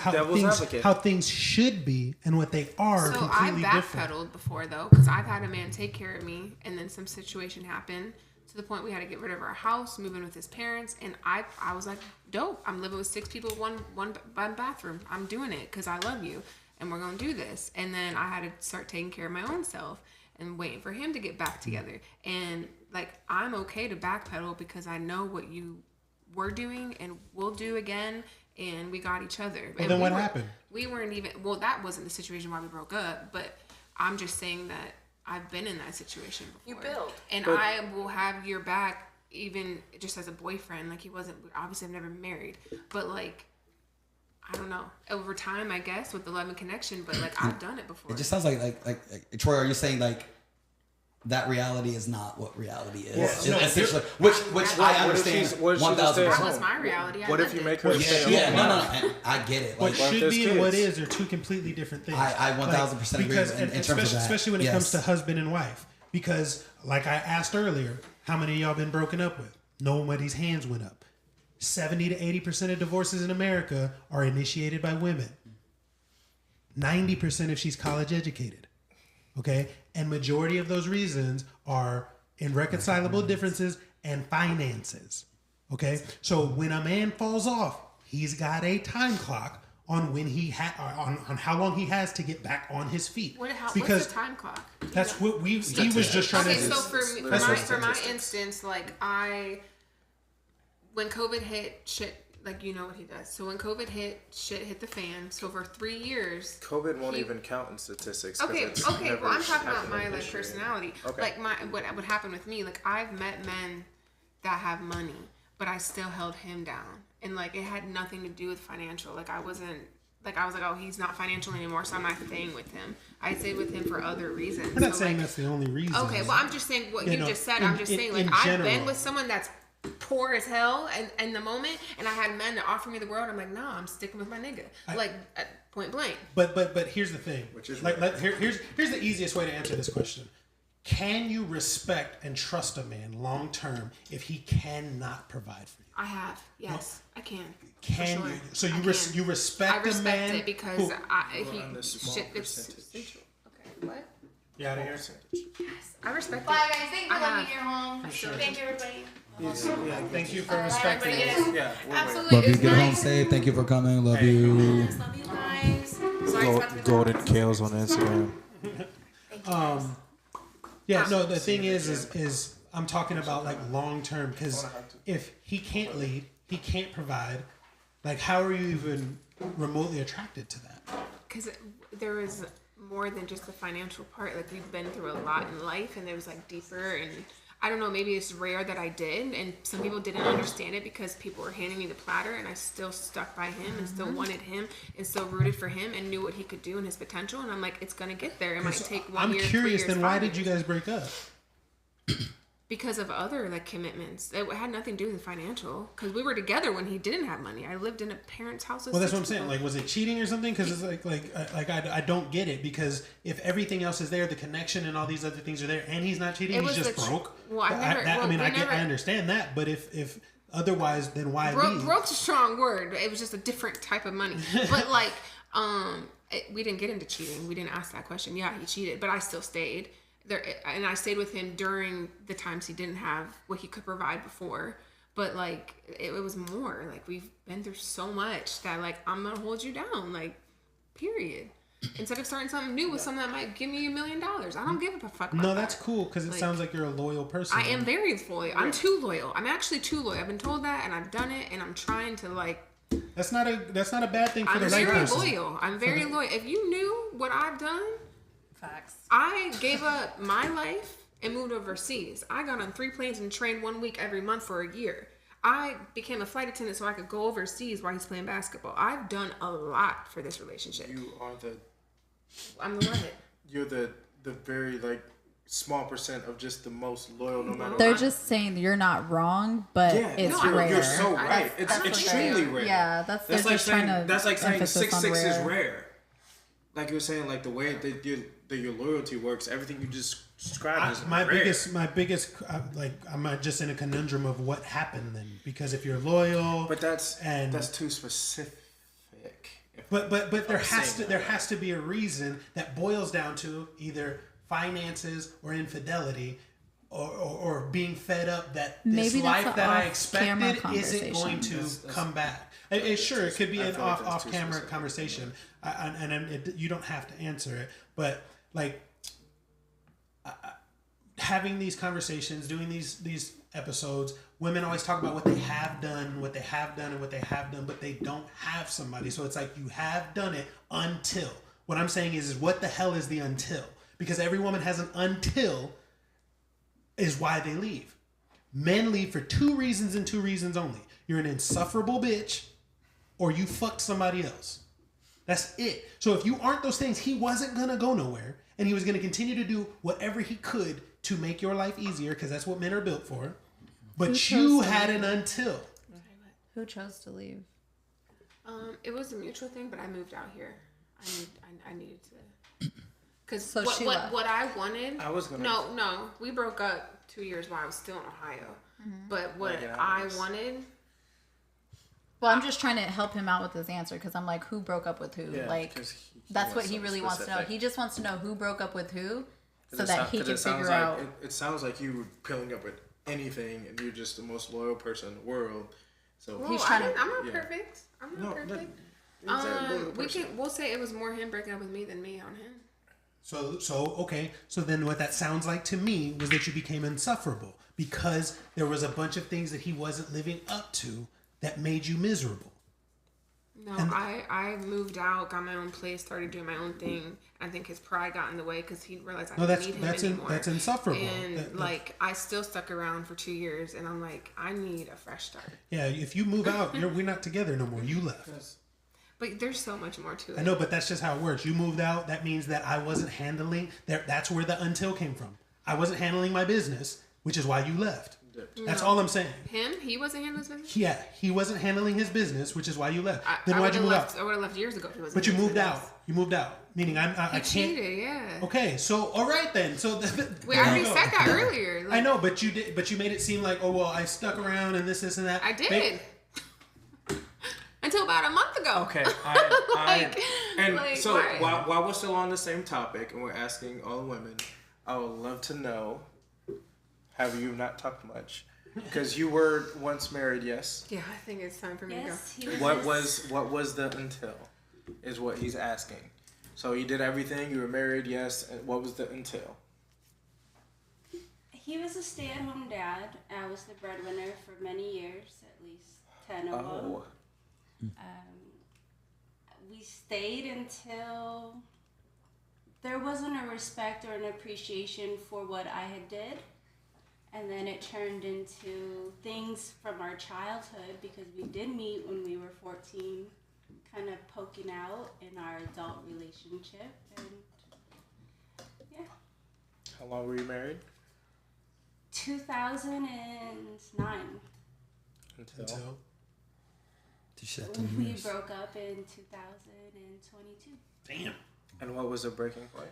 How things should be and what they are completely different. So I backpedaled before though, because I've had a man take care of me, and then some situation happened. To the point we had to get rid of our house, move in with his parents, and I was like, dope. I'm living with 6 people, one bathroom. I'm doing it because I love you, and we're gonna do this. And then I had to start taking care of my own self and waiting for him to get back together. And like, I'm okay to backpedal because I know what you were doing and will do again, and we got each other. Well, then what happened? We weren't even. Well, that wasn't the situation why we broke up, but I'm just saying that I've been in that situation before. You build. And I will have your back even just as a boyfriend. Like, he wasn't, obviously I've never been married, but like, I don't know, over time, I guess, with the love and connection, but like, I've done it before. It just sounds like Troy, are you saying like that reality is not what reality is? Yeah. No, essentially, which I understand 1,000%. That was my reality. What if you make her stay home? Yeah, no, I get it. What should be and what is are two completely different things. I 1,000% agree in terms of that. Especially when it comes to husband and wife. Because, like I asked earlier, how many of y'all been broken up with? Nobody's hands went up. 70 to 80% of divorces in America are initiated by women. 90% if she's college educated. Okay? And majority of those reasons are irreconcilable differences and finances. Okay? So when a man falls off, he's got a time clock on when on how long he has to get back on his feet. What's the time clock? That's what he was just trying to. Okay, so for my instance, like when COVID hit, shit, like, you know what he does. So when COVID hit, shit hit the fan. So for 3 years, COVID won't even count in statistics. Okay. Well, I'm talking about my like personality. Okay. Like what would happen with me. Like, I've met men that have money, but I still held him down, and like, it had nothing to do with financial. Like, I was like, oh, he's not financial anymore, so I'm not staying with him. I stayed with him for other reasons. I'm not saying that's the only reason. Okay. Well, I'm just saying what you just said. I'm just saying, like, I've been with someone that's poor as hell and in the moment, and I had men that offer me the world. I'm like, nah, I'm sticking with my nigga, point blank. But here's the thing, which is like here's the easiest way to answer this question. Can you respect and trust a man long term if he cannot provide for you? I have, yes, I can. Can sure. you? So you respect a man? I respect it because it's okay. What? You out of here? Yes, I respect it. Bye guys, thank you for letting me in your home. Sure. Thank you everybody. Thank you for respecting us. Yeah, absolutely. Love you. Get home safe. Thank you for coming. Love you. Yes, love you guys. Golden Kales on Instagram. Yeah, no, the thing is I'm talking about like long term, because if he can't lead, he can't provide, like, how are you even remotely attracted to that? Because there is more than just the financial part. Like, we've been through a lot in life, and there was like deeper, and I don't know, maybe it's rare that I did, and some people didn't understand it because people were handing me the platter, and I still stuck by him and still wanted him and still rooted for him and knew what he could do and his potential. And I'm like, it's gonna get there. It might take 1 year. I'm curious. Then why did you guys break up? because of other like commitments. It had nothing to do with financial, because we were together when he didn't have money. I lived in a parent's house. Well, that's what I'm saying. Like, was it cheating or something? Because it's I don't get it. Because if everything else is there, the connection and all these other things are there, and he's not cheating, he's just broke. Well, I understand that, but if otherwise, then why leave? Broke's a strong word. It was just a different type of money. But like, we didn't get into cheating. We didn't ask that question. Yeah, he cheated, but I still stayed there, and I stayed with him during the times he didn't have what he could provide before. But like, it was more like, we've been through so much that like, I'm gonna hold you down, like, period. Instead of starting something new with something that might give me $1 million. I don't give a fuck about that's cool, because it sounds like you're a loyal person. I am very loyal. I'm too loyal. I'm actually too loyal. I've been told that, and I've done it, and I'm trying to like. That's not a bad thing for the right person. I'm very loyal. I'm very loyal. If you knew what I've done, facts. I gave up my life and moved overseas. I got on 3 planes and trained 1 week every month for a year. I became a flight attendant so I could go overseas while he's playing basketball. I've done a lot for this relationship. I'm the what? You're the very like small percent of just the most loyal, no matter. They're just saying you're not wrong, but it's rare. You're so right. It's extremely rare. Yeah, that's like saying 6'6" is rare. Like you were saying, like the way that your loyalty works, everything you just described is my rare. biggest like, I'm just in a conundrum of what happened then, because if you're loyal, but that's too specific. But there has to be a reason that boils down to either finances or infidelity, or being fed up that this life that I expected isn't going to come back. It could be an off-camera conversation, and you don't have to answer it. But like, having these conversations, doing these episodes, women always talk about what they have done, and what they have done, but they don't have somebody. So it's like, you have done it until. What I'm saying is what the hell is the until? Because every woman has an until, is why they leave. Men leave for 2 reasons and 2 reasons only. You're an insufferable bitch, or you fucked somebody else. That's it. So if you aren't those things, he wasn't going to go nowhere, and he was going to continue to do whatever he could to make your life easier, because that's what men are built for. But you had an until. Who chose to leave? It was a mutual thing, but I moved out here. I needed to. Because what I wanted. I was gonna. No, we broke up 2 years while I was still in Ohio. Mm-hmm. But what I wanted. Well, I'm just trying to help him out with this answer, because I'm like, who broke up with who? Yeah, like, that's what he really wants to know. He just wants to know who broke up with who, so that he can figure out. It sounds like you were peeling up with anything, and you're just the most loyal person in the world. So he's trying to. I'm not perfect. I'm not perfect. We'll say it was more him breaking up with me than me on him. So then what that sounds like to me was that you became insufferable, because there was a bunch of things that he wasn't living up to that made you miserable. No, I moved out, got my own place, started doing my own thing. I think his pride got in the way, because he realized I didn't need him anymore. That's insufferable. And I still stuck around for 2 years, and I'm like, I need a fresh start. Yeah, if you move out, we're not together no more. You left. But there's so much more to it. I know, but that's just how it works. You moved out. That means that I wasn't handling. That's where the until came from. I wasn't handling my business, which is why you left. That's all I'm saying. He wasn't handling his business? Yeah, he wasn't handling his business, which is why you left. Then why'd you move out? I would have left years ago if he wasn't. But you moved out. You moved out. Meaning I can't. Cheated, yeah. Okay, so all right then. So we already said that earlier. I know, but you did. But you made it seem like, oh well, I stuck around and this and that. I did. Until about a month ago. Okay. While we're still on the same topic and we're asking all the women, I would love to know. Have you not talked much? Because you were once married, yes? Yeah, I think it's time for me to go. What was the until? Is what he's asking. So you did everything. You were married, yes. And what was the until? He was a stay-at-home dad. I was the breadwinner for many years, at least 10 of them. We stayed until there wasn't a respect or an appreciation for what I had did. And then it turned into things from our childhood, because we did meet when we were 14, kind of poking out in our adult relationship. And yeah. How long were you married? 2009. Until We broke up in 2022. Damn. And what was the breaking point?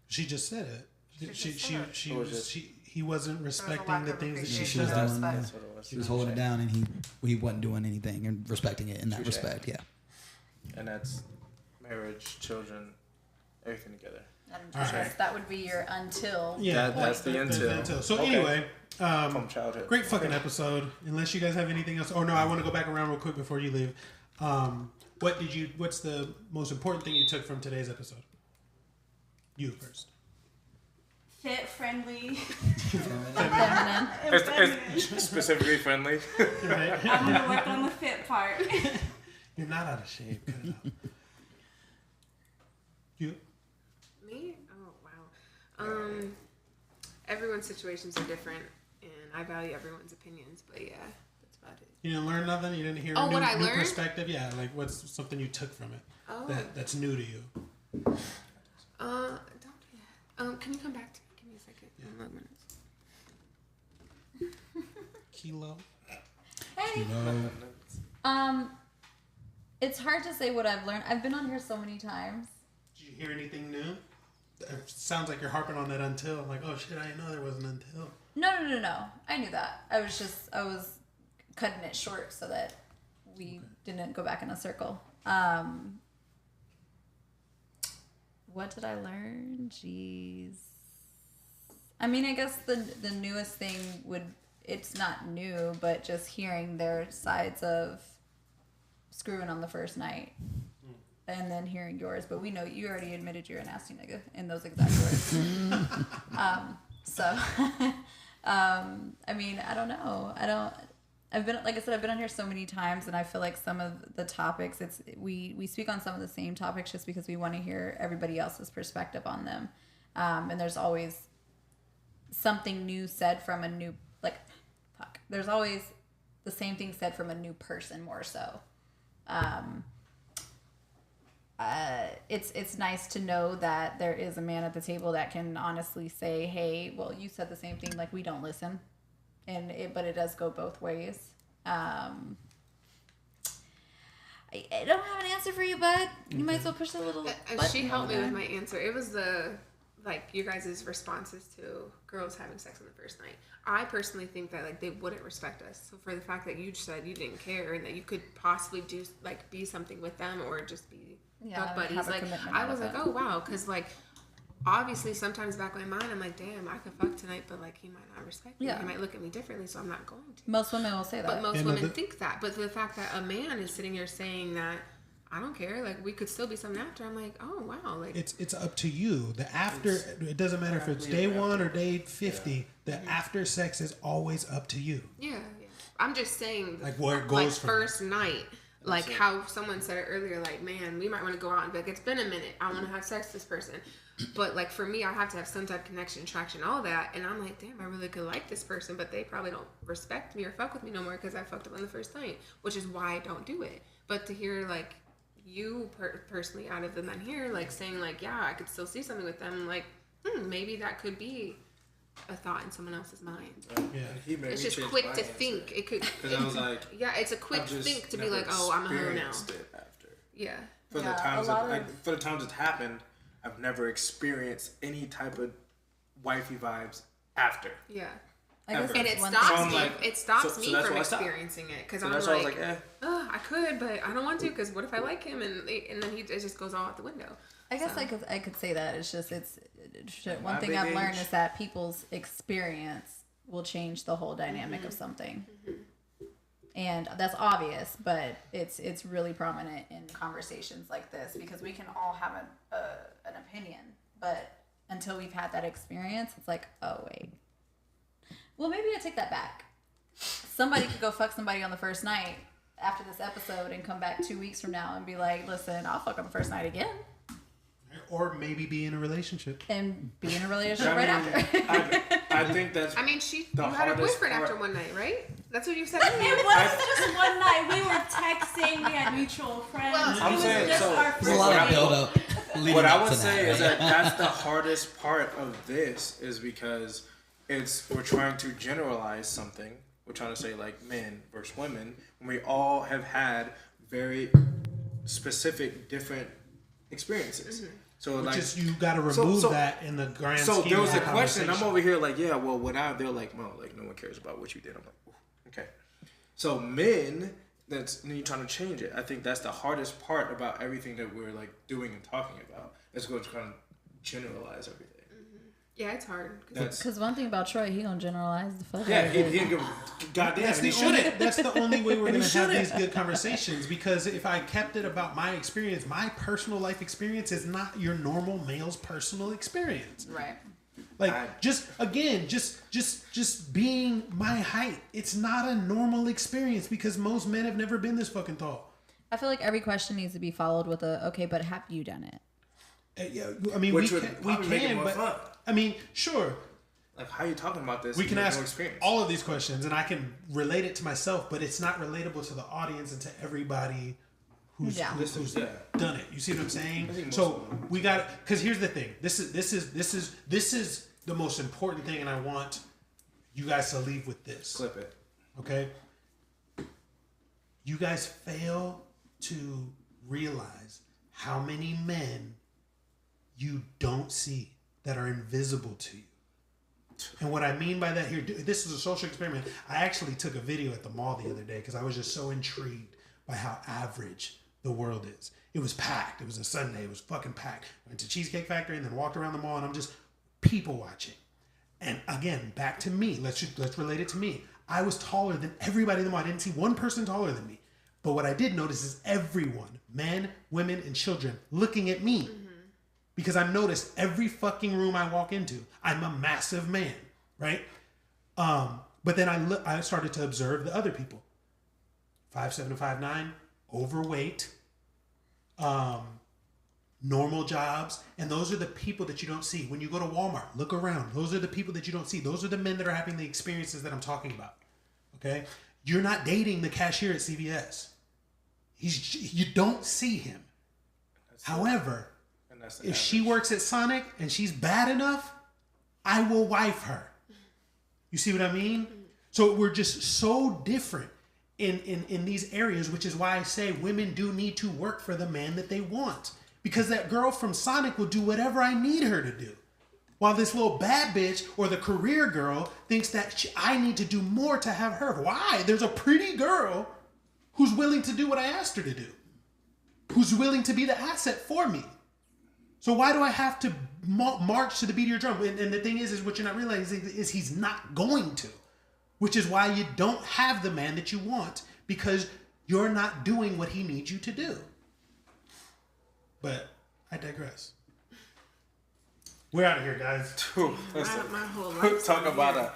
She just said it. It was just- He wasn't respecting the things that she She was does. doing, That's what it was. she was holding it down, and he wasn't doing anything and respecting it in that Touché. respect. Yeah. And that's marriage, children, everything together. And I guess that would be your until. Yeah, That's the until. So Okay. anyway, From childhood. great fucking episode. Unless you guys have anything else. Oh no, I want to go back around real quick before you leave. What's the most important thing you took from today's episode? You first. Fit, friendly. Feminine. It's specifically friendly. Right? I'm gonna work on the fit part. You're not out of shape. Cut it out. You. Me? Oh wow. Everyone's situations are different, and I value everyone's opinions. But yeah, that's about it. You didn't learn nothing. You didn't hear Oh, a what I new learned? perspective. Yeah, like what's something you took from it Oh. that's new to you. Don't do that. Can you come back to me? Give me a second. 11 minutes. Kilo. Hey. It's hard to say what I've learned. I've been on here so many times. Did you hear anything new? It sounds like you're harping on that until. I'm like, oh shit, I didn't know there was an until. No. I knew that. I was cutting it short so that we didn't go back in a circle. What did I learn? Jeez. I mean, I guess the newest thing it's not new, but just hearing their sides of screwing on the first night. And then hearing yours, but we know you already admitted you're a nasty nigga in those exact words. I mean, I don't know. I've been, like I said, I've been on here so many times, and I feel like some of the topics, we speak on some of the same topics just because we want to hear everybody else's perspective on them. And there's always something new said from a new, there's always the same thing said from a new person more so. It's nice to know that there is a man at the table that can honestly say, hey, well, you said the same thing, like, we don't listen. But it does go both ways. I don't have an answer for you, bud. You might as well push the little She helped me with my answer. It was you guys' responses to girls having sex on the first night. I personally think that they wouldn't respect us. So for the fact that you said you didn't care and that you could possibly do be something with them or just be buddies, I was like, oh wow, because obviously sometimes back in my mind I'm like, damn, I could fuck tonight, but he might not respect me. He might look at me differently, so I'm not going to. Most women will say that. But most women think that. But the fact that a man is sitting here saying that, I don't care, we could still be something after, I'm like, oh wow, it's up to you. The after, it doesn't matter if it's day 1 or day 50. Yeah. The after sex is always up to you. Yeah. I'm just saying, where it goes from first night. How someone said it earlier, man, we might want to go out and be like, it's been a minute, I want to have sex with this person. But for me, I have to have some type of connection, attraction, all that. And I'm like, damn, I really could like this person, but they probably don't respect me or fuck with me no more because I fucked up on the first night, which is why I don't do it. But to hear you personally out of the men here, saying yeah, I could still see something with them, maybe that could be a thought in someone else's mind. Yeah, it's just quick to think. It could. Because I was like, yeah, it's a quick think to be like, oh, I'm a hoe now. After. Yeah. For the times it's happened, I've never experienced any type of wifey vibes after. Yeah. And it stops me. It stops me from experiencing it because I'm like, I could, but I don't want to because what if I like him and then it just goes all out the window. I guess I could say that it's just one thing I've learned is that people's experience will change the whole dynamic of something, and that's obvious, but it's really prominent in conversations like this because we can all have an opinion, but until we've had that experience, it's like, oh wait, well maybe I take that back. Somebody could go fuck somebody on the first night after this episode and come back 2 weeks from now and be like, listen, I'll fuck on the first night again. Or maybe be in a relationship. And be in a relationship right after. I think that's. I mean, you had a boyfriend after one night, right? That's what you said. It wasn't just one night. We were texting. We had mutual friends. Well, I'm saying, there's a lot of build up. What I would say is that's the hardest part of this is because we're trying to generalize something. We're trying to say like men versus women when we all have had very specific, different experiences. Mm-hmm. So Which like, is you got to remove that in the grand scheme. So there was of a the question. I'm conversation. over here like, yeah, well, they're like, no, like no one cares about what you did. I'm like, ooh, okay. So men, and you're trying to change it. I think that's the hardest part about everything that we're like doing and talking about. Is going to kind of generalize everything. Yeah, it's hard. Because one thing about Troy, he gonna generalize the fuck Yeah, out of he it. didn't give a goddamn. That's the only way we're going to have these good conversations, because if I kept it about my experience, my personal life experience is not your normal male's personal experience. Right. Like, just being my height, it's not a normal experience because most men have never been this fucking tall. I feel like every question needs to be followed with a, okay, but have you done it? Yeah, I mean, we can, but fun. I mean, sure. Like, how are you talking about this? We can ask experience? all of these questions, and I can relate it to myself, but it's not relatable to the audience and to everybody who's done it. You see what I'm saying? So we got, because here's the thing. This is the most important thing, and I want you guys to leave with this. Clip it. Okay? You guys fail to realize how many men you don't see that are invisible to you. And what I mean by that here, this is a social experiment. I actually took a video at the mall the other day because I was just so intrigued by how average the world is. It was packed. It was a Sunday. It was fucking packed. Went to Cheesecake Factory and then walked around the mall, and I'm just people watching. And again, back to me. Let's relate it to me. I was taller than everybody in the mall. I didn't see one person taller than me. But what I did notice is everyone, men, women, and children, looking at me. Because I've noticed every fucking room I walk into, I'm a massive man, right? But then I started to observe the other people. 5'7" to 5'9", overweight, normal jobs. And those are the people that you don't see. When you go to Walmart, look around. Those are the people that you don't see. Those are the men that are having the experiences that I'm talking about, okay? You're not dating the cashier at CVS. You don't see him. However, if she works at Sonic and she's bad enough, I will wife her. You see what I mean? So we're just so different in these areas, which is why I say women do need to work for the man that they want. Because that girl from Sonic will do whatever I need her to do. While this little bad bitch or the career girl thinks that I need to do more to have her. Why? There's a pretty girl who's willing to do what I asked her to do. Who's willing to be the asset for me. So why do I have to march to the beat of your drum? And the thing is what you're not realizing is he's not going to. Which is why you don't have the man that you want, because you're not doing what he needs you to do. But I digress. We're out of here, guys. My whole life. Talk about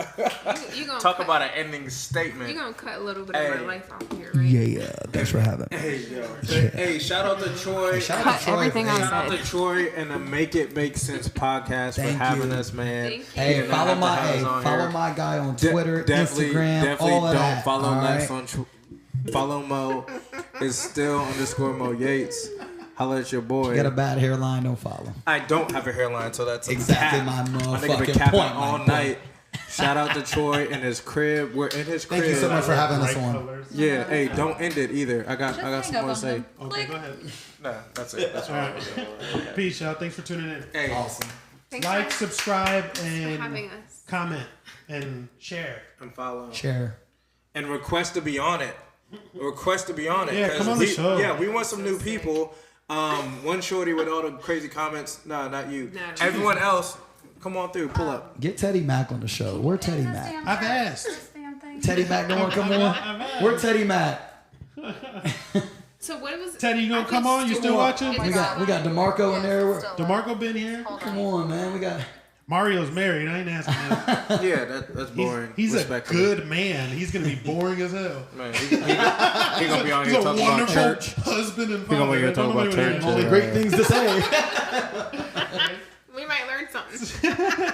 about an ending statement. You're gonna cut a little bit of my life off here, right? Yeah. Thanks for having me. Hey, shout out to Troy. Cut everything I Shout out said. to Troy and the Make It Make Sense podcast for having us, man. Hey, follow my guy on Twitter, Instagram, all of that. Follow Lex on follow Mo. It's still _Mo Yates. Holla at your boy. You got a bad hairline, don't follow. I don't have a hairline, so that's exactly my motherfucking point. All night. Shout out to Troy in his crib. We're in his crib. Thank you so much for having us on. Yeah, hey, don't end it either. I got some more to say. Okay, go ahead. Nah, that's it. That's all right. Peace, y'all. Thanks for tuning in. Hey, awesome. Like, subscribe, and having us. Comment, and share. And follow. Share. And request to be on it. Request to be on it. Yeah, come on the show. Yeah, we want some new people. One shorty with all the crazy comments. Nah, not you. No. Everyone else, come on through. Pull up. Get Teddy Mack on the show. Where Teddy Mack? I've asked. Teddy Mack don't want to come on? Where Teddy Mack? So what was Teddy, you gonna come on? You still watching? We got DeMarco in there. DeMarco been here? Come on, man. We got Mario's married. I ain't asking him. Yeah, that's boring. He's a good man. He's gonna be boring as hell. Man, he gonna be on here talking about church. Husband and He gonna be here talking about church. only great things to say. we might learn something.